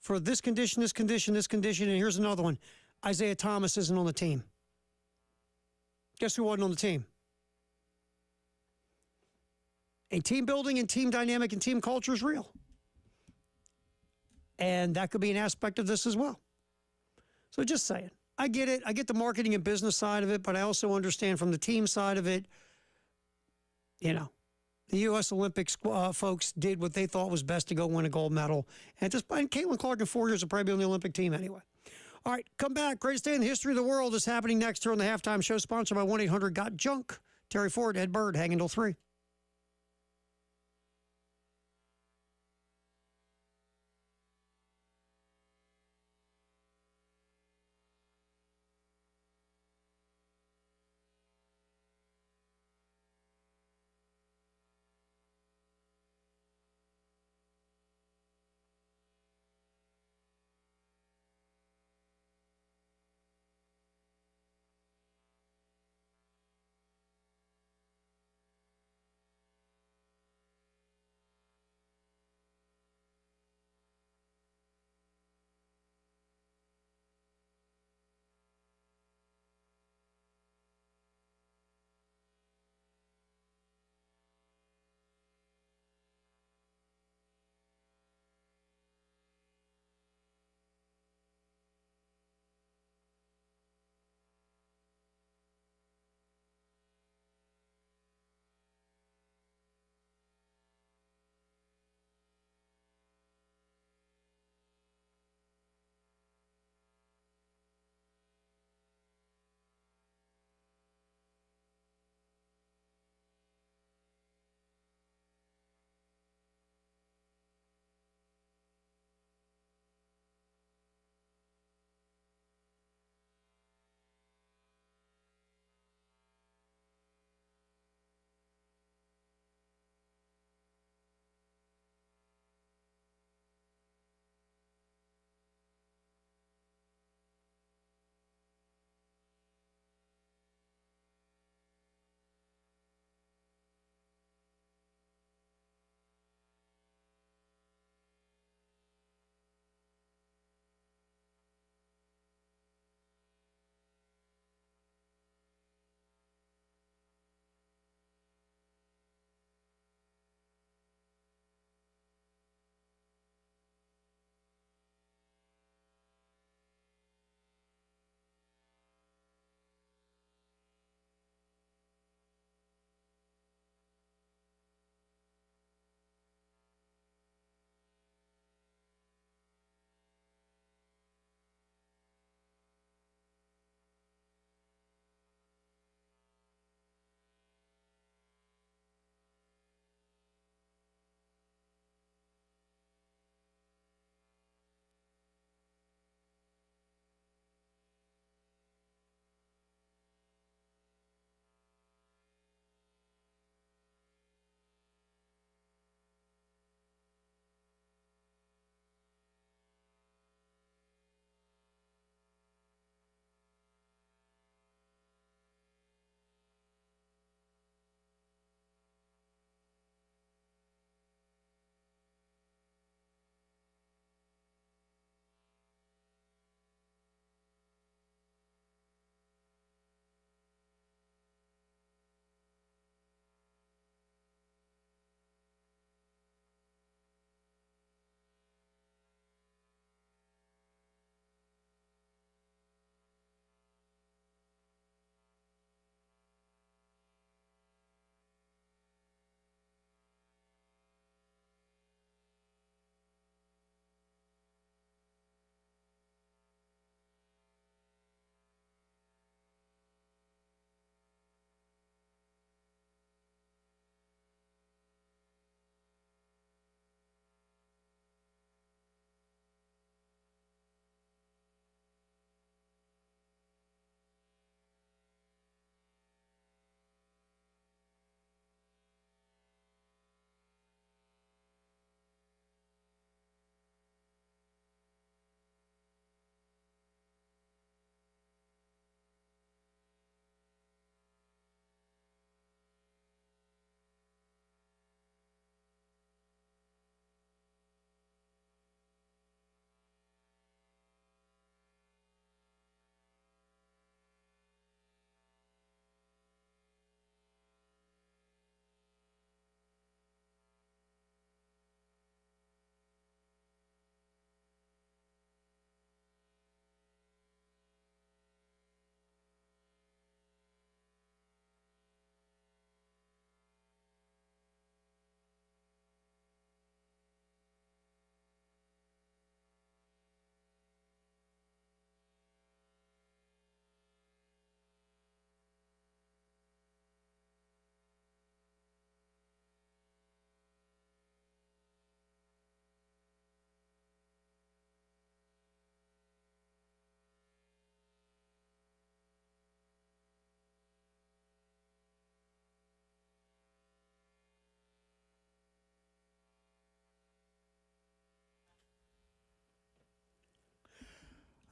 for this condition, this condition, this condition, and here's another one. Isaiah Thomas isn't on the team. Guess who wasn't on the team? And team building and team dynamic and team culture is real. And that could be an aspect of this as well. So just saying. I get it. I get the marketing and business side of it, but I also understand from the team side of it, the U.S. Olympics folks did what they thought was best to go win a gold medal. And at this point, Caitlin Clark in 4 years will probably be on the Olympic team anyway. All right, come back. Greatest day in the history of the world is happening next here on the Halftime Show, sponsored by 1-800-GOT-JUNK. Terry Ford, Ed Bird, hanging till 3.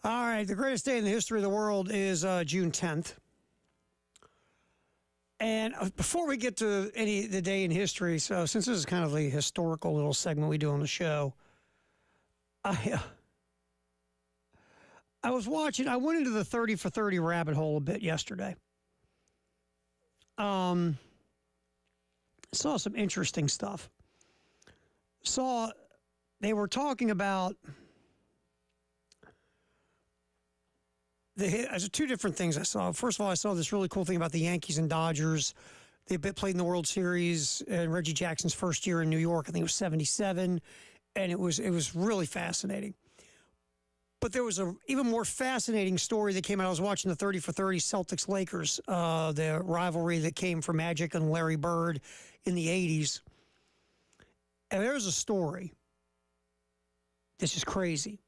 All right, the greatest day in the history of the world is June 10th. And before we get to the day in history, so since this is kind of a historical little segment we do on the show, I was watching, I went into the 30 for 30 rabbit hole a bit yesterday. Saw some interesting stuff. They were talking about there's two different things I saw. First of all, I saw this really cool thing about the Yankees and Dodgers. They played in the World Series in Reggie Jackson's first year in New York. I think it was 1977, and it was really fascinating. But there was an even more fascinating story that came out. I was watching the 30 for 30 Celtics-Lakers, the rivalry that came from Magic and Larry Bird in the 80s. And there's a story. This is crazy.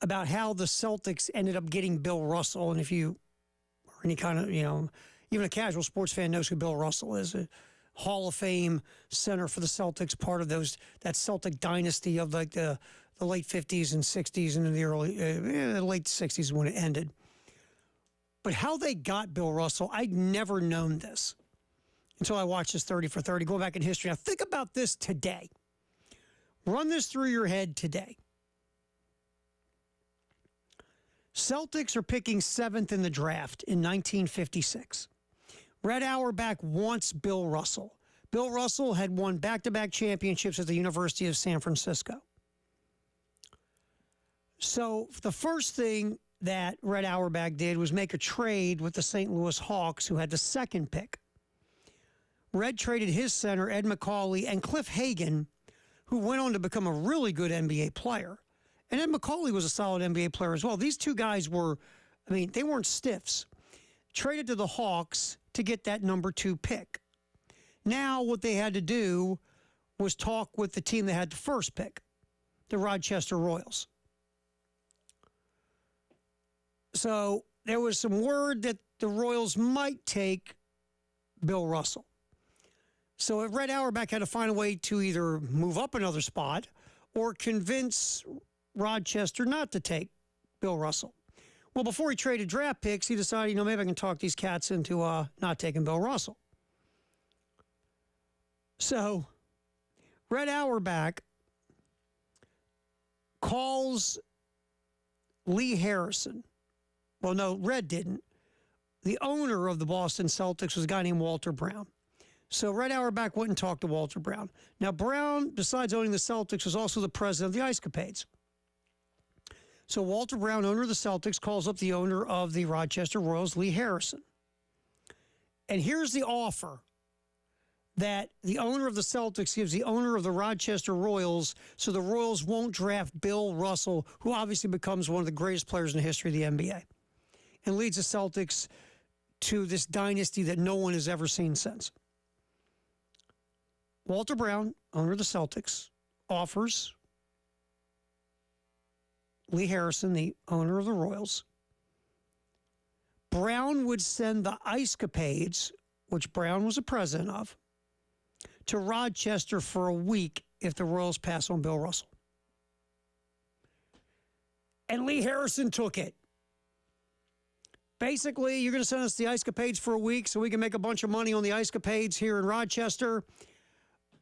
About how the Celtics ended up getting Bill Russell. And if you are any kind of, even a casual sports fan knows who Bill Russell is, a Hall of Fame center for the Celtics, part of that Celtic dynasty of like the late 50s and 60s and in the late 60s when it ended. But how they got Bill Russell, I'd never known this until I watched this 30 for 30. Go back in history. Now think about this today. Run this through your head today. Celtics are picking 7th in the draft in 1956. Red Auerbach wants Bill Russell. Bill Russell had won back-to-back championships at the University of San Francisco. So the first thing that Red Auerbach did was make a trade with the St. Louis Hawks, who had the second pick. Red traded his center, Ed McCauley, and Cliff Hagan, who went on to become a really good NBA player. And Ed McCauley was a solid NBA player as well. These two guys they weren't stiffs. Traded to the Hawks to get that number 2 pick. Now what they had to do was talk with the team that had the first pick, the Rochester Royals. So there was some word that the Royals might take Bill Russell. So Red Auerbach had to find a way to either move up another spot or convince Rochester not to take Bill Russell. Well, before he traded draft picks, he decided, maybe I can talk these cats into not taking Bill Russell. So Red Auerbach calls Lee Harrison. Well, no, Red didn't. The owner of the Boston Celtics was a guy named Walter Brown. So Red Auerbach went and talked to Walter Brown. Now, Brown, besides owning the Celtics, was also the president of the Ice Capades. So Walter Brown, owner of the Celtics, calls up the owner of the Rochester Royals, Lee Harrison. And here's the offer that the owner of the Celtics gives the owner of the Rochester Royals so the Royals won't draft Bill Russell, who obviously becomes one of the greatest players in the history of the NBA and leads the Celtics to this dynasty that no one has ever seen since. Walter Brown, owner of the Celtics, offers Lee Harrison, the owner of the Royals. Brown would send the Ice Capades, which Brown was the president of, to Rochester for a week if the Royals pass on Bill Russell. And Lee Harrison took it. Basically, you're going to send us the Ice Capades for a week so we can make a bunch of money on the Ice Capades here in Rochester.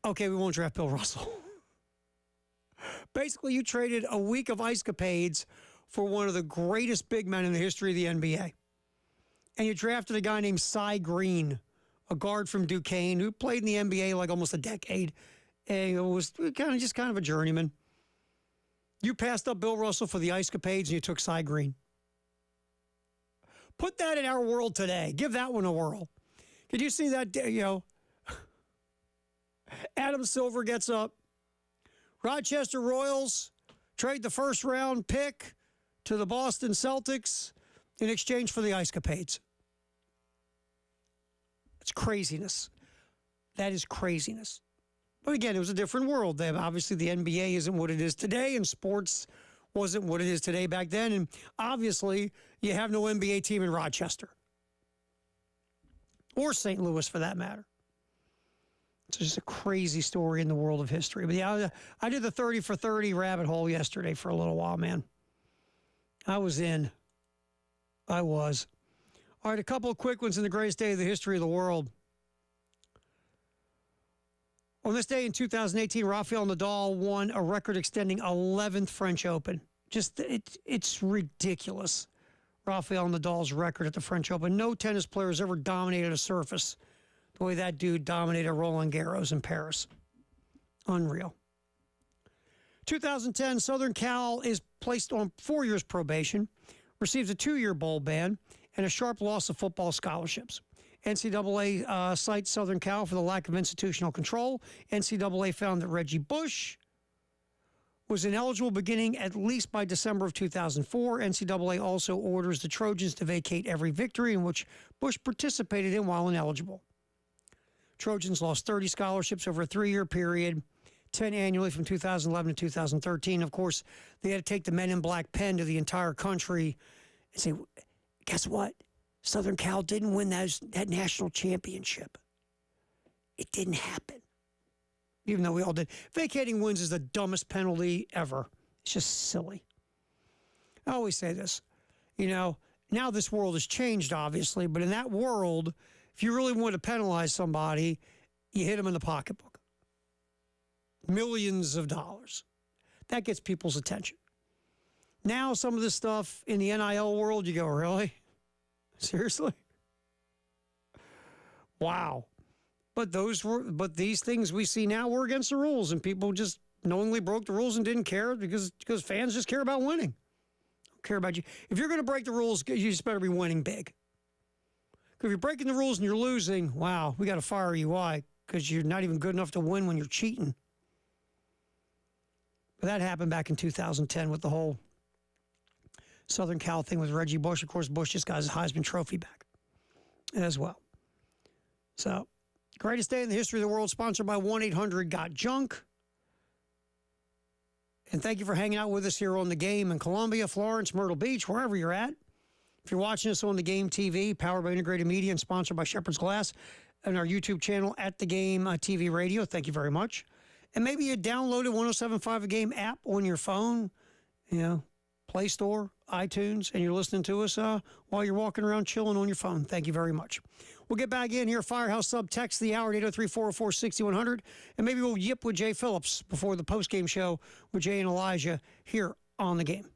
Okay, we won't draft Bill Russell. Basically, you traded a week of Ice Capades for one of the greatest big men in the history of the NBA. And you drafted a guy named Cy Green, a guard from Duquesne, who played in the NBA like almost a decade. And it was kind of a journeyman. You passed up Bill Russell for the Ice Capades, and you took Cy Green. Put that in our world today. Give that one a whirl. Could you see that, Adam Silver gets up. Rochester Royals trade the first round pick to the Boston Celtics in exchange for the Ice Capades. It's craziness. That is craziness. But again, it was a different world. Obviously, the NBA isn't what it is today, and sports wasn't what it is today back then. And obviously, you have no NBA team in Rochester. Or St. Louis, for that matter. It's just a crazy story in the world of history. But yeah, I did the 30 for 30 rabbit hole yesterday for a little while, man. I was in. I was. All right, a couple of quick ones in the greatest day of the history of the world. On this day in 2018, Rafael Nadal won a record-extending 11th French Open. It's ridiculous, Rafael Nadal's record at the French Open. No tennis player has ever dominated a surface the way that dude dominated Roland Garros in Paris. Unreal. 2010, Southern Cal is placed on 4 years probation, receives a 2-year bowl ban, and a sharp loss of football scholarships. NCAA cites Southern Cal for the lack of institutional control. NCAA found that Reggie Bush was ineligible beginning at least by December of 2004. NCAA also orders the Trojans to vacate every victory in which Bush participated in while ineligible. Trojans lost 30 scholarships over a 3-year period, 10 annually from 2011 to 2013. Of course, they had to take the Men in Black pen to the entire country and say, guess what? Southern Cal didn't win that national championship. It didn't happen. Even though we all did. Vacating wins is the dumbest penalty ever. It's just silly. I always say this. Now this world has changed, obviously, but in that world, if you really want to penalize somebody, you hit them in the pocketbook. Millions of dollars. That gets people's attention. Now, some of this stuff in the NIL world, you go, really? Seriously? Wow. But these things we see now were against the rules, and people just knowingly broke the rules and didn't care because fans just care about winning. Don't care about you. If you're going to break the rules, you just better be winning big. If you're breaking the rules and you're losing, wow, we got to fire you. Why? Because you're not even good enough to win when you're cheating. But that happened back in 2010 with the whole Southern Cal thing with Reggie Bush. Of course, Bush just got his Heisman Trophy back as well. So, greatest day in the history of the world, sponsored by 1-800-GOT-JUNK. And thank you for hanging out with us here on The Game in Columbia, Florence, Myrtle Beach, wherever you're at. If you're watching us on The Game TV, powered by Integrated Media and sponsored by Shepherd's Glass, and our YouTube channel at The Game TV Radio, thank you very much. And maybe you downloaded 107.5 The Game app on your phone, Play Store, iTunes, and you're listening to us while you're walking around chilling on your phone. Thank you very much. We'll get back in here. Firehouse Sub text the hour at 803-404-6100. And maybe we'll yip with Jay Phillips before the postgame show with Jay and Elijah here on The Game.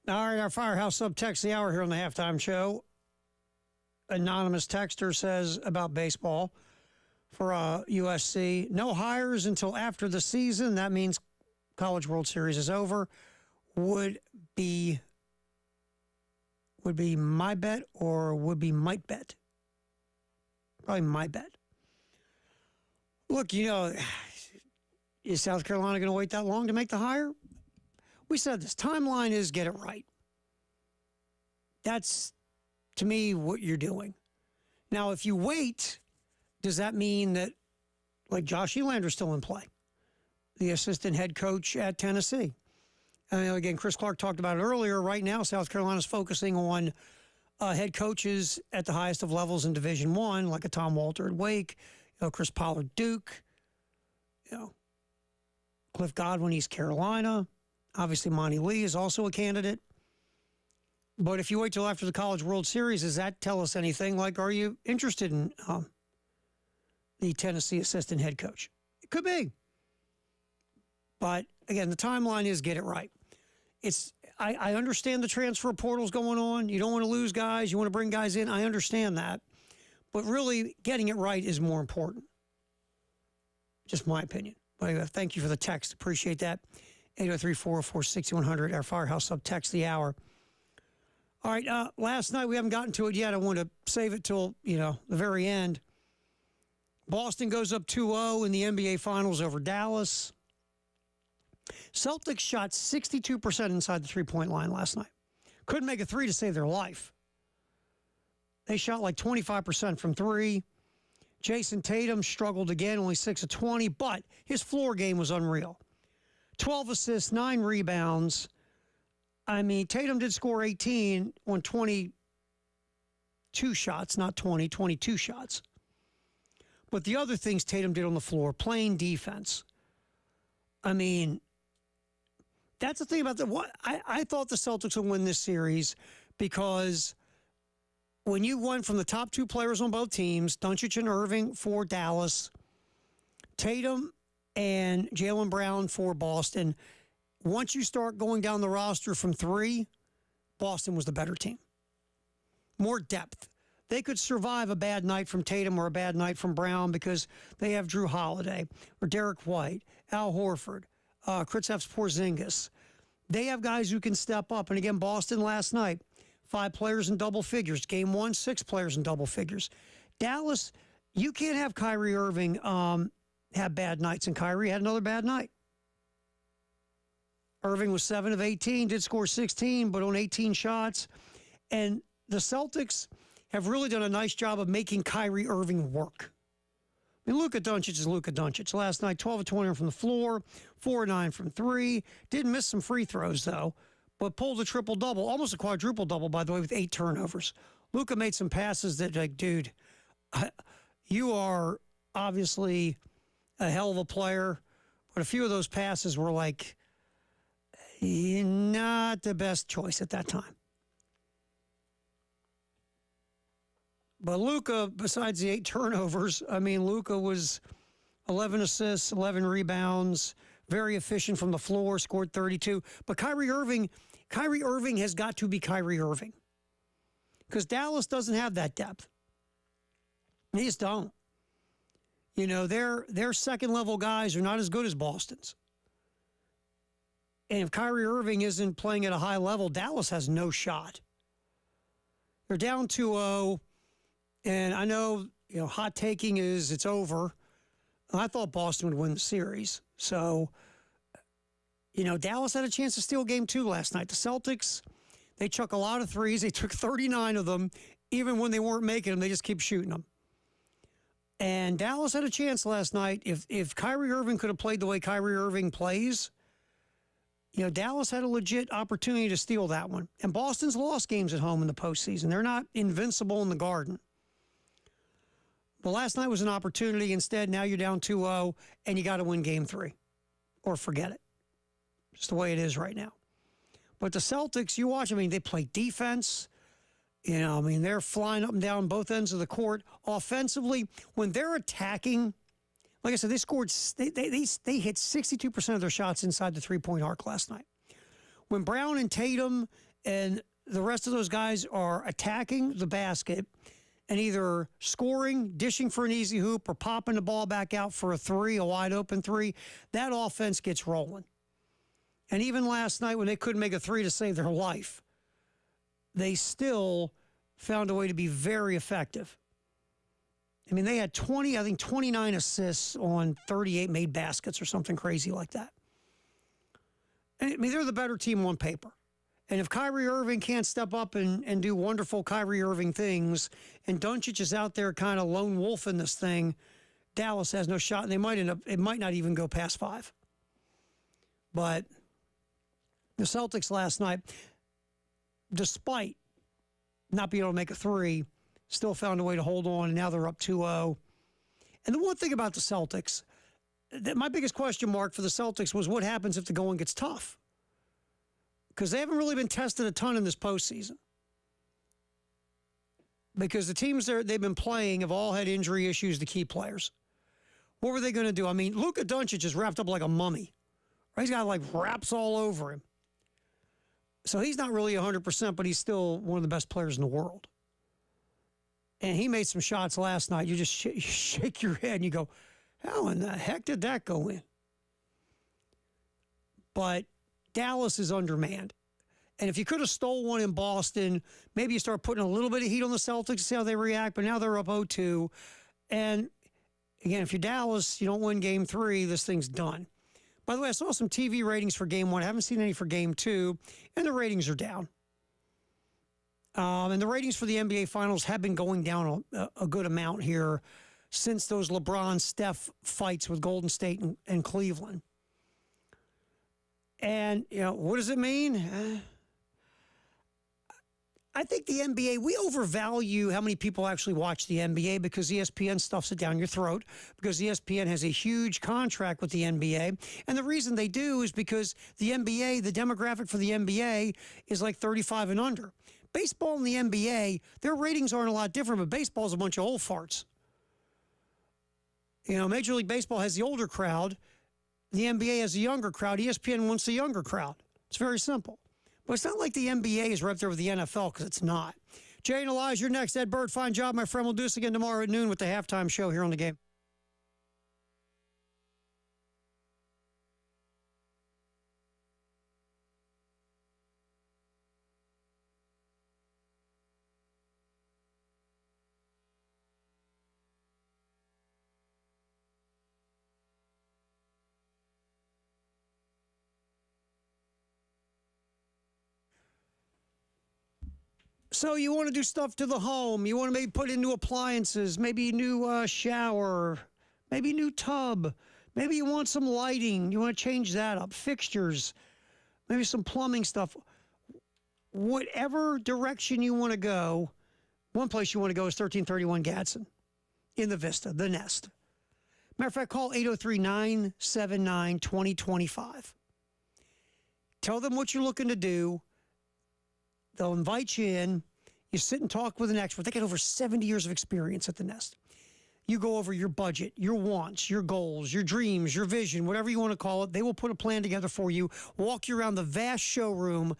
All right, our Firehouse Subtext the hour here on the Halftime Show. Anonymous texter says about baseball for USC. No hires until after the season. That means College World Series is over. Would be my bet or would be might bet? Probably my bet. Look, is South Carolina going to wait that long to make the hire? We said this. Timeline is get it right. That's, to me, what you're doing. Now, if you wait, does that mean that, like, Josh Elander's still in play? The assistant head coach at Tennessee. Again, Chris Clark talked about it earlier. Right now, South Carolina's focusing on head coaches at the highest of levels in Division I, like a Tom Walter at Wake, Chris Pollard, Duke, Cliff Godwin, East Carolina. Obviously, Monty Lee is also a candidate. But if you wait till after the College World Series, does that tell us anything? Like, are you interested in the Tennessee assistant head coach? It could be. But, again, the timeline is get it right. I understand the transfer portal's going on. You don't want to lose guys. You want to bring guys in. I understand that. But really, getting it right is more important. Just my opinion. But anyway, thank you for the text. Appreciate that. 803-404-6100, our Firehouse Subtext the hour. All right, last night, we haven't gotten to it yet. I want to save it till, the very end. Boston goes up 2-0 in the NBA Finals over Dallas. Celtics shot 62% inside the three-point line last night. Couldn't make a three to save their life. They shot like 25% from three. Jason Tatum struggled again, only 6 of 20, but his floor game was unreal. 12 assists, 9 rebounds. Tatum did score 18 on 22 shots, not 20, 22 shots. But the other things Tatum did on the floor, playing defense. That's the thing about I thought the Celtics would win this series because when you went from the top two players on both teams, Doncic and Irving for Dallas, Tatum and Jaylen Brown for Boston, once you start going down the roster from three, Boston was the better team. More depth. They could survive a bad night from Tatum or a bad night from Brown because they have Drew Holiday or Derek White, Al Horford, Kristaps Porzingis. They have guys who can step up. And again, Boston last night, 5 players in double figures. Game 1, 6 players in double figures. Dallas, you can't have Kyrie Irving have bad nights, and Kyrie had another bad night. Irving was 7 of 18, did score 16, but on 18 shots. And the Celtics have really done a nice job of making Kyrie Irving work. Luka Doncic is Luka Doncic. Last night, 12 of 20 from the floor, 4 of 9 from 3. Did miss some free throws, though, but pulled a triple-double, almost a quadruple-double, by the way, with 8 turnovers. Luka made some passes that, dude, you are obviously a hell of a player, but a few of those passes were not the best choice at that time. But Luka, besides the 8 turnovers, Luka was 11 assists, 11 rebounds, very efficient from the floor, scored 32. But Kyrie Irving has got to be Kyrie Irving because Dallas doesn't have that depth. They just don't. Their second-level guys are not as good as Boston's. And if Kyrie Irving isn't playing at a high level, Dallas has no shot. They're down 2-0. And I know, hot taking is it's over. I thought Boston would win the series. So, Dallas had a chance to steal game 2 last night. The Celtics, they chuck a lot of threes. They took 39 of them. Even when they weren't making them, they just keep shooting them. And Dallas had a chance last night. If Kyrie Irving could have played the way Kyrie Irving plays, Dallas had a legit opportunity to steal that one. And Boston's lost games at home in the postseason. They're not invincible in the Garden. But last night was an opportunity. Instead, now you're down 2-0, and you got to win game 3 or forget it. Just the way it is right now. But the Celtics, you watch, they play defense. They're flying up and down both ends of the court. Offensively, when they're attacking, like I said, they hit 62% of their shots inside the three-point arc last night. When Brown and Tatum And the rest of those guys are attacking the basket and either scoring, dishing for an easy hoop, or popping the ball back out for a three, a wide open three. That offense gets rolling. And even last night when they couldn't make a three to save their life, they still found a way to be very effective. I mean, they had 29 assists on 38 made baskets or something crazy like that. And, I mean, they're the better team on paper. And if Kyrie Irving can't step up and do wonderful Kyrie Irving things, and Doncic is out there kind of lone wolf in this thing, Dallas has no shot, and it might not even go past 5. But the Celtics last night, despite not being able to make a three, still found a way to hold on, and now they're up 2-0. And the one thing about the Celtics, my biggest question mark for the Celtics was what happens if the going gets tough? Because they haven't really been tested a ton in this postseason. Because the teams they've been playing have all had injury issues to key players. What were they going to do? I mean, Luka Doncic is wrapped up like a mummy. Right? He's got like wraps all over him. So he's not really 100%, but he's still one of the best players in the world. And he made some shots last night. You just shake your head and you go, how in the heck did that go in? But Dallas is undermanned. And if you could have stole one in Boston, maybe you start putting a little bit of heat on the Celtics to see how they react, but now they're up 0-2. And again, if you're Dallas, you don't win game 3, this thing's done. By the way, I saw some TV ratings for game 1. I haven't seen any for game 2, and the ratings are down. And the ratings for the NBA Finals have been going down a good amount here since those LeBron-Steph fights with Golden State and Cleveland. And, you know, what does it mean? I think the NBA, we overvalue how many people actually watch the NBA because ESPN stuffs it down your throat, because ESPN has a huge contract with the NBA. And the reason they do is because the NBA, the demographic for the NBA is like 35 and under. Baseball and the NBA, their ratings aren't a lot different, but baseball is a bunch of old farts. You know, Major League Baseball has the older crowd. The NBA has a younger crowd. ESPN wants a younger crowd. It's very simple. But it's not like the NBA is right up there with the NFL, because it's not. Jay and Elijah, you're next. Ed Bird, fine job, my friend. We'll do this again tomorrow at noon with the halftime show here on The Game. So you want to do stuff to the home. You want to maybe put in new appliances, maybe new shower, maybe new tub. Maybe you want some lighting. You want to change that up. Fixtures, maybe some plumbing stuff. Whatever direction you want to go, one place you want to go is 1331 Gadsden in the Vista, the Nest. Matter of fact, call 803-979-2025. Tell them what you're looking to do. They'll invite you in. You sit and talk with an expert. They got over 70 years of experience at the Nest. You go over your budget, your wants, your goals, your dreams, your vision, whatever you want to call it. They will put a plan together for you, walk you around the vast showroom,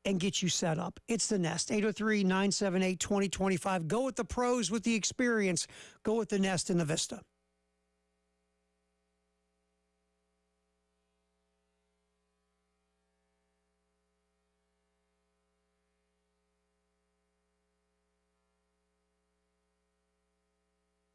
and get you set up. It's the Nest, 803-978-2025. Go with the pros with the experience. Go with the Nest in the Vista.